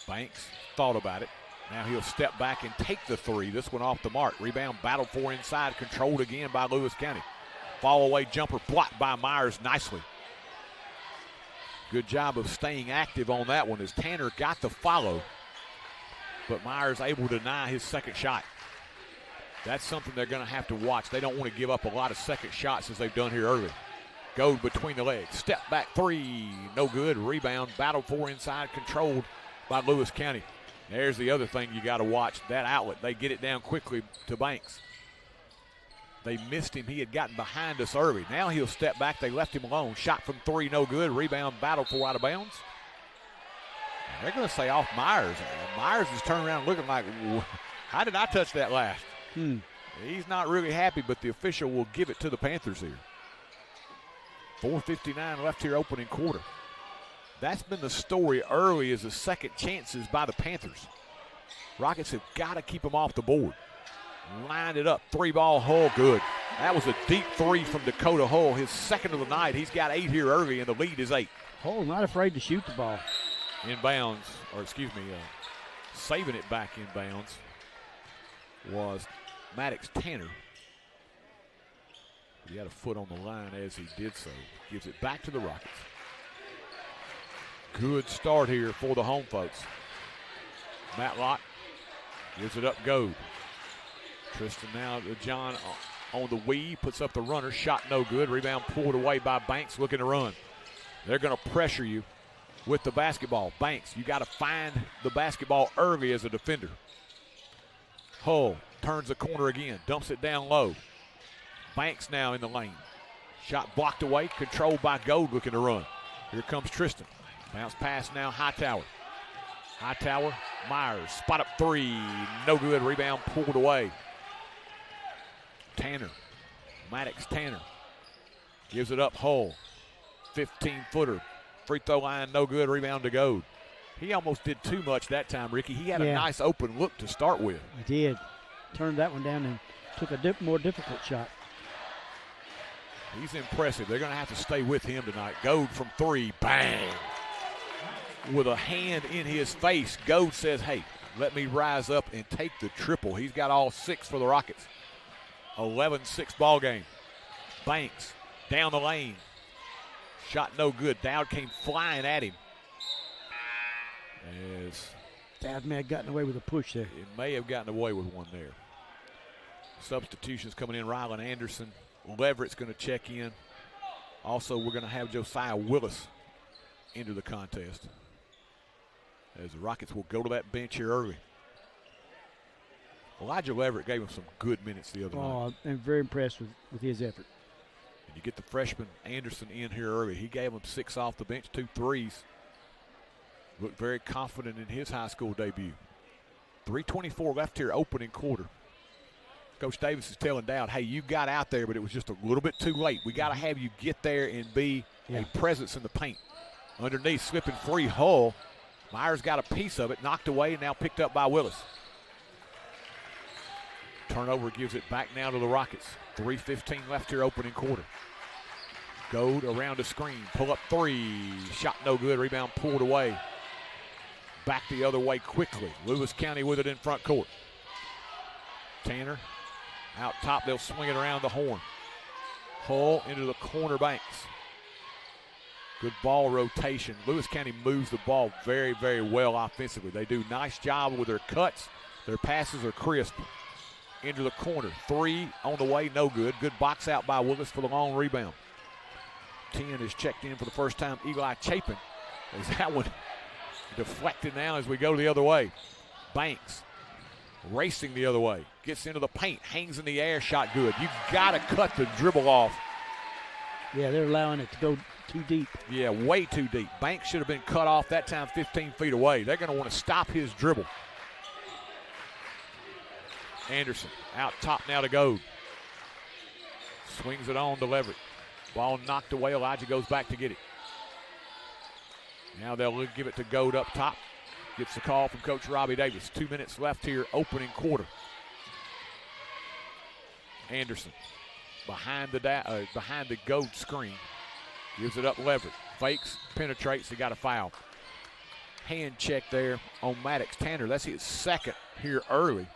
Banks thought about it. Now he'll step back and take the 3. This one off the mark. Rebound battled for inside, controlled again by Lewis County. Fall away jumper blocked by Myers nicely. Good job of staying active on that one as Tanner got the follow, but Myers able to deny his second shot. That's something they're going to have to watch. They don't want to give up a lot of second shots as they've done here early. Goad between the legs. Step back 3. No good. Rebound. Battled for inside. Controlled by Lewis County. There's the other thing you got to watch. That outlet. They get it down quickly to Banks. They missed him. He had gotten behind us early. Now he'll step back. They left him alone. Shot from 3. No good. Rebound. Battled for out of bounds. And they're going to say off Myers. Myers is turning around looking like, how did I touch that last? He's not really happy, but the official will give it to the Panthers here. 4:59 left here opening quarter. That's been the story early, is the second chances by the Panthers. Rockets have got to keep them off the board. Lined it up, 3-ball Hull, good. That was a deep 3 from Dakota Hull, his second of the night. He's got 8 here early, and the lead is 8. Hull not afraid to shoot the ball. Inbounds, or excuse me, saving it back inbounds was Maddox Tanner. He had a foot on the line as he did so. Gives it back to the Rockets. Good start here for the home folks. Matlock gives it up, Goad. Tristan now to John on the weave, puts up the runner, shot no good. Rebound pulled away by Banks, looking to run. They're going to pressure you with the basketball. Banks, you got to find the basketball early as a defender. Hull turns the corner again, dumps it down low. Banks now in the lane. Shot blocked away, controlled by Goad, looking to run. Here comes Tristan. Bounce pass now, Hightower. Hightower, Myers, spot up 3, no good. Rebound pulled away. Tanner, Maddox Tanner gives it up. Hull, 15-footer, free throw line, no good. Rebound to Goad. He almost did too much that time, Ricky. He had a nice open look to start with. He did. Turned that one down and took a more difficult shot. He's impressive. They're going to have to stay with him tonight. Goad from 3, bang. With a hand in his face, Goad says, hey, let me rise up and take the triple. He's got all 6 for the Rockets. 11-6 ball game. Banks down the lane. Shot no good. Dowd came flying at him. As Dowd may have gotten away with a push there. It may have gotten away with one there. Substitutions coming in. Rylan Anderson. Leverett's going to check in. Also, we're going to have Josiah Willis into the contest, as the Rockets will go to that bench here early. Elijah Leverett gave him some good minutes the other night. I'm very impressed with his effort. And you get the freshman Anderson in here early. He gave him 6 off the bench, 2 threes. Looked very confident in his high school debut. 3:24 left here, opening quarter. Coach Davis is telling Dowd, hey, you got out there, but it was just a little bit too late. We got to have you get there and be a presence in the paint. Underneath, slipping free, Hull. Myers got a piece of it, knocked away, and now picked up by Willis. Turnover gives it back now to the Rockets. 3:15 left here, opening quarter. Goad around the screen, pull up 3. Shot no good, rebound pulled away. Back the other way quickly. Lewis County with it in front court. Tanner out top, they'll swing it around the horn. Hull into the corner, Banks. Good ball rotation. Lewis County moves the ball very, very well offensively. They do a nice job with their cuts. Their passes are crisp. Into the corner. 3 on the way, no good. Good box out by Willis for the long rebound. 10 is checked in for the first time. Eli Chapin. As that one deflected now as we go the other way. Banks racing the other way. Gets into the paint. Hangs in the air. Shot good. You got to cut the dribble off. Yeah, they're allowing it to go too deep. Yeah, way too deep. Banks should have been cut off that time 15 feet away. They're going to want to stop his dribble. Anderson out top now to Goad. Swings it on to Leverett. Ball knocked away. Elijah goes back to get it. Now they'll give it to Goad up top. Gets the call from Coach Robbie Davis. 2 minutes left here, opening quarter. Anderson behind the Goad screen. Gives it up Leverett. Fakes, penetrates. He got a foul. Hand check there on Maddox Tanner. That's his second here early.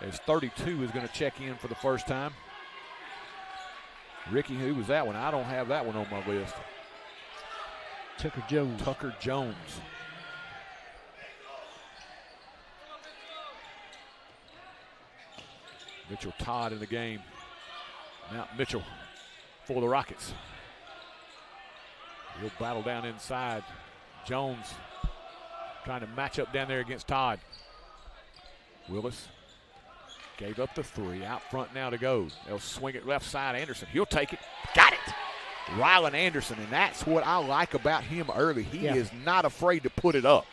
As 32 is going to check in for the first time. Ricky, who was that one? I don't have that one on my list. Tucker Jones. Tucker Jones. Mitchell Todd in the game. Now Mitchell for the Rockets. He'll battle down inside. Jones trying to match up down there against Todd. Willis gave up the 3. Out front now to Goad. They'll swing it left side. Anderson, he'll take it. Got it. Rylan Anderson, and that's what I like about him early. He is not afraid to put it up.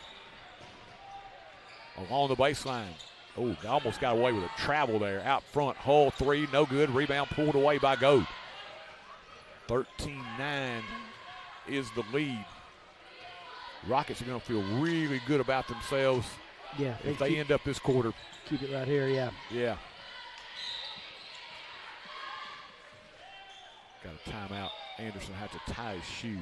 Along the baseline. Oh, almost got away with a travel there. Out front, Hull 3, no good. Rebound pulled away by Goad. 13-9 is the lead. Rockets are going to feel really good about themselves if they end up this quarter. Keep it right here, yeah. Yeah. Got a timeout. Anderson had to tie his shoe.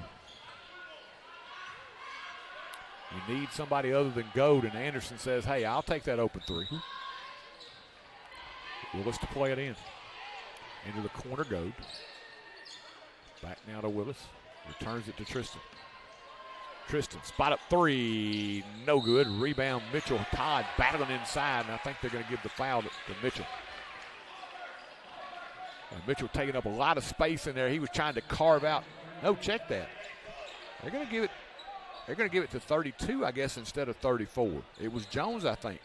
You need somebody other than Goad, and Anderson says, hey, I'll take that open 3. Willis to play it in. Into the corner, Goad. Back now to Willis. Returns it to Tristan. Tristan, spot up 3, no good. Rebound, Mitchell. Todd battling inside, and I think they're going to give the foul to Mitchell. And Mitchell taking up a lot of space in there. He was trying to carve out. No, check that. They're going to give it. They're going to give it to 32, I guess, instead of 34. It was Jones, I think.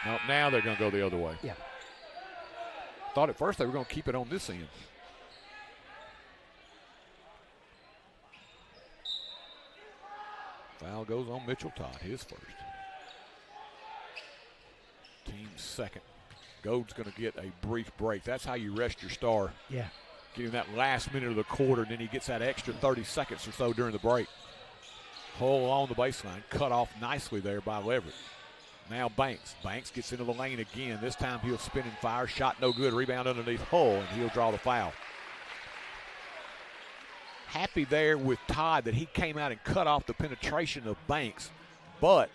No, now they're going to go the other way. Yeah. Thought at first they were going to keep it on this end. Foul goes on Mitchell Todd, his first. Team's second. Goad's going to get a brief break. That's how you rest your star. Yeah. Give him that last minute of the quarter, and then he gets that extra 30 seconds or so during the break. Hull on the baseline, cut off nicely there by Leverett. Now Banks. Banks gets into the lane again. This time he'll spin and fire. Shot no good. Rebound underneath Hull, and he'll draw the foul. happy there with Todd that he came out and cut off the penetration of Banks, but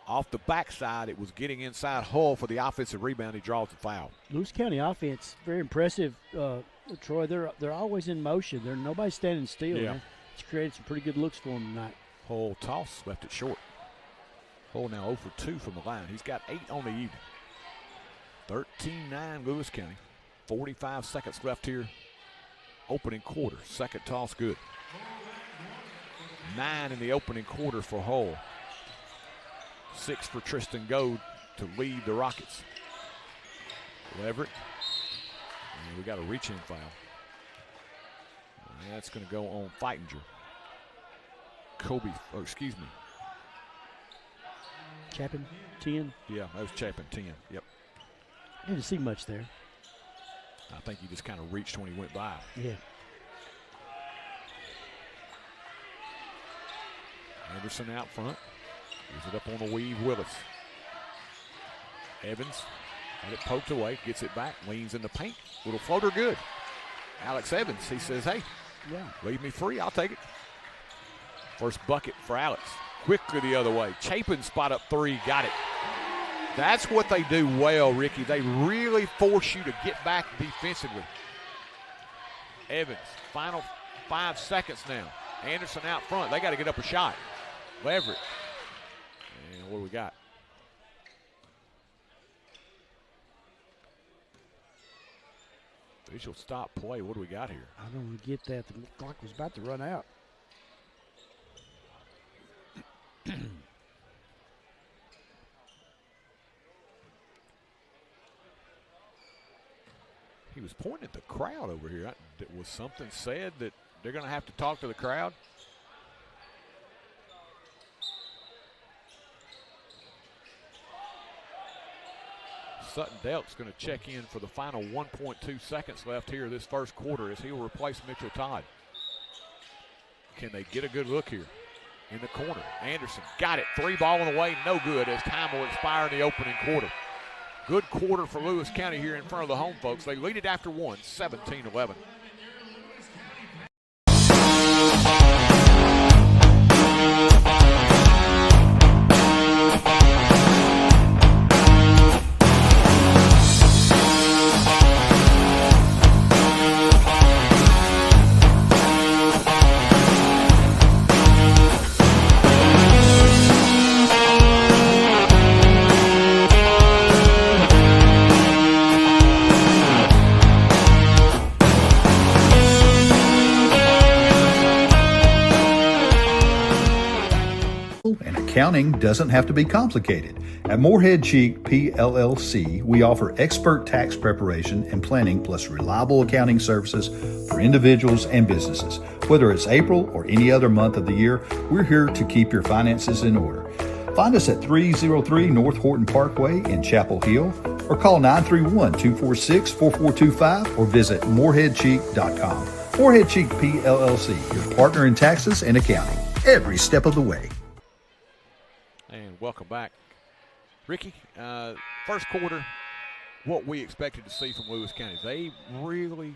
off the backside, it was getting inside Hull for the offensive rebound. He draws the foul. Lewis County offense, very impressive. Troy, they're always in motion. Nobody's standing still. Yeah. Man. It's created some pretty good looks for him tonight. Hull toss, left it short. Hull now 0 for 2 from the line. He's got 8 on the evening. 13-9 Lewis County. 45 seconds left here. Opening quarter. Second toss good. 9 in the opening quarter for Hull. 6 for Tristan Goad to lead the Rockets. Leverett. And we got a reach-in foul. And that's going to go on Feitinger. Chapin, 10. Yeah, that was Chapin, 10. Yep. Didn't see much there. I think he just kind of reached when he went by. Yeah. Anderson out front. Gives it up on the weave, Willis. Evans had it poked away, gets it back, leans in the paint. Little floater good. Alex Evans, he says, hey, yeah, leave me free, I'll take it. First bucket for Alex. Quickly the other way. Chapin spot up 3, got it. That's what they do well, Ricky. They really force you to get back defensively. Evans, final 5 seconds now. Anderson out front. They got to get up a shot. Leverett. And what do we got? Official stop play. What do we got here? I don't get that. The clock was about to run out. He was pointing at the crowd over here. Was something said that they're going to have to talk to the crowd? Sutton Delk's going to check in for the final 1.2 seconds left here this first quarter as he'll replace Mitchell Todd. Can they get a good look here? In the corner, Anderson got it. 3 ball on the way, no good as time will expire in the opening quarter. Good quarter for Lewis County here in front of the home folks. They lead it after 1, 17-11. Accounting doesn't have to be complicated. At Moorhead Cheek PLLC, we offer expert tax preparation and planning plus reliable accounting services for individuals and businesses. Whether it's April or any other month of the year, we're here to keep your finances in order. Find us at 303 North Horton Parkway in Chapel Hill or call 931-246-4425 or visit moorheadcheek.com. Moorhead Cheek PLLC, your partner in taxes and accounting, every step of the way. And welcome back. Ricky, first quarter, what we expected to see from Lewis County. They really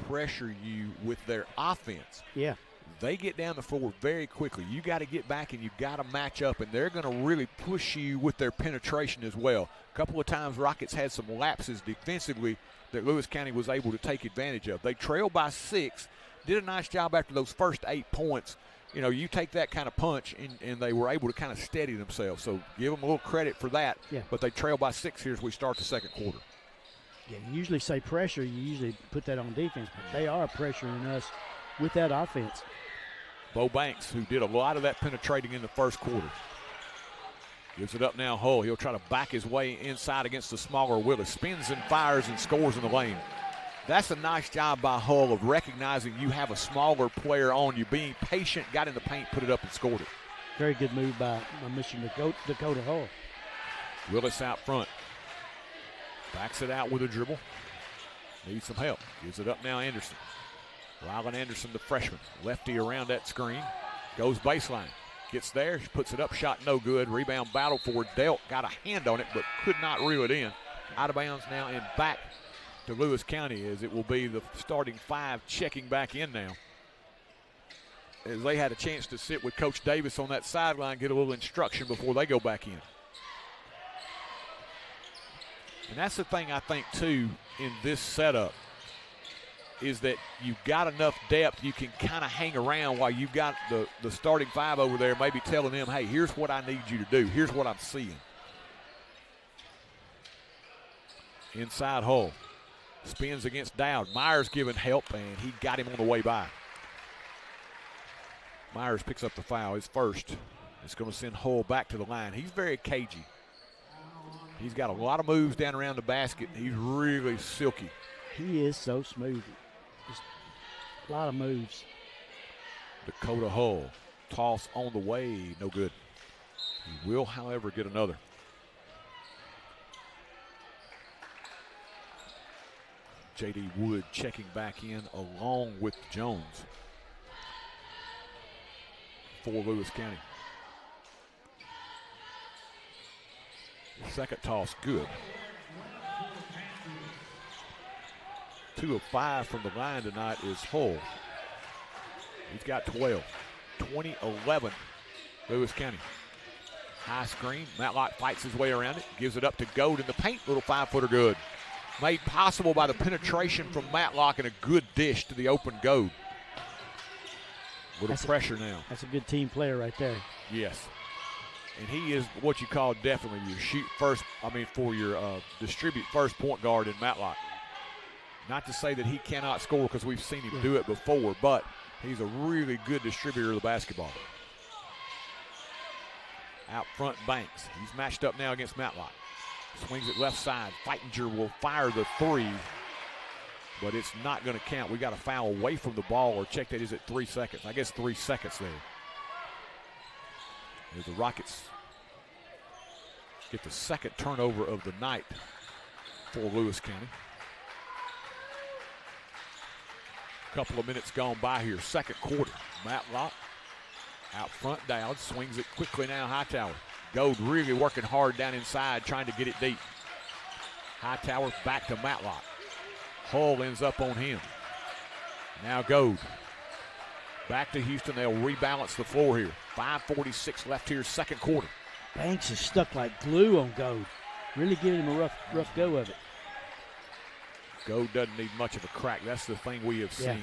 pressure you with their offense. Yeah. They get down the floor very quickly. You got to get back and you got to match up, and they're going to really push you with their penetration as well. A couple of times Rockets had some lapses defensively that Lewis County was able to take advantage of. They trailed by 6, did a nice job after those first 8 points. You know, you take that kind of punch, and they were able to kind of steady themselves. So give them a little credit for that. Yeah. But they trail by 6 here as we start the second quarter. Yeah, you usually say pressure. You usually put that on defense, but they are pressuring us with that offense. Bo Banks, who did a lot of that penetrating in the first quarter. Gives it up now, Hull. He'll try to back his way inside against the smaller Willis. Spins and fires and scores in the lane. That's a nice job by Hull of recognizing you have a smaller player on you, being patient, got in the paint, put it up, and scored it. Very good move by Mr. Dakota Hull. Willis out front. Backs it out with a dribble. Needs some help. Gives it up now, Anderson. Rylan Anderson, the freshman. Lefty around that screen. Goes baseline. Gets there, puts it up, shot no good. Rebound battle for Delk. Got a hand on it, but could not reel it in. Out of bounds now and back to Lewis County as it will be the starting 5 checking back in now. as they had a chance to sit with Coach Davis on that sideline, get a little instruction before they go back in. And that's the thing I think, too, in this setup, is that you've got enough depth you can kind of hang around while you've got the starting five over there maybe telling them, hey, here's what I need you to do. Here's what I'm seeing. Inside Hull. Spins against Dowd. Myers giving help, and he got him on the way by. Myers picks up the foul, his first. It's going to send Hull back to the line. He's very cagey. He's got a lot of moves down around the basket. He's really silky. He is so smooth. Just a lot of moves. Dakota Hull. Toss on the way. No good. He will, however, get another. J.D. Wood checking back in along with Jones for Lewis County. Second toss, good. 2 of 5 from the line tonight is Hull. He's got 12. 20-11, Lewis County. High screen. Matlock fights his way around it. Gives it up to Gold in the paint. Little 5-footer good. Made possible by the penetration from Matlock and a good dish to the open Gold. Little pressure now. That's a good team player right there. Yes. And he is what you call definitely your for your distribute first point guard in Matlock. Not to say that he cannot score because we've seen him do it before, but he's a really good distributor of the basketball. Out front, Banks. He's matched up now against Matlock. Swings it left side. Feitinger will fire the three, but it's not going to count. We got a foul away from the ball, or check that is at 3 seconds. I guess 3 seconds there. As the Rockets get the second turnover of the night for Lewis County. Couple of minutes gone by here, second quarter. Matlock out front, Dowd swings it quickly now, Hightower. Gold really working hard down inside, trying to get it deep. Hightower back to Matlock. Hull ends up on him. Now Gold. Back to Houston, they'll rebalance the floor here. 5:46 left here, second quarter. Banks is stuck like glue on Gold. Really giving him a rough go of it. Gold doesn't need much of a crack. That's the thing we have seen.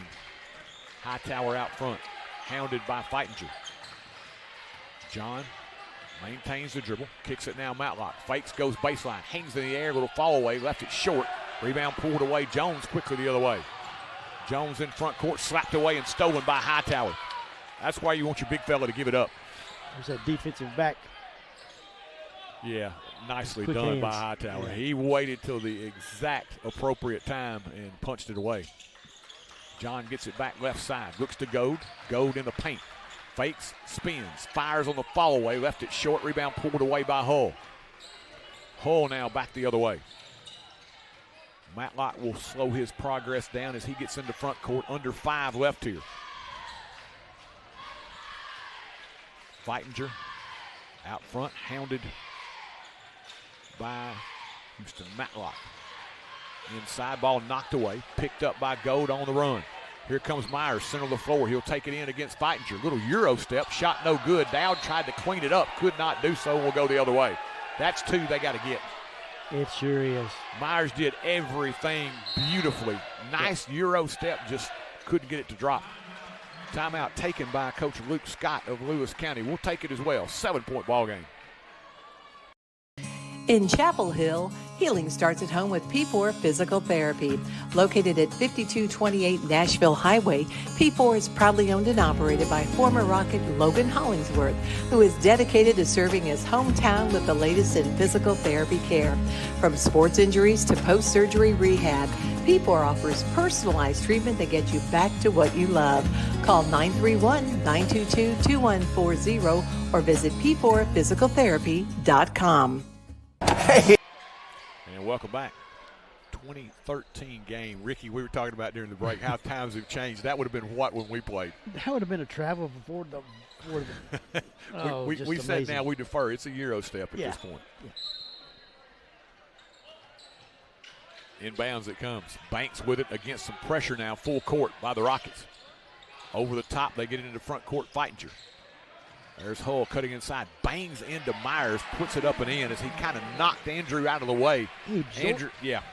Hightower out front, hounded by Feitinger. John maintains the dribble, kicks it now Matlock. Fakes, goes baseline, hangs in the air, little fall away, left it short. Rebound pulled away, Jones quickly the other way. Jones in front court, slapped away and stolen by Hightower. That's why you want your big fella to give it up. There's that defensive back. Yeah, nicely Quick done hands. by Hightower. Yeah. He waited till the exact appropriate time and punched it away. John gets it back left side, looks to Gold. Gold in the paint. Fakes, spins, fires on the follow away, left it short, rebound pulled away by Hull. Hull now back the other way. Matlock will slow his progress down as he gets into front court, under 5 left here. Feitinger out front, hounded by Houston. Matlock. Inside ball knocked away, picked up by Gold on the run. Here comes Myers, center of the floor. He'll take it in against Feitinger. Little Euro step, shot no good. Dowd tried to clean it up, could not do so, will go the other way. That's 2 they got to get. It sure is. Myers did everything beautifully. Nice Euro step, just couldn't get it to drop. Timeout taken by Coach Luke Scott of Lewis County. We'll take it as well. 7-point ball game. In Chapel Hill, healing starts at home with P4 Physical Therapy. Located at 5228 Nashville Highway, P4 is proudly owned and operated by former Rocket Logan Hollingsworth, who is dedicated to serving his hometown with the latest in physical therapy care. From sports injuries to post-surgery rehab, P4 offers personalized treatment that gets you back to what you love. Call 931-922-2140 or visit p4physicaltherapy.com. And welcome back. 2013 game. Ricky, we were talking about during the break how times have changed. That would have been what when we played? That would have been a travel before the we said now we defer. It's a Euro step at this point. Yeah. Inbounds it comes. Banks with it against some pressure now. Full court by the Rockets. Over the top, they get into front court, Feitinger. There's Hull cutting inside, bangs into Myers, puts it up and in as he kind of knocked Andrew out of the way. He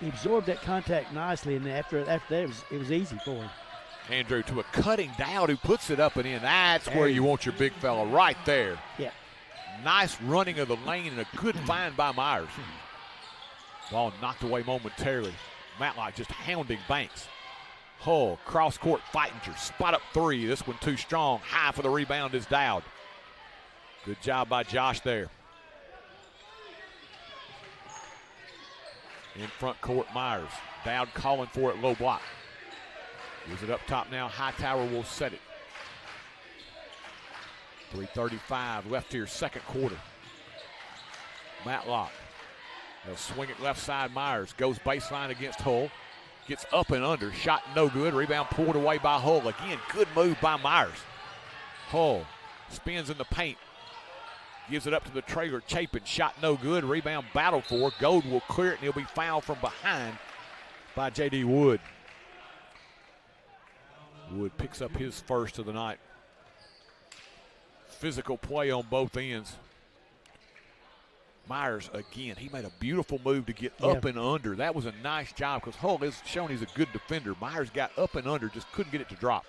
absorbed that contact nicely, and after that, it was easy for him. Andrew to a cutting Dowd who puts it up and in. That's where you want your big fella, right there. Yeah. Nice running of the lane and a good find by Myers. Ball knocked away momentarily. Matlock just hounding Banks. Hull, cross court, Feitinger, spot up three. This one too strong. High for the rebound is Dowd. Good job by Josh there. In front court, Myers. Dowd calling for it, low block. Gives it up top now. Hightower will set it. 3:35 left here, second quarter. Matlock. They'll swing it left side. Myers goes baseline against Hull. Gets up and under. Shot no good. Rebound pulled away by Hull. Again, good move by Myers. Hull spins in the paint. Gives it up to the trailer. Chapin. Shot no good. Rebound battle for. Gold will clear it, and he'll be fouled from behind by J.D. Wood. Wood picks up his first of the night. Physical play on both ends. Myers, again, he made a beautiful move to get up and under. That was a nice job because Hull has shown he's a good defender. Myers got up and under, just couldn't get it to drop.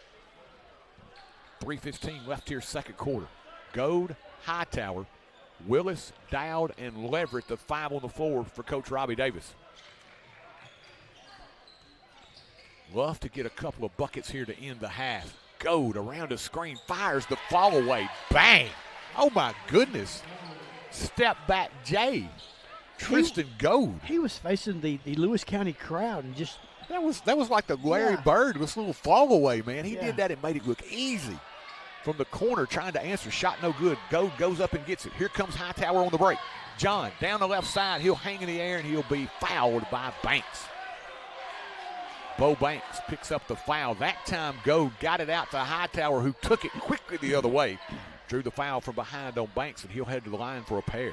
3:15 left here, second quarter. Gold, Hightower, Willis, Dowd, and Leverett, the five on the floor for Coach Robbie Davis. Love to get a couple of buckets here to end the half. Gold around a screen, fires the fall away. Bang! Oh, my goodness. Step back, Jay. Tristan Gold. He was facing the Lewis County crowd and just. That was like the Larry Bird, this little fall away, man. He did that and made it look easy. From the corner, trying to answer. Shot no good. Gold goes up and gets it. Here comes Hightower on the break. John down the left side. He'll hang in the air and he'll be fouled by Banks. Bo Banks picks up the foul. That time, Gold got it out to Hightower, who took it quickly the other way. Drew the foul from behind on Banks, and he'll head to the line for a pair.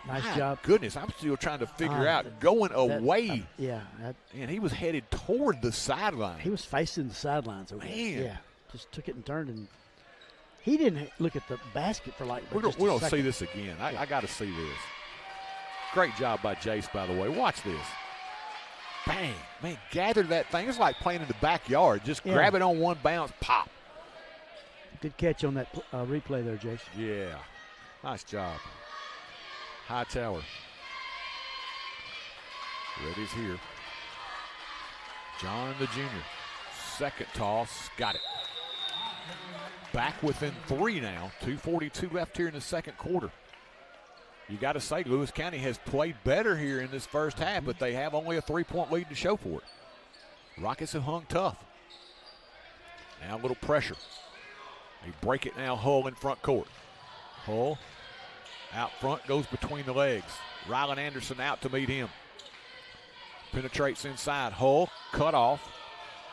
Nice job. Goodness, I'm still trying to figure out going away. And he was headed toward the sideline. He was facing the sidelines. Man. Yeah, just took it and turned, and he didn't look at the basket for like. We don't see this again. I got to see this. Great job by Jace, by the way. Watch this. Bang. Man, gather that thing. It's like playing in the backyard. Just grab it on one bounce, pop. Good catch on that replay there, Jason. Yeah. Nice job. Hightower. Ready's here. John the junior. Second toss. Got it. Back within three now. 2:42 left here in the second quarter. You got to say, Lewis County has played better here in this first half, but they have only a 3-point lead to show for it. Rockets have hung tough. Now a little pressure. They break it now, Hull in front court. Hull out front, goes between the legs. Rylan Anderson out to meet him. Penetrates inside. Hull cut off.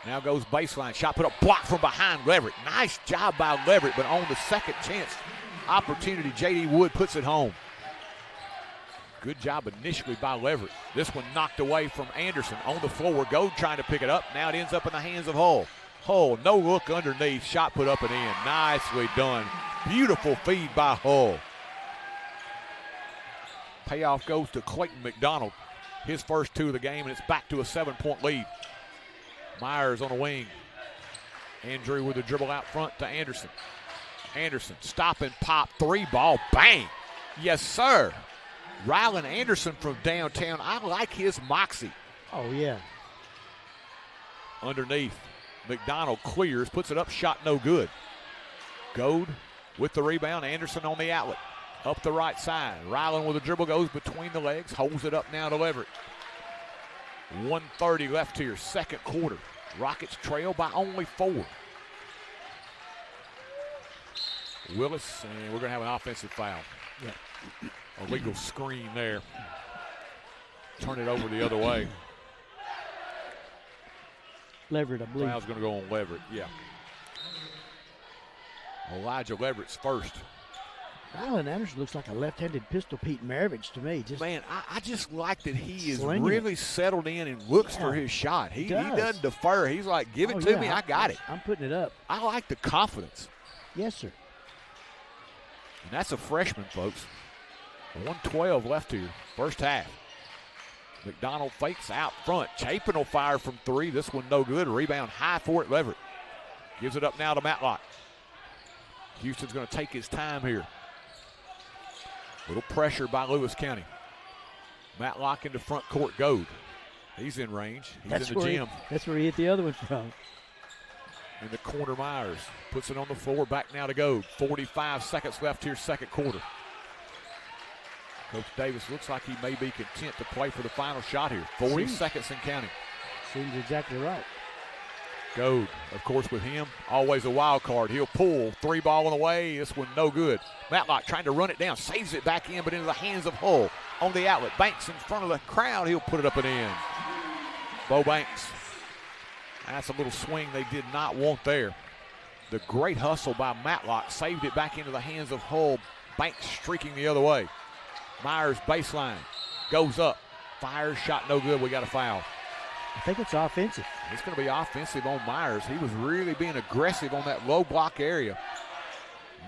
Now goes baseline. Shot put up, block from behind Leverett. Nice job by Leverett, but on the second chance opportunity, J.D. Wood puts it home. Good job initially by Leverett. This one knocked away from Anderson on the floor. Gold trying to pick it up. Now it ends up in the hands of Hull. Hull, no look underneath. Shot put up and in. Nicely done. Beautiful feed by Hull. Payoff goes to Clayton McDonald. His first two of the game, and it's back to a 7-point lead. Myers on the wing. Andrew with a dribble out front to Anderson. Anderson, stop and pop, three ball, bang. Yes, sir. Rylan Anderson from downtown. I like his moxie. Oh, yeah. Underneath. McDonald clears, puts it up, shot no good. Gold with the rebound. Anderson on the outlet. Up the right side. Rylan with a dribble goes between the legs. Holds it up now to Leverett. 1:30 left here, second quarter. Rockets trail by only 4. Willis, and we're going to have an offensive foul. Yeah. A legal screen there. Turn it over the other way. Leverett, I believe. Foul's going to go on Leverett, yeah. Elijah Leverett's first. Alan Anderson looks like a left-handed Pistol Pete Maravich to me. Man, I just like that he is Slinging really settled in and looks for his shot. He doesn't defer. He's like, give it to me, I got it. I'm putting it up. I like the confidence. Yes, sir. And that's a freshman, folks. 1:12 left here, first half. McDonald fakes out front. Chapin will fire from three. This one no good. Rebound high for it, Leverett. Gives it up now to Matlock. Houston's going to take his time here. Little pressure by Lewis County. Matlock into front court. Goad. He's in range. He's in the gym. That's where he hit the other one from. In the corner, Myers puts it on the floor. Back now to Goad. 45 seconds left here, second quarter. Coach Davis looks like he may be content to play for the final shot here. 40 seconds and counting. Seems exactly right. Goad, of course, with him, always a wild card. He'll pull. Three ball on the way. This one no good. Matlock trying to run it down. Saves it back in, but into the hands of Hull. On the outlet. Banks in front of the crowd. He'll put it up and in. Bo Banks. That's a little swing they did not want there. The great hustle by Matlock saved it back into the hands of Hull. Banks streaking the other way. Myers baseline. Goes up. Fires. Shot no good. We got a foul. I think it's offensive. It's going to be offensive on Myers. He was really being aggressive on that low block area.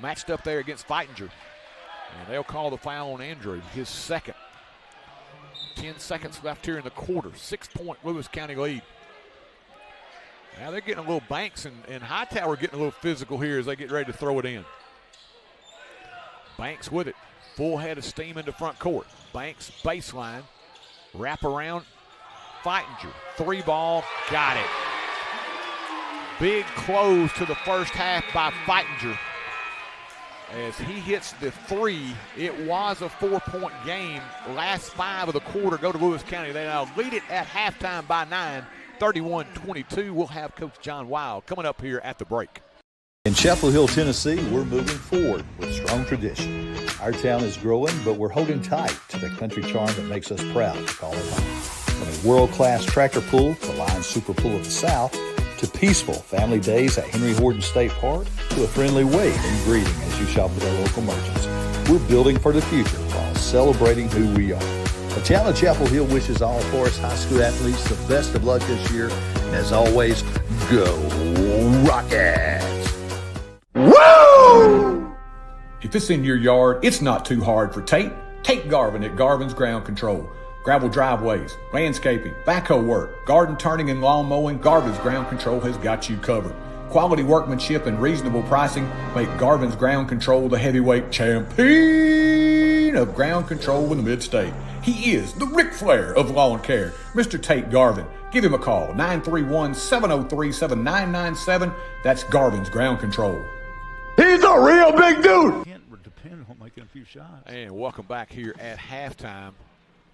Matched up there against Feitinger. And they'll call the foul on Andrew, his second. 10 seconds left here in the quarter. 6-point Lewis County lead. Now they're getting a little Banks and Hightower getting a little physical here as they get ready to throw it in. Banks with it. Full head of steam into front court. Banks baseline. Wrap around. Feitinger, three ball, got it. Big close to the first half by Feitinger. As he hits the three, it was a 4-point game. Last 5 of the quarter go to Lewis County. They now lead it at halftime by 9, 31-22. We'll have Coach John Wild coming up here at the break. In Chapel Hill, Tennessee, we're moving forward with strong tradition. Our town is growing, but we're holding tight to the country charm that makes us proud to call it home. From a world-class tractor pull, the Lions Super Pool of the South, to peaceful family days at Henry Horton State Park, to a friendly wave and greeting as you shop with our local merchants. We're building for the future while celebrating who we are. The town of Chapel Hill wishes all Forrest High School athletes the best of luck this year, and as always, go Rockets! Woo! If it's in your yard, it's not too hard for Tate. Tate Garvin at Garvin's Ground Control. Gravel driveways, landscaping, backhoe work, garden turning and lawn mowing, Garvin's Ground Control has got you covered. Quality workmanship and reasonable pricing make Garvin's Ground Control the heavyweight champion of ground control in the mid-state. He is the Ric Flair of lawn care, Mr. Tate Garvin. Give him a call, 931-703-7997. That's Garvin's Ground Control. He's a real big dude. Can't depend on making a few shots. And welcome back here at halftime.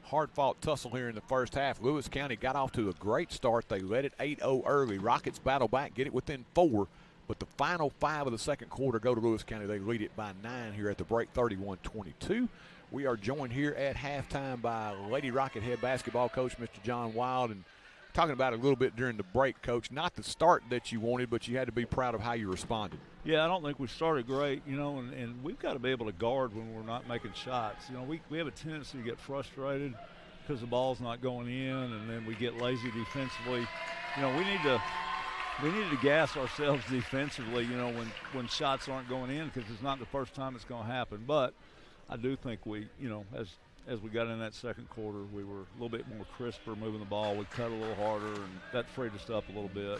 Hard-fought tussle here in the first half. Lewis County got off to a great start. They led it 8-0 early. Rockets battle back, get it within 4. But the final 5 of the second quarter go to Lewis County. They lead it by 9 here at the break, 31-22. We are joined here at halftime by Lady Rocket head basketball coach, Mr. John Wild. And talking about it a little bit during the break, Coach. Not the start that you wanted, but you had to be proud of how you responded. Yeah, I don't think we started great, and we've got to be able to guard when we're not making shots. We have a tendency to get frustrated because the ball's not going in, and then we get lazy defensively. We need to gas ourselves defensively, when shots aren't going in, because it's not the first time it's going to happen. But I do think we, as we got in that second quarter, we were a little bit more crisper moving the ball. We cut a little harder, and that freed us up a little bit.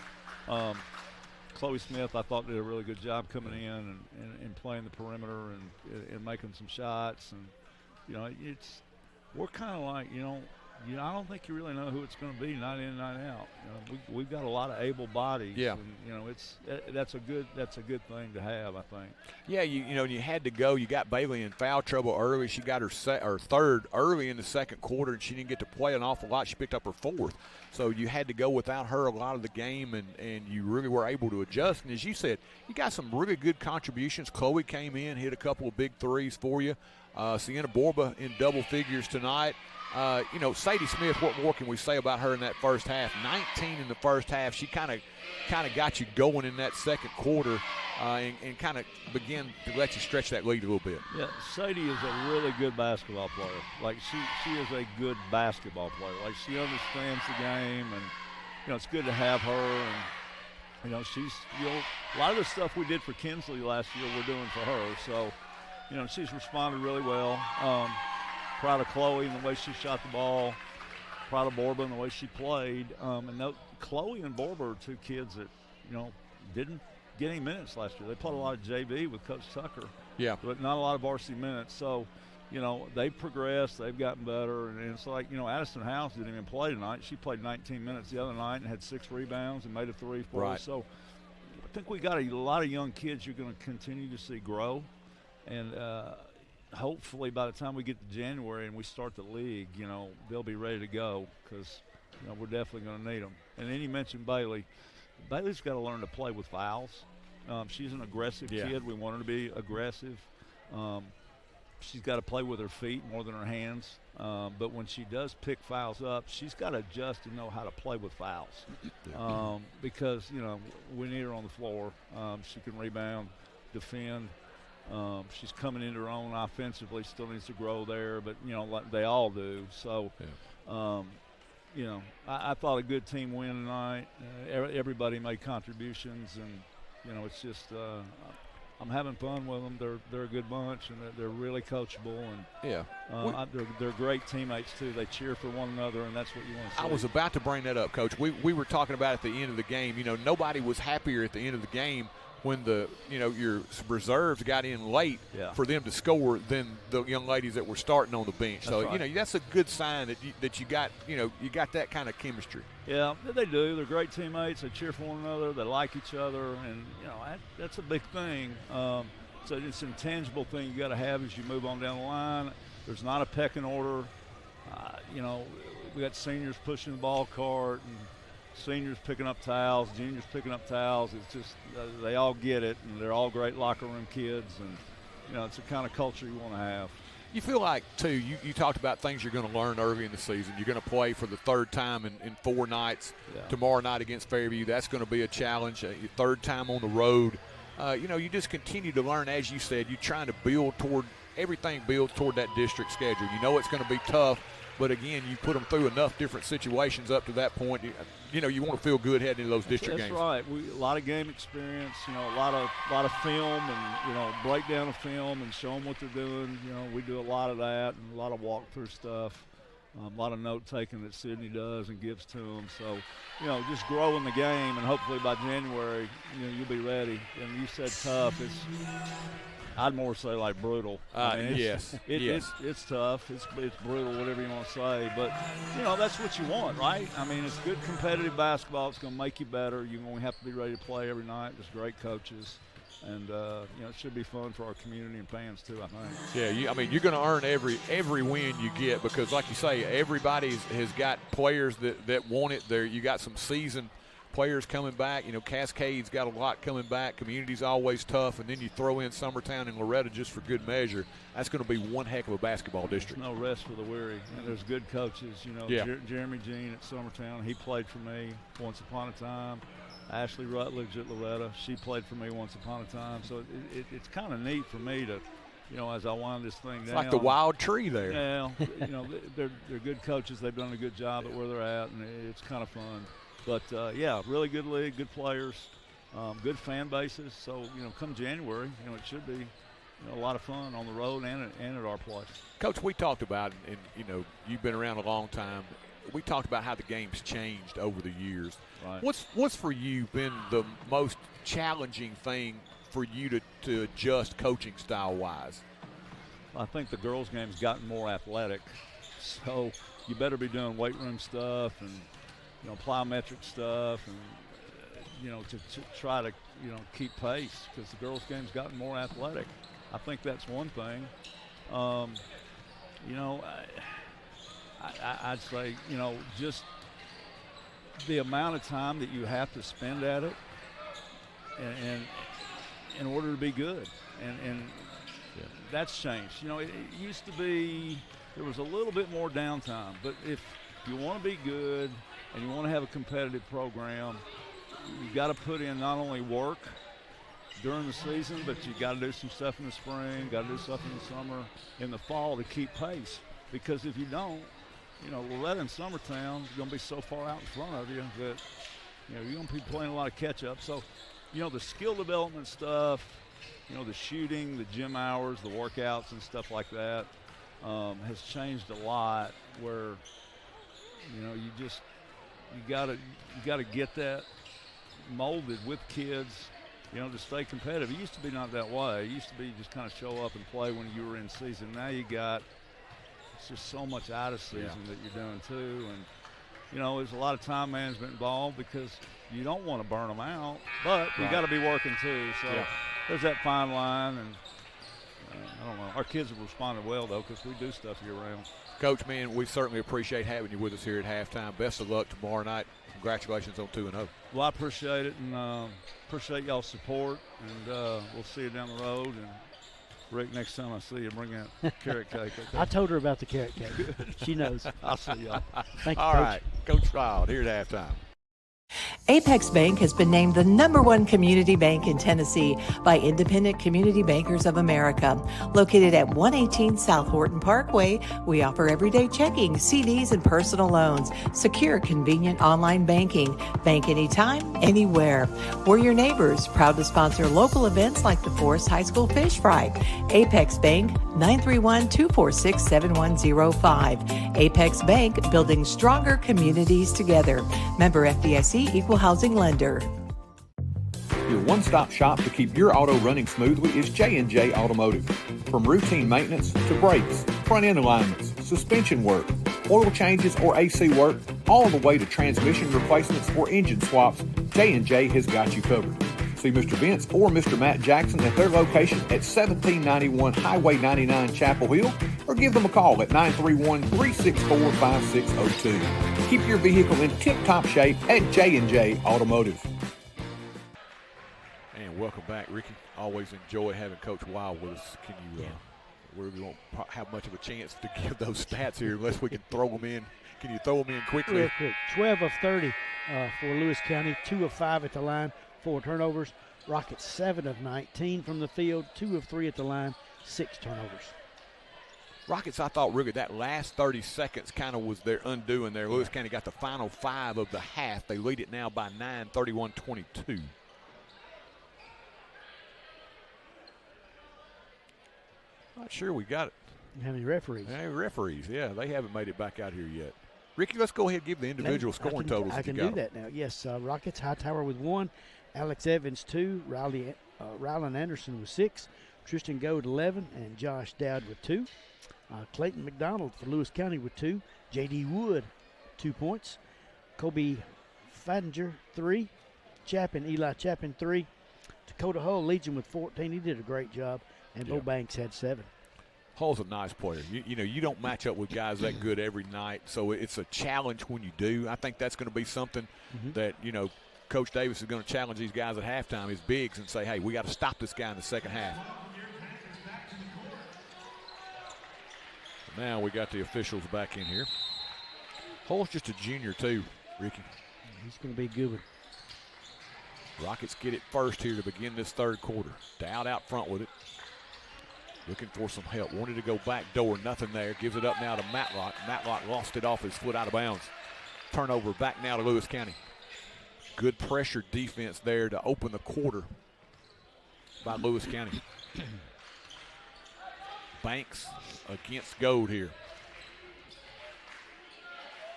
Chloe Smith, I thought, did a really good job coming in and playing the perimeter and making some shots. And, we're kind of like, I don't think you really know who it's going to be night in, night out. We've got a lot of able bodies. Yeah. And, that's a good thing to have, I think. Yeah, you had to go. You got Bailey in foul trouble early. She got her third early in the second quarter, and she didn't get to play an awful lot. She picked up her 4th. So you had to go without her a lot of the game, and you really were able to adjust. And as you said, you got some really good contributions. Chloe came in, hit a couple of big threes for you. Sienna Borba in double figures tonight. Sadie Smith, what more can we say about her in that first half? 19 in the first half. She kind of got you going in that second quarter. and kind of begin to let you stretch that lead a little bit. Yeah, Sadie is a really good basketball player. Like she is a good basketball player. Like she understands the game, and it's good to have her. And she's a lot of the stuff we did for Kinsley last year we're doing for her. So she's responded really well. Proud of Chloe and the way she shot the ball. Proud of Borba and the way she played. Chloe and Borba are two kids that didn't get any minutes last year. They played a lot of JV with Coach Tucker. Yeah. But not a lot of varsity minutes. So, they've progressed. They've gotten better. And it's like, Addison House didn't even play tonight. She played 19 minutes the other night and had 6 rebounds and made a 3 for us. So I think we got a lot of young kids you're going to continue to see grow. And hopefully by the time we get to January and we start the league, they'll be ready to go because, we're definitely going to need them. And then you mentioned Bailey. Bailey's got to learn to play with fouls. She's an aggressive kid. We want her to be aggressive. She's got to play with her feet more than her hands. But when she does pick fouls up, she's got to adjust and know how to play with fouls. Because, we need her on the floor. She can rebound, defend. She's coming into her own offensively, still needs to grow there, but, like they all do. So, I thought a good team win tonight. Everybody made contributions, and, it's just I'm having fun with them. They're a good bunch, and they're really coachable, and they're great teammates too. They cheer for one another, and that's what you want to see. I was about to bring that up, Coach. We were talking about at the end of the game. Nobody was happier at the end of the game when your reserves got in late for them to score than the young ladies that were starting on the bench. That's so right. that's a good sign that you got you got that kind of chemistry. Yeah, they do. They're great teammates. They cheer for one another. They like each other, and that's a big thing. So it's an intangible thing you got to have as you move on down the line. There's not a pecking order. We got seniors pushing the ball cart and seniors picking up towels, juniors picking up towels. It's just they all get it, and they're all great locker room kids, and it's the kind of culture you want to have. You feel like, too, you talked about things you're going to learn early in the season. You're going to play for the third time in 4 nights. Tomorrow night against Fairview, that's going to be a challenge. Your third time on the road. You just continue to learn, as you said. You're trying to build toward – everything builds toward that district schedule. It's going to be tough, but, again, you put them through enough different situations up to that point. You want to feel good heading into those district games. That's right. A lot of game experience, a lot of film and, breakdown of film and show them what they're doing. We do a lot of that and a lot of walkthrough stuff, a lot of note-taking that Sydney does and gives to them. So, just grow in the game, and hopefully by January, you'll be ready. And you said tough. I'd more say like brutal. Yes. It's tough. It's brutal, whatever you want to say. But, that's what you want, right? I mean, it's good competitive basketball. It's going to make you better. You're going to have to be ready to play every night. There's great coaches. And, it should be fun for our community and fans, too, I think. Yeah, you're going to earn every win you get because, like you say, everybody has got players that want it. You got some seasoned players coming back. Cascade's got a lot coming back. Community's always tough, and then you throw in Summertown and Loretta just for good measure. That's going to be one heck of a basketball district. There's no rest for the weary. And there's good coaches. Jeremy Jean at Summertown, he played for me once upon a time. Ashley Rutledge at Loretta, she played for me once upon a time. So it's kind of neat for me to, as I wind this thing down. It's like the wild tree there. Yeah, they're good coaches. They've done a good job at where they're at, and it's kind of fun. But, really good league, good players, good fan bases. So, come January, it should be a lot of fun on the road and at our place. Coach, we talked about, and you've been around a long time, we talked about how the game's changed over the years. Right. What's for you been the most challenging thing for you to adjust coaching style-wise? I think the girls' game's gotten more athletic. So you better be doing weight room stuff and plyometric stuff, and to try to keep pace because the girls' game's gotten more athletic. I think that's one thing. I'd say just the amount of time that you have to spend at it, and in order to be good, and that's changed. It used to be there was a little bit more downtime, but if you want to be good and you want to have a competitive program, you've got to put in not only work, during the season, but you got to do some stuff in the spring, got to do stuff in the summer, in the fall to keep pace. Because if you don't, Loretta in Summertown is going to be so far out in front of you that, you're going to be playing a lot of catch-up. So, the skill development stuff, the shooting, the gym hours, the workouts and stuff like that has changed a lot where, you gotta get that molded with kids, to stay competitive. It used to be not that way. It used to be just kind of show up and play when you were in season. Now it's just so much out of season that you're doing too. And, there's a lot of time management involved because you don't want to burn them out, but you got to be working too. So there's that fine line. And I don't know. Our kids have responded well, though, because we do stuff year-round. Coach, man, we certainly appreciate having you with us here at halftime. Best of luck tomorrow night. Congratulations on 2-0. Well, I appreciate it, and appreciate y'all's support, and we'll see you down the road. And Rick, next time I see you, bring that carrot cake. Okay? I told her about the carrot cake. She knows. I'll see y'all. Thank you, All Coach. right, Coach Wild here at halftime. Apex Bank has been named the #1 community bank in Tennessee by Independent Community Bankers of America. Located at 118 South Horton Parkway, we offer everyday checking, CDs, and personal loans. Secure, convenient online banking. Bank anytime, anywhere. We're your neighbors, proud to sponsor local events like the Forrest High School Fish Fry. Apex Bank, 931-246-7105. Apex Bank, building stronger communities together. Member FDIC, Equal Housing Lender. Your one-stop shop to keep your auto running smoothly is J&J Automotive. From routine maintenance to brakes, front-end alignments, suspension work, oil changes or AC work, all the way to transmission replacements or engine swaps, J&J has got you covered. See Mr. Vince or Mr. Matt Jackson at their location at 1791 Highway 99 Chapel Hill, or give them a call at 931-364-5602. Keep your vehicle in tip-top shape at J&J Automotive. And welcome back, Ricky. Always enjoy having Coach Wild with us. Can you, we won't have much of a chance to give those stats here unless we can throw them in. Can you throw them in quickly? Real quick. 12 of 30 for Lewis County, 2 of 5 at the line, 4 turnovers. Rockets 7 of 19 from the field, 2 of 3 at the line, 6 turnovers. Rockets, I thought, really, that last 30 seconds kind of was their undoing there. Lewis County got the final 5 of the half. They lead it now by 9, 31-22. Not sure we got it. How many referees? Hey, referees, yeah. They haven't made it back out here yet. Ricky, let's go ahead and give the individual scoring totals. I can do that now. Yes, Rockets, Hightower with 1, Alex Evans 2, Rylan Anderson with 6, Tristan Goad 11, and Josh Dowd with 2. Clayton McDonald for Lewis County with 2, J.D. Wood 2 points, Kobe Fadinger 3, Eli Chapin 3, Dakota Hull leads him with 14. He did a great job, and Bo Banks had 7. Hull's a nice player. You don't match up with guys that good every night, so it's a challenge when you do. I think that's going to be something that, Coach Davis is going to challenge these guys at halftime, his bigs, and say, hey, we got to stop this guy in the second half. Now we got the officials back in here. Hull's just a junior too, Ricky. He's going to be a good one. Rockets get it first here to begin this third quarter. Dowd out front with it. Looking for some help. Wanted to go back door. Nothing there. Gives it up now to Matlock. Matlock lost it off his foot out of bounds. Turnover back now to Lewis County. Good pressure defense there to open the quarter by Lewis County. Banks against Gold here.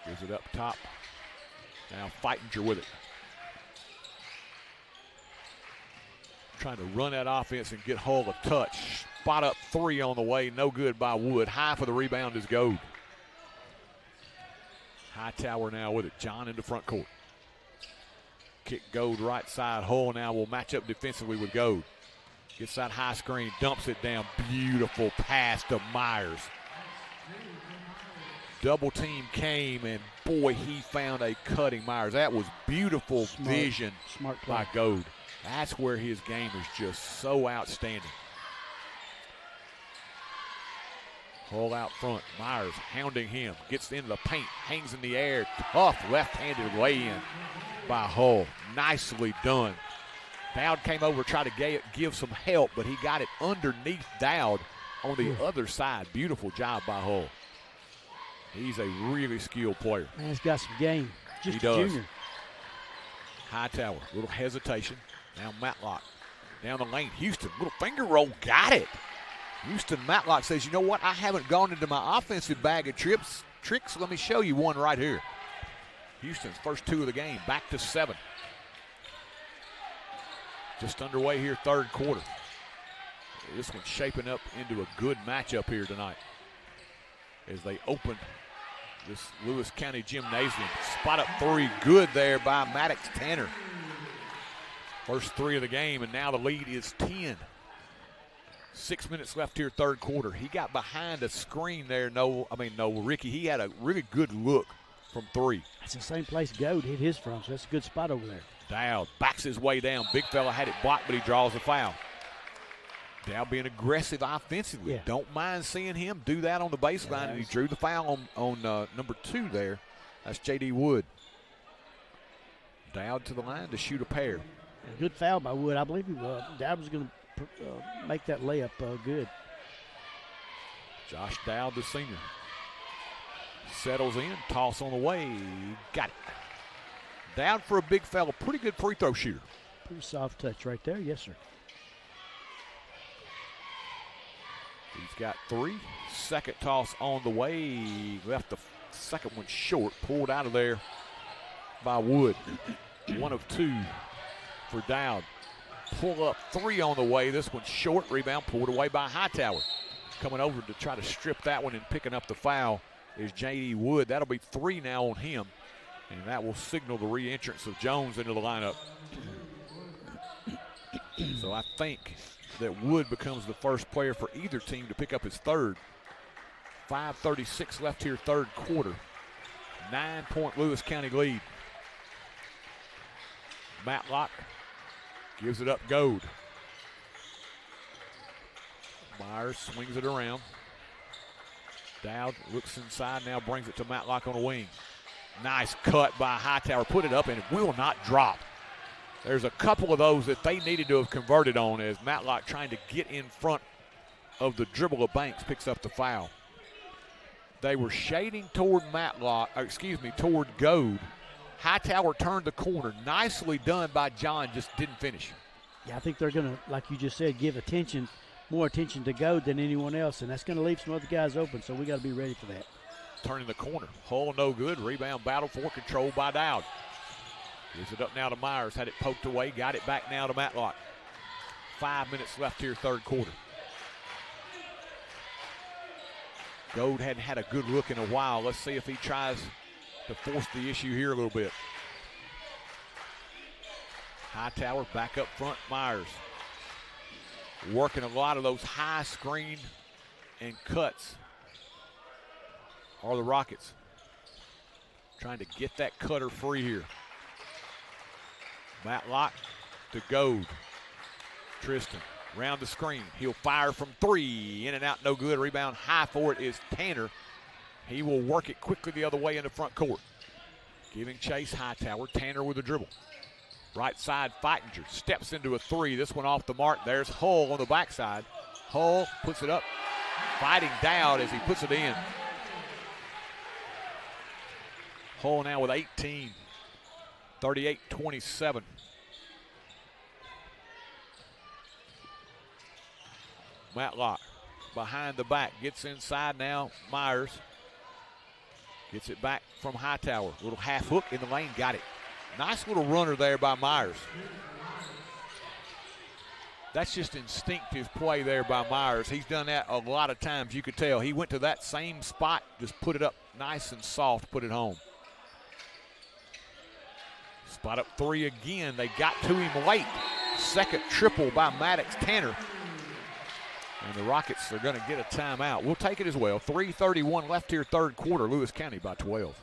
Gives it up top. Now Feitinger with it. Trying to run that offense and get Hull a touch. Spot up 3 on the way. No good by Wood. High for the rebound is Gold. Hightower now with it. John into front court. Kick Gold right side. Hull now will match up defensively with Gold. Gets that high screen, dumps it down. Beautiful pass to Myers. Double team came, and boy, he found a cutting Myers. That was beautiful vision by Gold. That's where his game is just so outstanding. Hull out front. Myers hounding him. Gets into the paint. Hangs in the air. Tough left-handed lay-in by Hull. Nicely done Dowd came over, tried to give some help, but he got it underneath Dowd on the other side. Beautiful job by Hull. He's a really skilled player. Man, he's got some game. Just he does. Junior. Hightower, little hesitation. Now Matlock down the lane. Houston, little finger roll, got it. Houston Matlock says, you know what? I haven't gone into my offensive bag of tricks. Let me show you one right here. Houston's first 2 of the game, back to 7. Just underway here, third quarter. This one's shaping up into a good matchup here tonight as they open this Lewis County Gymnasium. Spot up 3, good there by Maddox Tanner. First 3 of the game, and now the lead is 10. 6 minutes left here, third quarter. He got behind a screen there. Ricky, he had a really good look from 3. That's the same place Goad hit his from, so that's a good spot over there. Dowd backs his way down. Big fella had it blocked, but he draws a foul. Dowd being aggressive offensively. Yeah. Don't mind seeing him do that on the baseline, and he drew the foul on number 2 there. That's J.D. Wood. Dowd to the line to shoot a pair. A good foul by Wood. I believe Dowd was going to make that layup good. Josh Dowd, the senior. Settles in, toss on the way. Got it. Dowd for a big fella, pretty good free throw shooter. Pretty soft touch right there. Yes, sir. He's got 3. Second toss on the way. Left the second one short. Pulled out of there by Wood. 1 of 2 for Dowd. Pull up 3 on the way. This one's short. Rebound pulled away by Hightower. Coming over to try to strip that one and picking up the foul is J.D. Wood. That'll be 3 now on him. And that will signal the re-entrance of Jones into the lineup. So I think that Wood becomes the first player for either team to pick up his 3rd. 5:36 left here, third quarter. 9-point Lewis County lead. Matlock gives it up, Goad. Myers swings it around. Dowd looks inside, now brings it to Matlock on the wing. Nice cut by Hightower, put it up, and it will not drop. There's a couple of those that they needed to have converted on as Matlock trying to get in front of the dribble of Banks picks up the foul. They were shading toward toward Goad. Hightower turned the corner. Nicely done by John, just didn't finish. Yeah, I think they're going to, like you just said, give more attention to Goad than anyone else, and that's going to leave some other guys open, so we got to be ready for that. Turning the corner. Hull no good. Rebound battle for control by Dowd. Gives it up now to Myers. Had it poked away. Got it back now to Matlock. 5 minutes left here, third quarter. Goad hadn't had a good look in a while. Let's see if he tries to force the issue here a little bit. Hightower back up front. Myers working a lot of those high screen and cuts. Are the Rockets trying to get that cutter free here. Matlock to Goad. Tristan round the screen. He'll fire from 3. In and out, no good. Rebound high for it is Tanner. He will work it quickly the other way in the front court. Giving chase, Hightower. Tanner with a dribble. Right side, Feitinger steps into a 3. This one off the mark. There's Hull on the backside. Hull puts it up. Fighting Dowd as he puts it in. Hull now with 18. 38-27. Matlock behind the back. Gets inside now. Myers gets it back from Hightower. Little half hook in the lane. Got it. Nice little runner there by Myers. That's just instinctive play there by Myers. He's done that a lot of times. You could tell. He went to that same spot, just put it up nice and soft, put it home. Spot up 3 again. They got to him late. Second triple by Maddox Tanner. And the Rockets are going to get a timeout. We'll take it as well. 3:31 left here, third quarter. Lewis County by 12.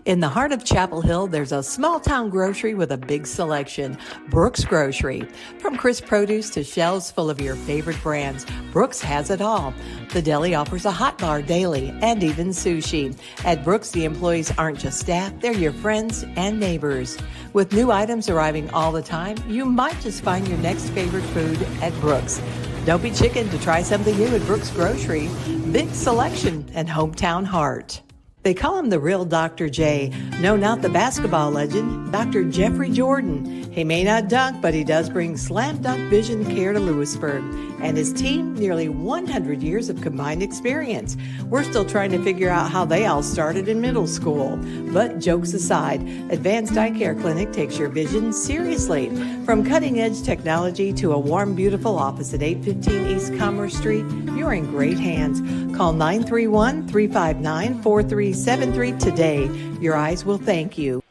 In the heart of Chapel Hill, there's a small town grocery with a big selection, Brooks Grocery. From crisp produce to shelves full of your favorite brands, Brooks has it all. The deli offers a hot bar daily and even sushi. At Brooks, the employees aren't just staff, they're your friends and neighbors. With new items arriving all the time, you might just find your next favorite food at Brooks. Don't be chicken to try something new at Brooks Grocery. Big selection and hometown heart. They call him the real Dr. J. No, not the basketball legend, Dr. Jeffrey Jordan. He may not dunk, but he does bring slam dunk vision care to Lewisburg. And his team, nearly 100 years of combined experience. We're still trying to figure out how they all started in middle school. But jokes aside, Advanced Eye Care Clinic takes your vision seriously. From cutting-edge technology to a warm, beautiful office at 815 East Commerce Street, you're in great hands. Call 931-359-4373 today. Your eyes will thank you.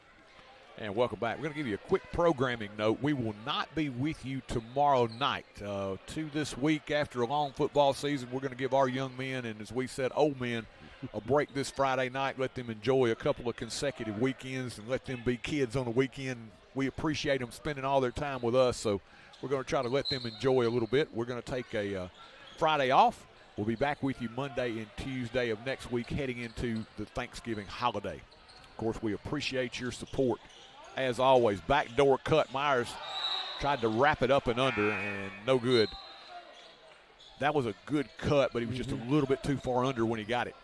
And welcome back. We're going to give you a quick programming note. We will not be with you tomorrow night. To this week, after a long football season, we're going to give our young men and, as we said, old men a break this Friday night, let them enjoy a couple of consecutive weekends and let them be kids on the weekend. We appreciate them spending all their time with us, so we're going to try to let them enjoy a little bit. We're going to take a Friday off. We'll be back with you Monday and Tuesday of next week heading into the Thanksgiving holiday. Of course, we appreciate your support. As always, backdoor cut. Myers tried to wrap it up and under, and no good. That was a good cut, but he was just a little bit too far under when he got it.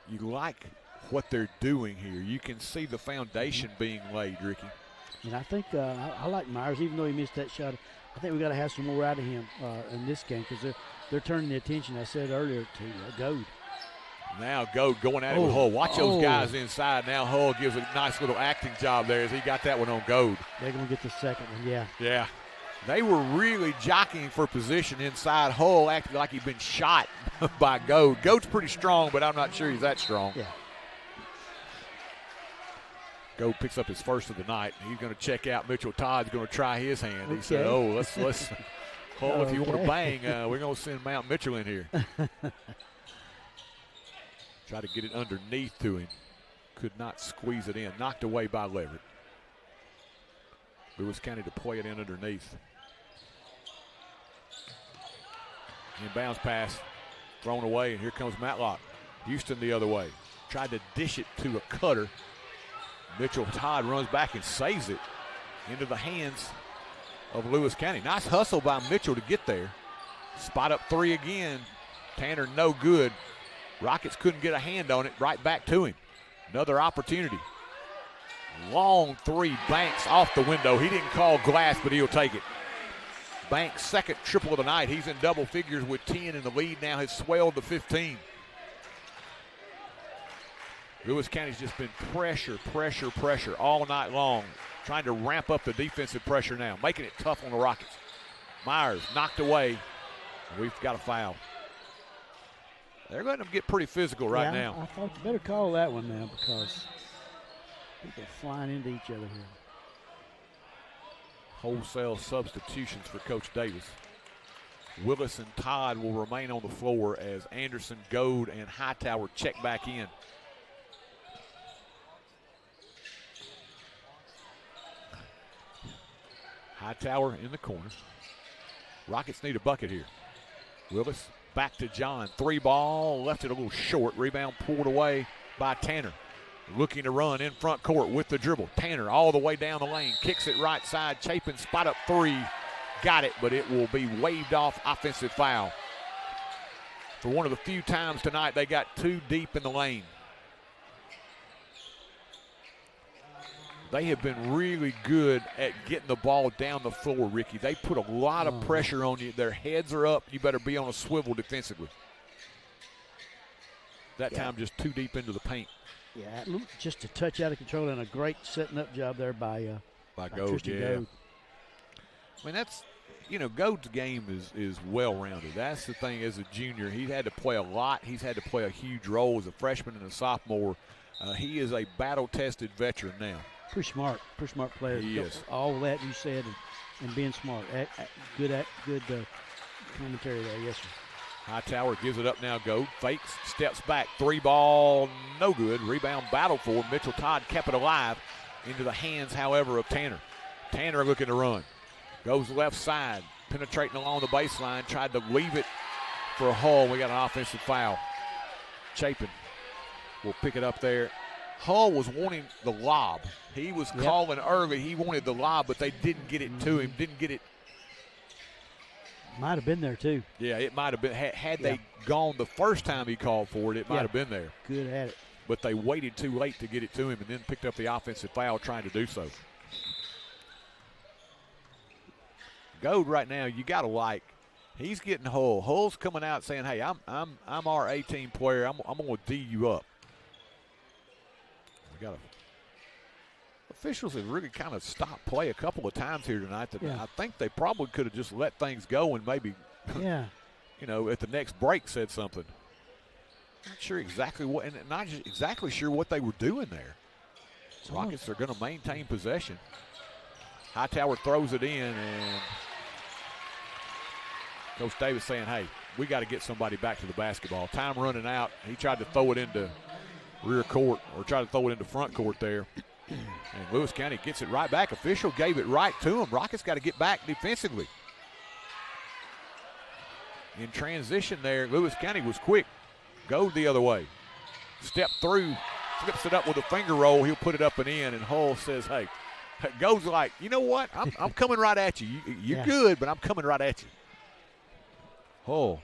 You like what they're doing here. You can see the foundation being laid, Ricky. And I think I like Myers, even though he missed that shot. I think we got to have some more out of him in this game because they're turning the attention, I said earlier, to Goad. Now Goad going at it with Hull. Watch those guys inside. Now Hull gives a nice little acting job there as he got that one on Goad. They're going to get the second one, yeah. Yeah. They were really jockeying for position inside. Hull acted like he'd been shot by Goad. Goad's pretty strong, but I'm not sure he's that strong. Yeah. Goad picks up his first of the night. He's going to check out. Mitchell Todd's going to try his hand. He said, let's Hull, if you want to bang, we're going to send Mount Mitchell in here. Try to get it underneath to him. Could not squeeze it in. Knocked away by Leverett. Lewis County to play it in underneath. Inbounds pass. Thrown away, and here comes Matlock. Houston the other way. Tried to dish it to a cutter. Mitchell Todd runs back and saves it into the hands of Lewis County. Nice hustle by Mitchell to get there. Spot up three again. Tanner no good. Rockets couldn't get a hand on it. Right back to him. Another opportunity. Long three. Banks off the window. He didn't call glass, but he'll take it. Banks' second triple of the night. He's in double figures with 10, and the lead now has swelled to 15. Lewis County's just been pressure all night long. Trying to ramp up the defensive pressure now. Making it tough on the Rockets. Myers knocked away. We've got a foul. They're letting them get pretty physical right now. I thought you better call that one now because people are flying into each other here. Wholesale substitutions for Coach Davis. Willis and Todd will remain on the floor as Anderson, Goad, and Hightower check back in. Hightower in the corner. Rockets need a bucket here. Willis back to John. Three ball, left it a little short. Rebound pulled away by Tanner. Looking to run in front court with the dribble. Tanner all the way down the lane. Kicks it right side. Chapin spot up three. Got it, but it will be waved off. Offensive foul. For one of the few times tonight they got too deep in the lane. They have been really good at getting the ball down the floor, Ricky. They put a lot of pressure on you. Their heads are up. You better be on a swivel defensively. That time just too deep into the paint. Yeah, just a touch out of control and a great setting up job there by Goad. Yeah. Goad. I mean, that's, Goad's game is well-rounded. That's the thing as a junior. He had to play a lot. He's had to play a huge role as a freshman and a sophomore. He is a battle-tested veteran now. Pretty smart player. He is. All that you said and being smart. Good commentary there, yes, sir. Hightower gives it up now. Goad fakes, steps back. 3-ball, no good. Rebound battle for Mitchell Todd kept it alive into the hands, however, of Tanner. Tanner looking to run. Goes left side, penetrating along the baseline. Tried to leave it for Hull. We got an offensive foul. Chapin will pick it up there. Hull was wanting the lob. He was calling early. He wanted the lob, but they didn't get it to him. Didn't get it. Might have been there, too. Yeah, it might have been. Had they gone the first time he called for it, it might have been there. Good at it. But they waited too late to get it to him and then picked up the offensive foul trying to do so. Goad right now, you got to like. He's getting Hull. Hull's coming out saying, "Hey, I'm our A-team player. I'm going to D you up." We got officials have really kind of stopped play a couple of times here tonight. That I think they probably could have just let things go and maybe, you know, at the next break said something. Not sure exactly what, and not exactly sure what they were doing there. Rockets are going to maintain possession. Hightower throws it in, and Coach Davis saying, "Hey, we got to get somebody back to the basketball. Time running out." He tried to throw it into rear court or tried to throw it into front court there. And Lewis County gets it right back. Official gave it right to him. Rockets got to get back defensively. In transition there, Lewis County was quick. Go the other way. Step through, flips it up with a finger roll. He'll put it up and in, and Hull says, "Hey," goes like, "You know what? I'm coming right at you. You're good, but I'm coming right at you." Hull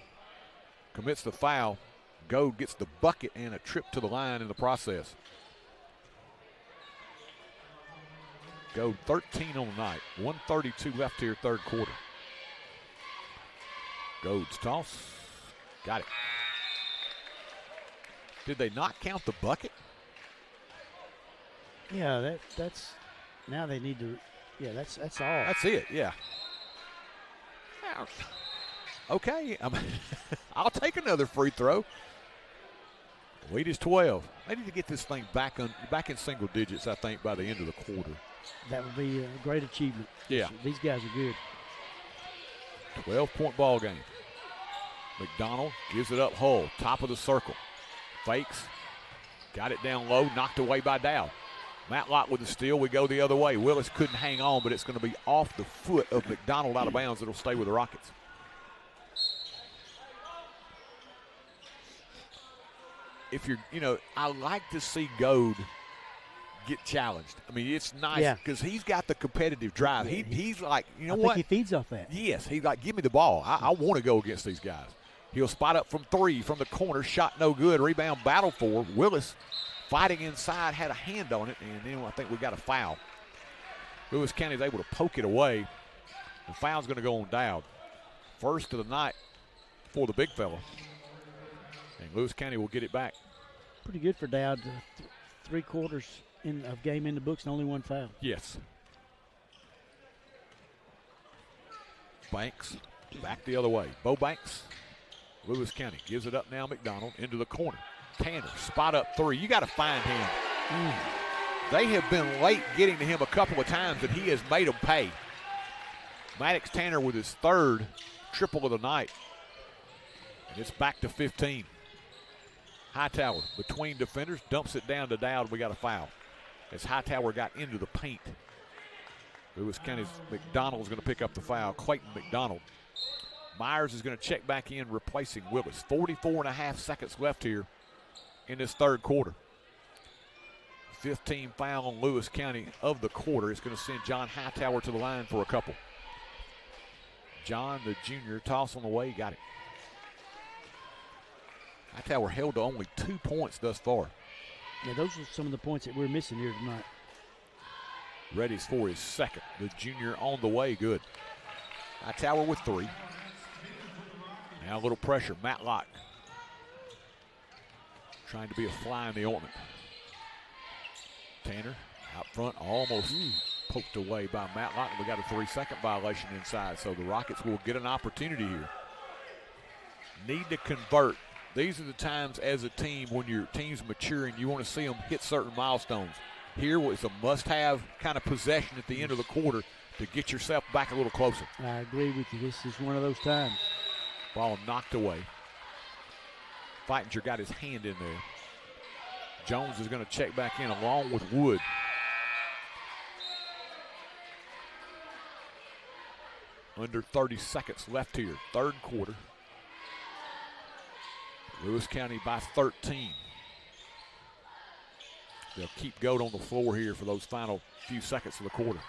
commits the foul. Goad gets the bucket and a trip to the line in the process. Goad 13 on the night. 1:32 left here, third quarter. Goad's toss. Got it. Did they not count the bucket? Yeah, that's now they need to. Yeah, that's all. That's it. Yeah. Okay, I'll take another free throw. The lead is 12. They need to get this thing back in single digits, I think, by the end of the quarter. That would be a great achievement. Yeah. These guys are good. 12-point ball game. McDonald gives it up Hull, top of the circle. Fakes. Got it down low, knocked away by Dow. Matlock with the steal. We go the other way. Willis couldn't hang on, but it's going to be off the foot of McDonald out of bounds. It'll stay with the Rockets. If you're, I like to see Goad get challenged. I mean, it's nice because he's got the competitive drive. He's like, I think he feeds off that. Yes, he's like, give me the ball. I want to go against these guys. He'll spot up from three from the corner. Shot no good. Rebound battle for Willis. Fighting inside, had a hand on it, and then I think we got a foul. Lewis County's able to poke it away. The foul's going to go on Dowd. First of the night for the big fella. And Lewis County will get it back. Pretty good for Dowd. 3 quarters of game in the books and only 1 foul. Yes. Banks back the other way. Bo Banks. Lewis County gives it up now. McDonald into the corner. Tanner, spot up 3. You got to find him. They have been late getting to him a couple of times, and he has made them pay. Maddox Tanner with his 3rd triple of the night. And it's back to 15. Hightower between defenders, dumps it down to Dowd. We got a foul. As Hightower got into the paint. Lewis County's McDonald's going to pick up the foul. Clayton McDonald. Myers is going to check back in, replacing Willis. 44.5 seconds left here in this 3rd quarter. 15 foul on Lewis County of the quarter. It's going to send John Hightower to the line for a couple. John, the junior, toss on the way, got it. Hightower held to only 2 points thus far. Yeah, those are some of the points that we're missing here tonight. Ready's for his 2nd. The junior on the way, good. Hightower with 3. Now a little pressure, Matlock. Trying to be a fly in the ointment. Tanner out front, almost poked away by Matlock. We got a 3-second violation inside, so the Rockets will get an opportunity here. Need to convert. These are the times as a team when your team's maturing, you want to see them hit certain milestones. Here was a must-have kind of possession at the end of the quarter to get yourself back a little closer. I agree with you. This is one of those times. Ball knocked away. Feitinger got his hand in there. Jones is going to check back in along with Wood. Under 30 seconds left here, third quarter. Lewis County by 13. They'll keep Goat on the floor here for those final few seconds of the quarter.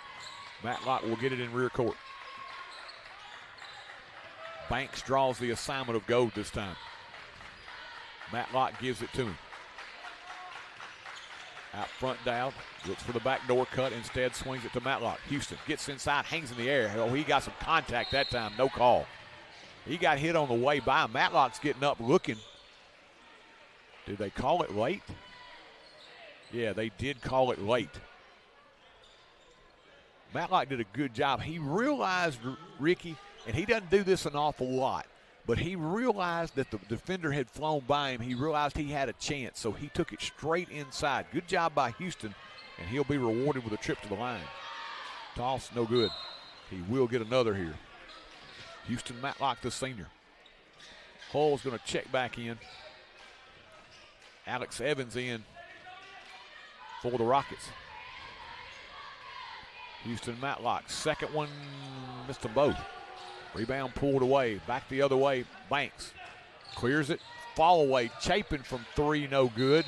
Matlock will get it in rear court. Banks draws the assignment of Goat this time. Matlock gives it to him. Out front, Dowd looks for the backdoor cut, instead swings it to Matlock. Houston gets inside, hangs in the air. Oh, he got some contact that time, no call. He got hit on the way by. Matlock's getting up looking. Did they call it late? Yeah, they did call it late. Matlock did a good job. He realized, Ricky, and he doesn't do this an awful lot, but he realized that the defender had flown by him. He realized he had a chance, so he took it straight inside. Good job by Houston, and he'll be rewarded with a trip to the line. Toss, no good. He will get another here. Houston Matlock, the senior. Hull's going to check back in. Alex Evans in for the Rockets. Houston Matlock, second one, missed them both. Rebound pulled away, back the other way, Banks clears it, fall away, Chapin from three, no good.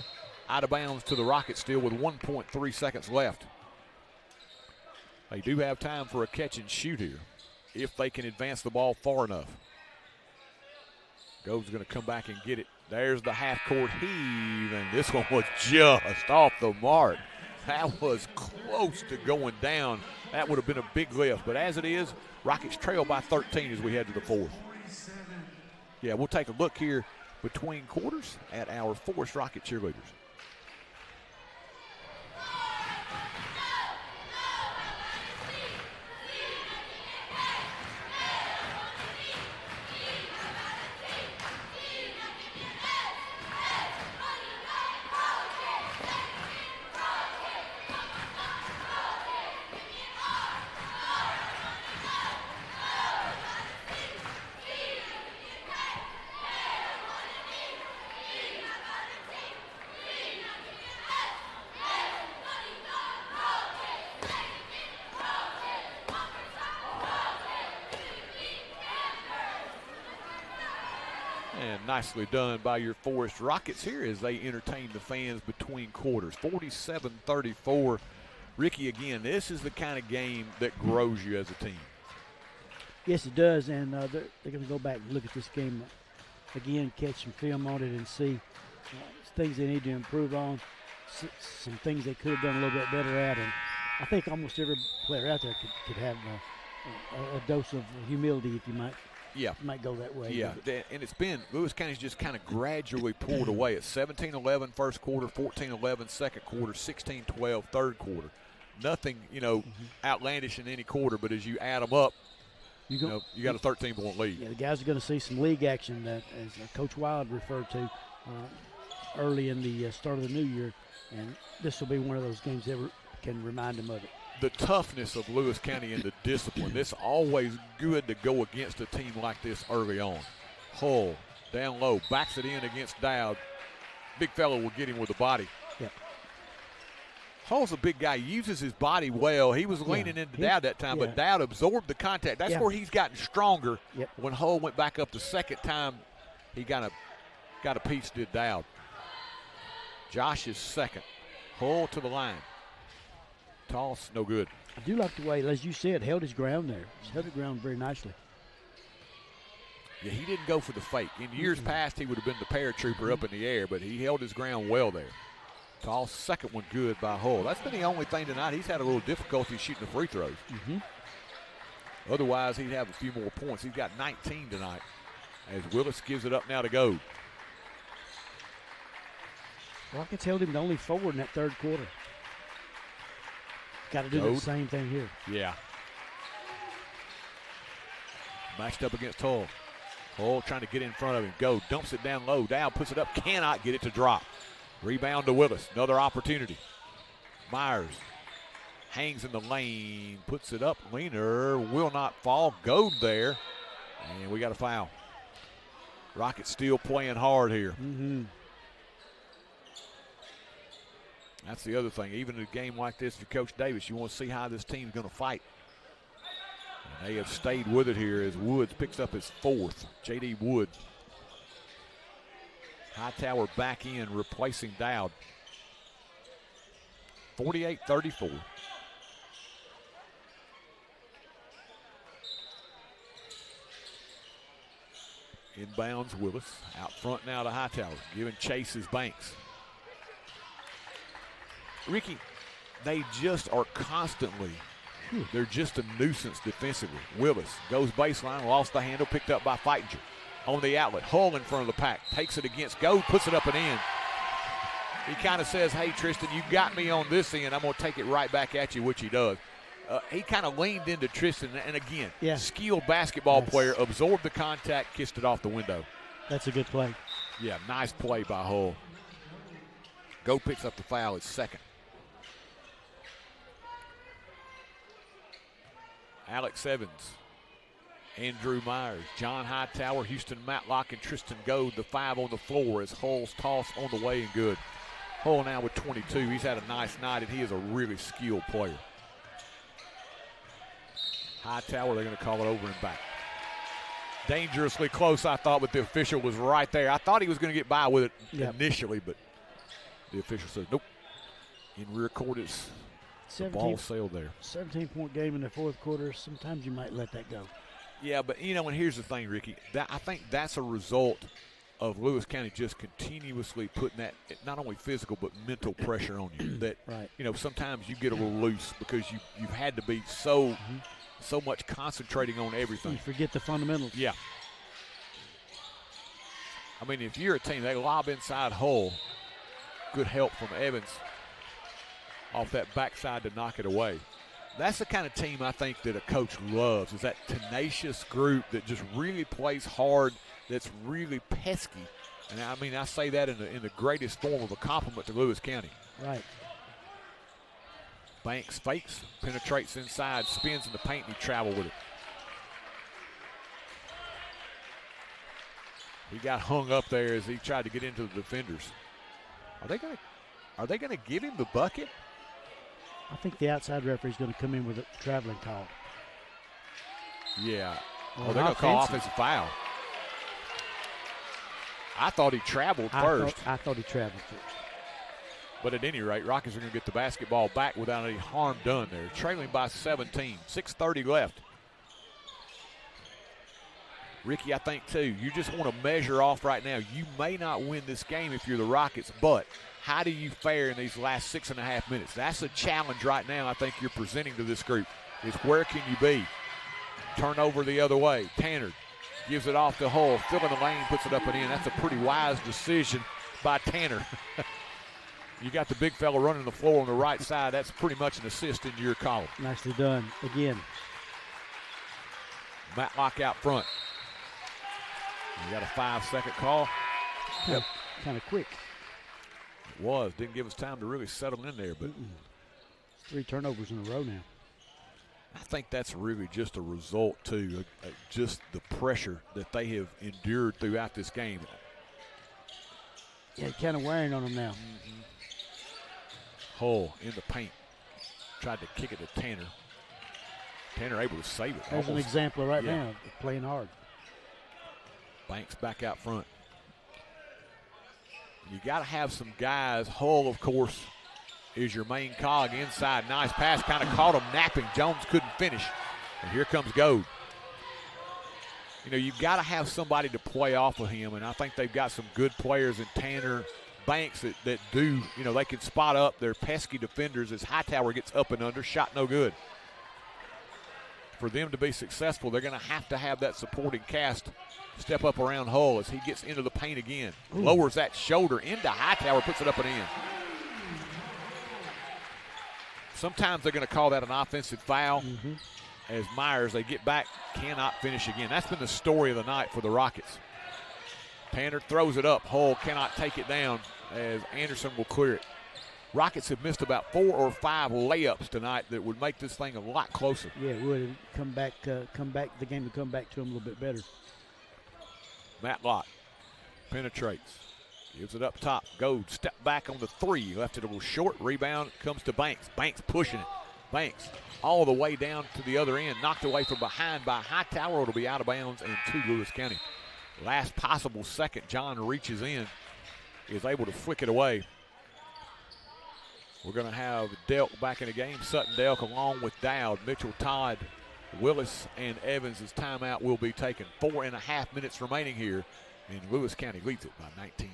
Out of bounds to the Rockets still with 1.3 seconds left. They do have time for a catch and shoot here if they can advance the ball far enough. Gove's going to come back and get it. There's the half-court heave, and this one was just off the mark. That was close to going down. That would have been a big lift, but as it is, Rockets trail by 13 as we head to the fourth. Yeah, we'll take a look here between quarters at our Forrest Rocket cheerleaders. And nicely done by your Forrest Rockets here as they entertain the fans between quarters. 47-34. Ricky, again, this is the kind of game that grows you as a team. Yes, it does, and they're going to go back and look at this game again, catch some film on it and see things they need to improve on, some things they could have done a little bit better at. And I think almost every player out there could have a dose of humility, if you might. Yeah. Might go that way. Yeah, and it's been, Lewis County's just kind of gradually pulled away. It's 17-11 first quarter, 14-11 second quarter, 16-12 third quarter. Nothing, outlandish in any quarter, but as you add them up, you got a 13-point lead. Yeah, the guys are going to see some league action that, as Coach Wild referred to early in the start of the new year, and this will be one of those games that can remind them of it. The toughness of Lewis County and the discipline. It's always good to go against a team like this early on. Hull down low, backs it in against Dowd. Big fella will get him with the body. Yep. Hull's a big guy, uses his body well. He was leaning into Dowd that time, but Dowd absorbed the contact. That's where he's gotten stronger. Yep. When Hull went back up the second time, he got a piece, did Dowd. Josh is second. Hull to the line. Toss, no good. I do like the way, as you said, held his ground there. He's held the ground very nicely. Yeah, he didn't go for the fake. In years past, he would have been the paratrooper up in the air, but he held his ground well there. Toss, second one good by Hull. That's been the only thing tonight. He's had a little difficulty shooting the free throws. Otherwise, he'd have a few more points. He's got 19 tonight as Willis gives it up now to Goad. Rockets held him to only 4 in that third quarter. Got to do the same thing here. Yeah. Matched up against Hull. Hull trying to get in front of him. Go, dumps it down low. Down, puts it up, cannot get it to drop. Rebound to Willis. Another opportunity. Myers hangs in the lane, puts it up. Leaner will not fall. Goad there. And we got a foul. Rockets still playing hard here. Mm-hmm. That's the other thing. Even in a game like this, for Coach Davis, you want to see how this team's going to fight. And they have stayed with it here as Woods picks up his 4th. J.D. Wood. Hightower back in, replacing Dowd. 48-34. Inbounds Willis. Out front now to Hightower. Giving chase is Banks. Ricky, they just are constantly, they're just a nuisance defensively. Willis goes baseline, lost the handle, picked up by Feitinger. On the outlet, Hull in front of the pack, takes it against Goad, puts it up and in. He kind of says, hey, Tristan, you got me on this end. I'm going to take it right back at you, which he does. He kind of leaned into Tristan, and again, skilled basketball player, absorbed the contact, kissed it off the window. That's a good play. Yeah, nice play by Hull. Goad picks up the foul, it's 2nd. Alex Evans, Andrew Myers, John Hightower, Houston Matlock, and Tristan Goad, the 5 on the floor as Hull's toss on the way and good. Hull now with 22. He's had a nice night, and he is a really skilled player. Hightower, they're going to call it over and back. Dangerously close, I thought, but the official was right there. I thought he was going to get by with it initially, but the official said nope. In rear court, it's the ball sailed there. 17-point game in the 4th quarter. Sometimes you might let that go. Yeah, but, and here's the thing, Ricky. I think that's a result of Lewis County just continuously putting that not only physical but mental pressure on you. That, sometimes you get a little loose because you've had to be so much concentrating on everything. You forget the fundamentals. Yeah. I mean, if you're a team, they lob inside Hull. Good help from Evans off that backside to knock it away. That's the kind of team I think that a coach loves, is that tenacious group that just really plays hard, that's really pesky. And I mean, I say that in the greatest form of a compliment to Lewis County. Right. Banks fakes, penetrates inside, spins in the paint, and he traveled with it. He got hung up there as he tried to get into the defenders. Are they gonna give him the bucket? I think the outside referee is going to come in with a traveling call. Yeah. They're going to call offensive foul. I thought he traveled first. I thought he traveled first. But at any rate, Rockets are going to get the basketball back without any harm done there. Trailing by 17. 6:30 left. Ricky, I think, too, you just want to measure off right now. You may not win this game if you're the Rockets, but how do you fare in these last 6.5 minutes? That's a challenge right now I think you're presenting to this group, is where can you be? Turnover the other way. Tanner gives it off to Hull, filling the lane, puts it up and in. That's a pretty wise decision by Tanner. You got the big fella running the floor on the right side. That's pretty much an assist in your column. Nicely done. Again. Matlock out front. You got a 5-second call. Yep. Kind of quick. It was. Didn't give us time to really settle in there. But 3 turnovers in a row now. I think that's really just a result, too, just the pressure that they have endured throughout this game. Yeah, kind of wearing on them now. Hull in the paint. Tried to kick it to Tanner. Tanner able to save it. There's an example right now of playing hard. Banks back out front. You got to have some guys. Hull, of course, is your main cog inside. Nice pass, kind of caught him napping. Jones couldn't finish. And here comes Goad. You've got to have somebody to play off of him, and I think they've got some good players in Tanner, Banks that do, they can spot up their pesky defenders as Hightower gets up and under. Shot no good. For them to be successful, they're going to have that supporting cast step up around Hull as he gets into the paint again. Ooh. Lowers that shoulder into Hightower, puts it up and in. Sometimes they're going to call that an offensive foul. As Myers, they get back, cannot finish again. That's been the story of the night for the Rockets. Tanner throws it up. Hull cannot take it down as Anderson will clear it. Rockets have missed about 4 or 5 layups tonight that would make this thing a lot closer. Yeah, it would come back. The game would come back to them a little bit better. Matlock Penetrates. Gives it up top. Goes. Step back on the 3. Left it a little short. Rebound comes to Banks. Banks pushing it. Banks all the way down to the other end. Knocked away from behind by Hightower. It'll be out of bounds and to Lewis County. Last possible second, John reaches in. Is able to flick it away. We're going to have Delk back in the game. Sutton Delk along with Dowd, Mitchell, Todd, Willis, and Evans' timeout will be taken. 4.5 minutes remaining here, and Lewis County leads it by 19.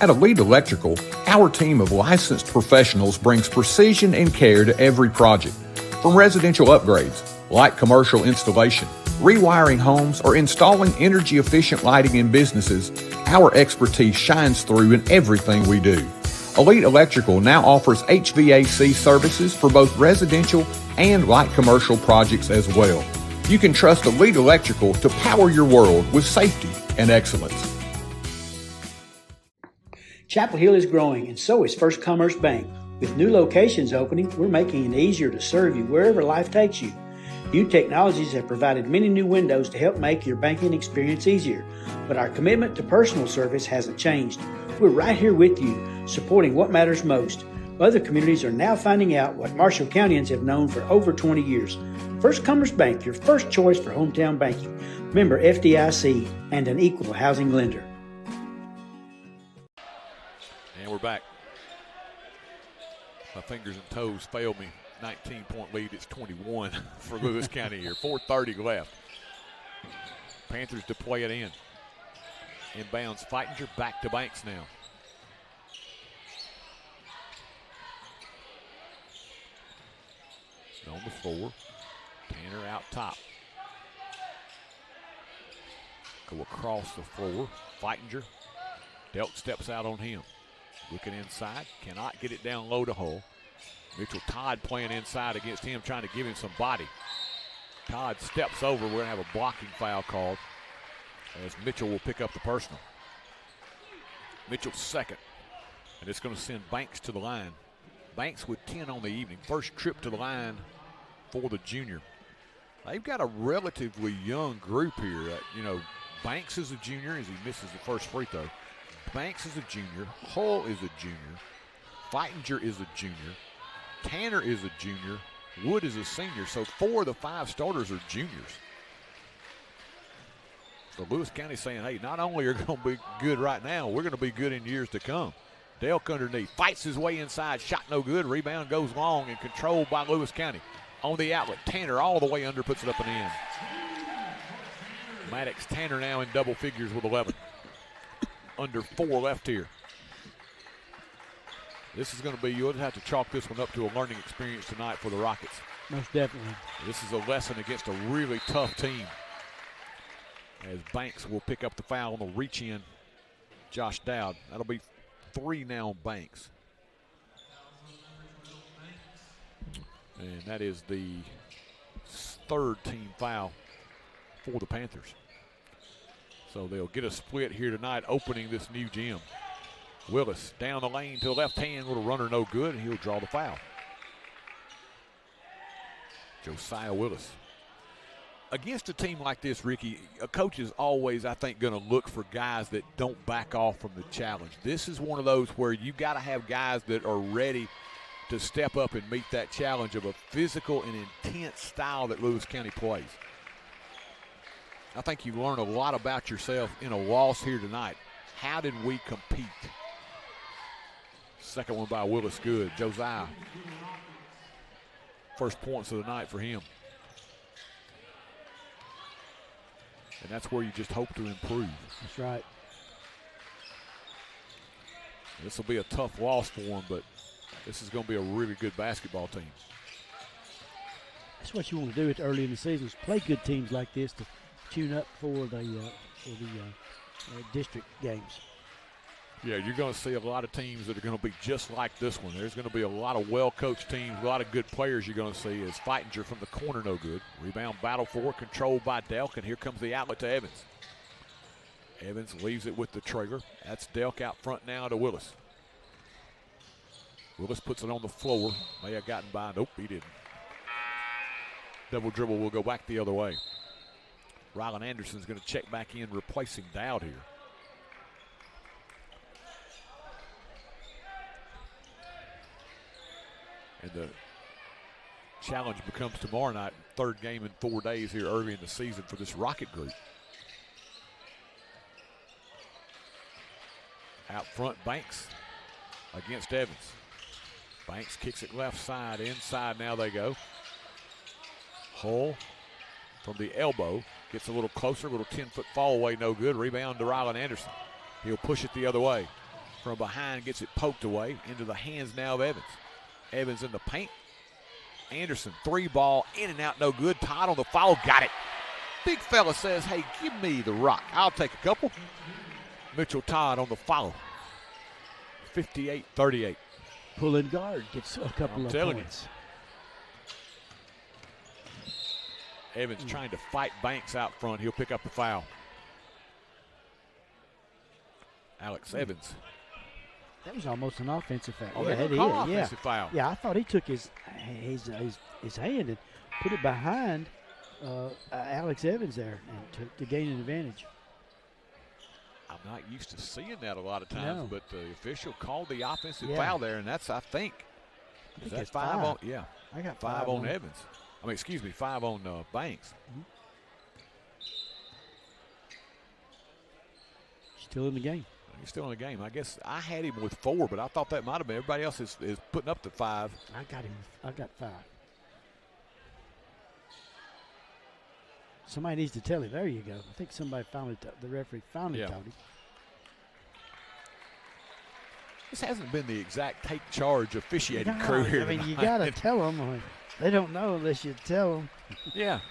At Elite Electrical, our team of licensed professionals brings precision and care to every project. From residential upgrades, light commercial installation, rewiring homes, or installing energy-efficient lighting in businesses, our expertise shines through in everything we do. Elite Electrical now offers HVAC services for both residential and light commercial projects as well. You can trust Elite Electrical to power your world with safety and excellence. Chapel Hill is growing, and so is First Commerce Bank. With new locations opening, we're making it easier to serve you wherever life takes you. New technologies have provided many new windows to help make your banking experience easier, but our commitment to personal service hasn't changed. We're right here with you, supporting what matters most. Other communities are now finding out what Marshall Countyans have known for over 20 years. First Commerce Bank, your first choice for hometown banking. Member FDIC and an equal housing lender. And we're back. My fingers and toes fail me. 19-point lead. It's 21 for Lewis County here. 4:30 left. Panthers to play it in. Inbounds Feitinger back to Banks now. On the floor. Tanner out top. Go across the floor. Feitinger. Delk steps out on him. Looking inside. Cannot get it down low to Hull. Mitchell Todd playing inside against him, trying to give him some body. Todd steps over. We're going to have a blocking foul called as Mitchell will pick up the personal. Mitchell's second. And it's going to send Banks to the line. Banks with 10 on the evening. First trip to the line for the junior. They've got a relatively young group here. Banks is a junior as he misses the first free throw. Banks is a junior. Hull is a junior. Feitinger is a junior. Tanner is a junior. Wood is a senior. So 4 of the 5 starters are juniors. So Lewis County saying, hey, not only are we going to be good right now, we're going to be good in years to come. Delk underneath. Fights his way inside. Shot no good. Rebound goes long and controlled by Lewis County. On the outlet, Tanner all the way under, puts it up and in. Maddox Tanner now in double figures with 11. Under 4 left here. This is going to be, you'll have to chalk this one up to a learning experience tonight for the Rockets. Most definitely. This is a lesson against a really tough team. As Banks will pick up the foul on the reach in. Josh Dowd. That'll be 3 now on Banks. And that is the 3rd team foul for the Panthers. So they'll get a split here tonight, opening this new gym. Willis down the lane to the left hand, little runner no good, and he'll draw the foul. Josiah Willis. Against a team like this, Ricky, a coach is always, I think, going to look for guys that don't back off from the challenge. This is one of those where you got to have guys that are ready to step up and meet that challenge of a physical and intense style that Lewis County plays. I think you learn a lot about yourself in a loss here tonight. How did we compete? Second one by Willis, good. Josiah. First points of the night for him. And that's where you just hope to improve. That's right. This will be a tough loss for them, but this is going to be a really good basketball team. That's what you want to do early in the season, is play good teams like this to tune up for the district games. Yeah, you're going to see a lot of teams that are going to be just like this one. There's going to be a lot of well-coached teams, a lot of good players you're going to see. As Feitinger from the corner, no good. Rebound battle for, controlled by Delk, and here comes the outlet to Evans. Evans leaves it with the trailer. That's Delk out front now to Willis. Willis puts it on the floor. May have gotten by. Nope, he didn't. Double dribble will go back the other way. Rylan Anderson's going to check back in, replacing Dowd here. And the challenge becomes tomorrow night, third game in 4 days here early in the season for this Rocket group. Out front, Banks against Evans. Banks kicks it left side, inside now they go. Hull from the elbow, gets a little closer, little 10-foot fall away, no good. Rebound to Rylan Anderson. He'll push it the other way. From behind, gets it poked away into the hands now of Evans. Evans in the paint. Anderson, 3-ball, in and out, no good. Todd on the foul, got it. Big fella says, hey, give me the rock. I'll take a couple. Mitchell Todd on the foul. 58-38. Pulling guard gets a couple of points. Evans trying to fight Banks out front. He'll pick up the foul. Alex Evans. That was almost an offensive foul. Oh, yeah, offensive foul. Yeah, I thought he took his hand and put it behind Alex Evans there and to gain an advantage. I'm not used to seeing that a lot of times, but the official called the offensive foul there, and that's, I think it's 5 on. Yeah, I got 5 on Evans. I mean, excuse me, 5 on Banks. Still in the game. He's still in the game. I guess I had him with 4, but I thought that might have been. Everybody else is putting up to 5. I got him. I got 5. Somebody needs to tell him. There you go. I think somebody finally, the referee finally told him. This hasn't been the exact take charge officiating crew here. I mean, you got to tell them. They don't know unless you tell them. Yeah.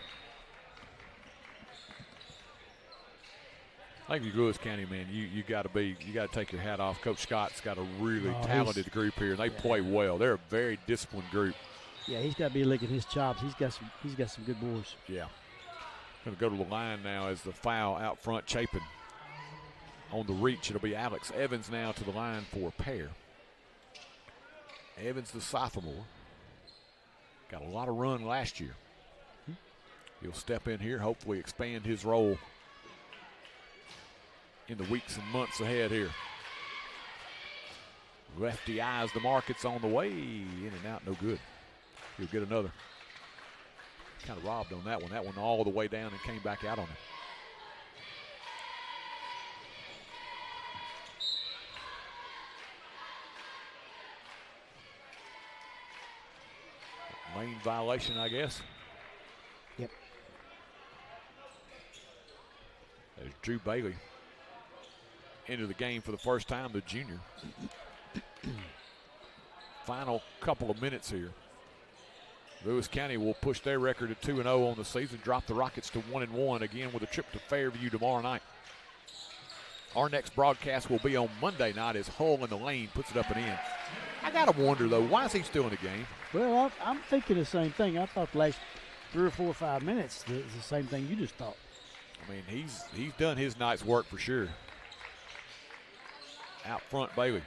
I think Lewis County, man, you got to take your hat off. Coach Scott's got a really talented group here, and they play well. They're a very disciplined group. Yeah, he's got to be licking his chops. He's got some good boys. Yeah. Going to go to the line now as the foul out front. Chapin on the reach. It'll be Alex Evans now to the line for a pair. Evans, the sophomore, got a lot of run last year. He'll step in here, hopefully expand his role in the weeks and months ahead here. Lefty eyes the mark. It's on the way. In and out, no good. He'll get another. Kind of robbed on that one. That one all the way down and came back out on him. Lane violation, I guess. Yep. There's Drew Bailey into the game for the first time, the junior. Final couple of minutes here. Lewis County will push their record to 2-0 on the season, drop the Rockets to 1-1 again with a trip to Fairview tomorrow night. Our next broadcast will be on Monday night as Hull in the lane puts it up and in. I got to wonder, though, why is he still in the game? Well, I'm thinking the same thing. I thought the last 3 or 4 or 5 minutes the same thing you just thought. I mean, he's done his night's work for sure. Out front, Bailey.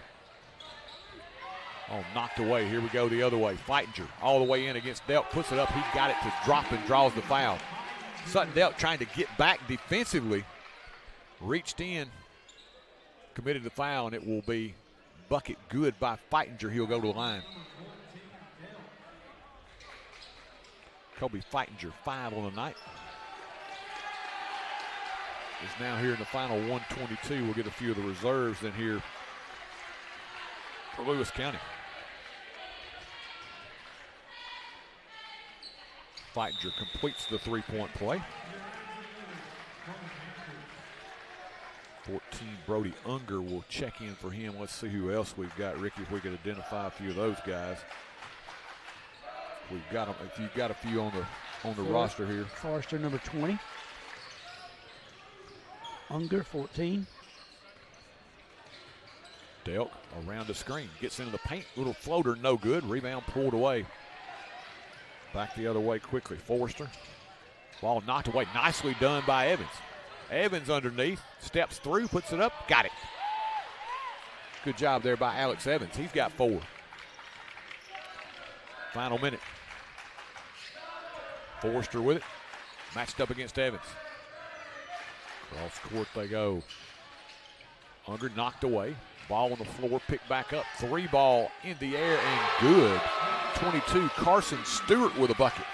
Oh, knocked away. Here we go the other way. Feitinger all the way in against Delk. Puts it up. He got it to drop and draws the foul. Sutton Delk trying to get back defensively. Reached in. Committed the foul, and it will be bucket good by Feitinger. He'll go to the line. Kobe Feitinger, 5 on the night. Is now here in the final 122. We'll get a few of the reserves in here for Lewis County. Feitinger completes the three-point play. 14, Brody Unger will check in for him. Let's see who else we've got, Ricky, if we could identify a few of those guys. We've got them. If you've got a few on the roster here. Forrester, number 20. Unger, 14. Delk around the screen, gets into the paint, little floater, no good. Rebound pulled away. Back the other way quickly. Forrester, ball knocked away. Nicely done by Evans. Evans underneath, steps through, puts it up, got it. Good job there by Alex Evans. He's got 4. Final minute. Forrester with it, matched up against Evans. Cross court they go. Unger knocked away. Ball on the floor, picked back up. 3 ball in the air and good. 22, Carson Stewart with a bucket.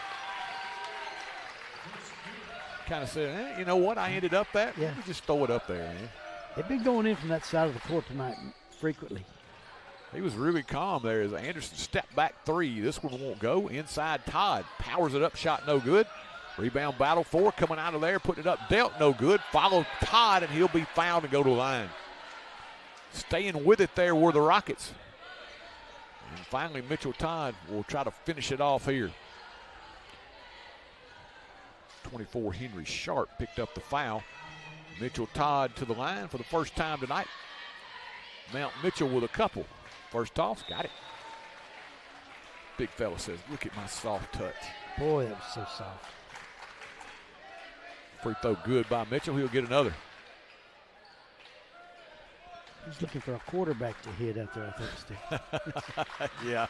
Kind of said, you know what I ended up at? Yeah. Let me just throw it up there, man. They've been going in from that side of the court tonight frequently. He was really calm there as Anderson stepped back 3. This one won't go. Inside Todd. Powers it up, shot no good. Rebound battle for coming out of there, putting it up, dealt no good. Follow Todd, and he'll be fouled and go to the line. Staying with it there were the Rockets. And finally, Mitchell Todd will try to finish it off here. 24, Henry Sharp picked up the foul. Mitchell Todd to the line for the first time tonight. Mount Mitchell with a couple. First toss, got it. Big fella says, look at my soft touch. Boy, that was so soft. Free throw good by Mitchell. He'll get another. He's looking for a quarterback to hit out there, I think, Steve. Yeah.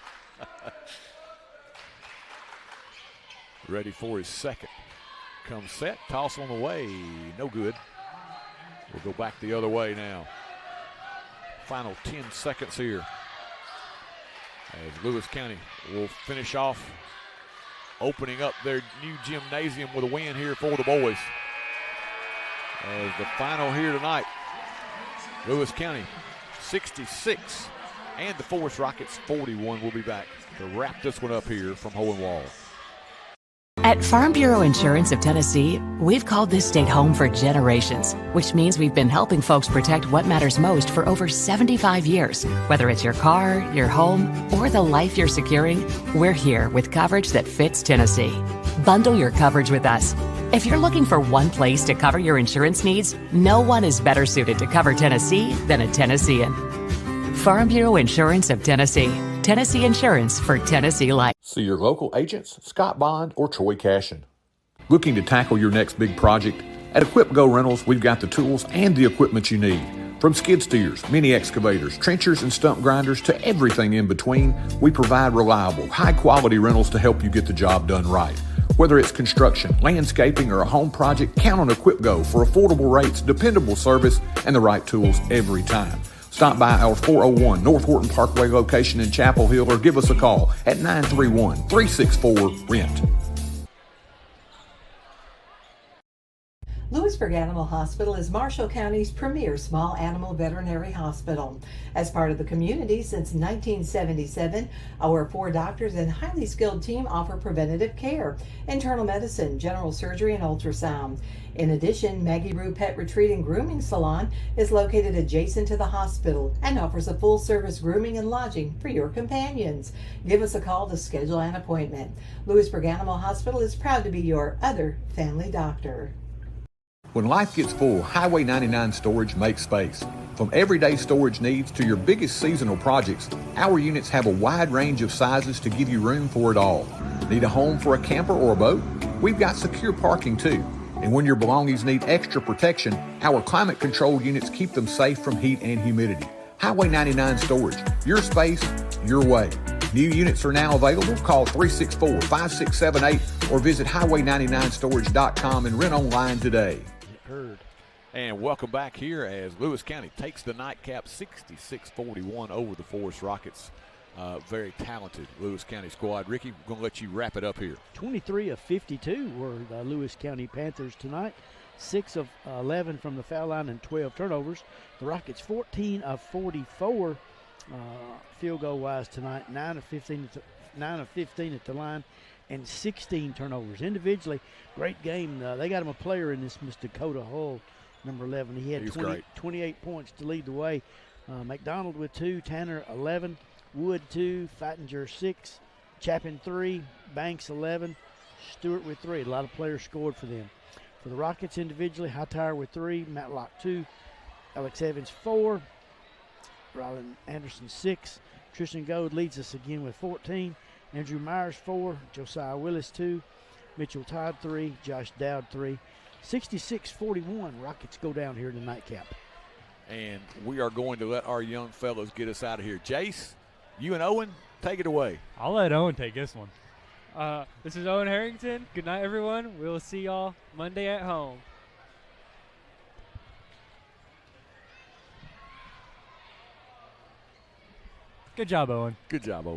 Ready for his second. Comes set, toss on the way, no good. We'll go back the other way now. Final 10 seconds here. As Lewis County will finish off opening up their new gymnasium with a win here for the boys. As the final here tonight, Lewis County 66 and the Forrest Rockets 41. We'll be back to wrap this one up here from Hohenwald. At Farm Bureau Insurance of Tennessee, we've called this state home for generations, which means we've been helping folks protect what matters most for over 75 years. Whether it's your car, your home, or the life you're securing, we're here with coverage that fits Tennessee. Bundle your coverage with us. If you're looking for one place to cover your insurance needs, no one is better suited to cover Tennessee than a Tennessean. Farm Bureau Insurance of Tennessee. Tennessee Insurance for Tennessee Life. See your local agents, Scott Bond or Troy Cashin. Looking to tackle your next big project? At Equip Go Rentals, we've got the tools and the equipment you need. From skid steers, mini excavators, trenchers, and stump grinders to everything in between, we provide reliable, high-quality rentals to help you get the job done right. Whether it's construction, landscaping, or a home project, count on Equip Go for affordable rates, dependable service, and the right tools every time. Stop by our 401 North Horton Parkway location in Chapel Hill or give us a call at 931-364-RENT. Lewisburg Animal Hospital is Marshall County's premier small animal veterinary hospital. As part of the community since 1977, our 4 doctors and highly skilled team offer preventative care, internal medicine, general surgery, and ultrasound. In addition, Maggie Rue Pet Retreat and Grooming Salon is located adjacent to the hospital and offers a full-service grooming and lodging for your companions. Give us a call to schedule an appointment. Lewisburg Animal Hospital is proud to be your other family doctor. When life gets full, Highway 99 Storage makes space. From everyday storage needs to your biggest seasonal projects, our units have a wide range of sizes to give you room for it all. Need a home for a camper or a boat? We've got secure parking too. And when your belongings need extra protection, our climate-controlled units keep them safe from heat and humidity. Highway 99 Storage, your space, your way. New units are now available. Call 364-5678 or visit highway99storage.com and rent online today. And welcome back here as Lewis County takes the nightcap 66-41 over the Forrest Rockets. Very talented Lewis County squad. Ricky, we're going to let you wrap it up here. 23 of 52 were the Lewis County Panthers tonight. 6 of 11 from the foul line and 12 turnovers. The Rockets 14 of 44 field goal wise tonight. 9 of 15 at the line and 16 turnovers. Individually, great game. They got him a player in this, Mr. Dakota Hull, number 11. He had 28 points to lead the way. McDonald with 2, Tanner 11, Wood 2, Fattinger 6, Chapin 3, Banks 11, Stewart with 3. A lot of players scored for them. For the Rockets individually, Hightower with 3, Matlock 2, Alex Evans 4, Rylan Anderson 6. Tristan Gold leads us again with 14. Andrew Myers 4, Josiah Willis 2, Mitchell Todd 3, Josh Dowd 3. 66-41, Rockets go down here in the nightcap. And we are going to let our young fellows get us out of here. Jace, you and Owen, take it away. I'll let Owen take this one. This is Owen Harrington. Good night, everyone. We'll see y'all Monday at home. Good job, Owen. Good job, Owen.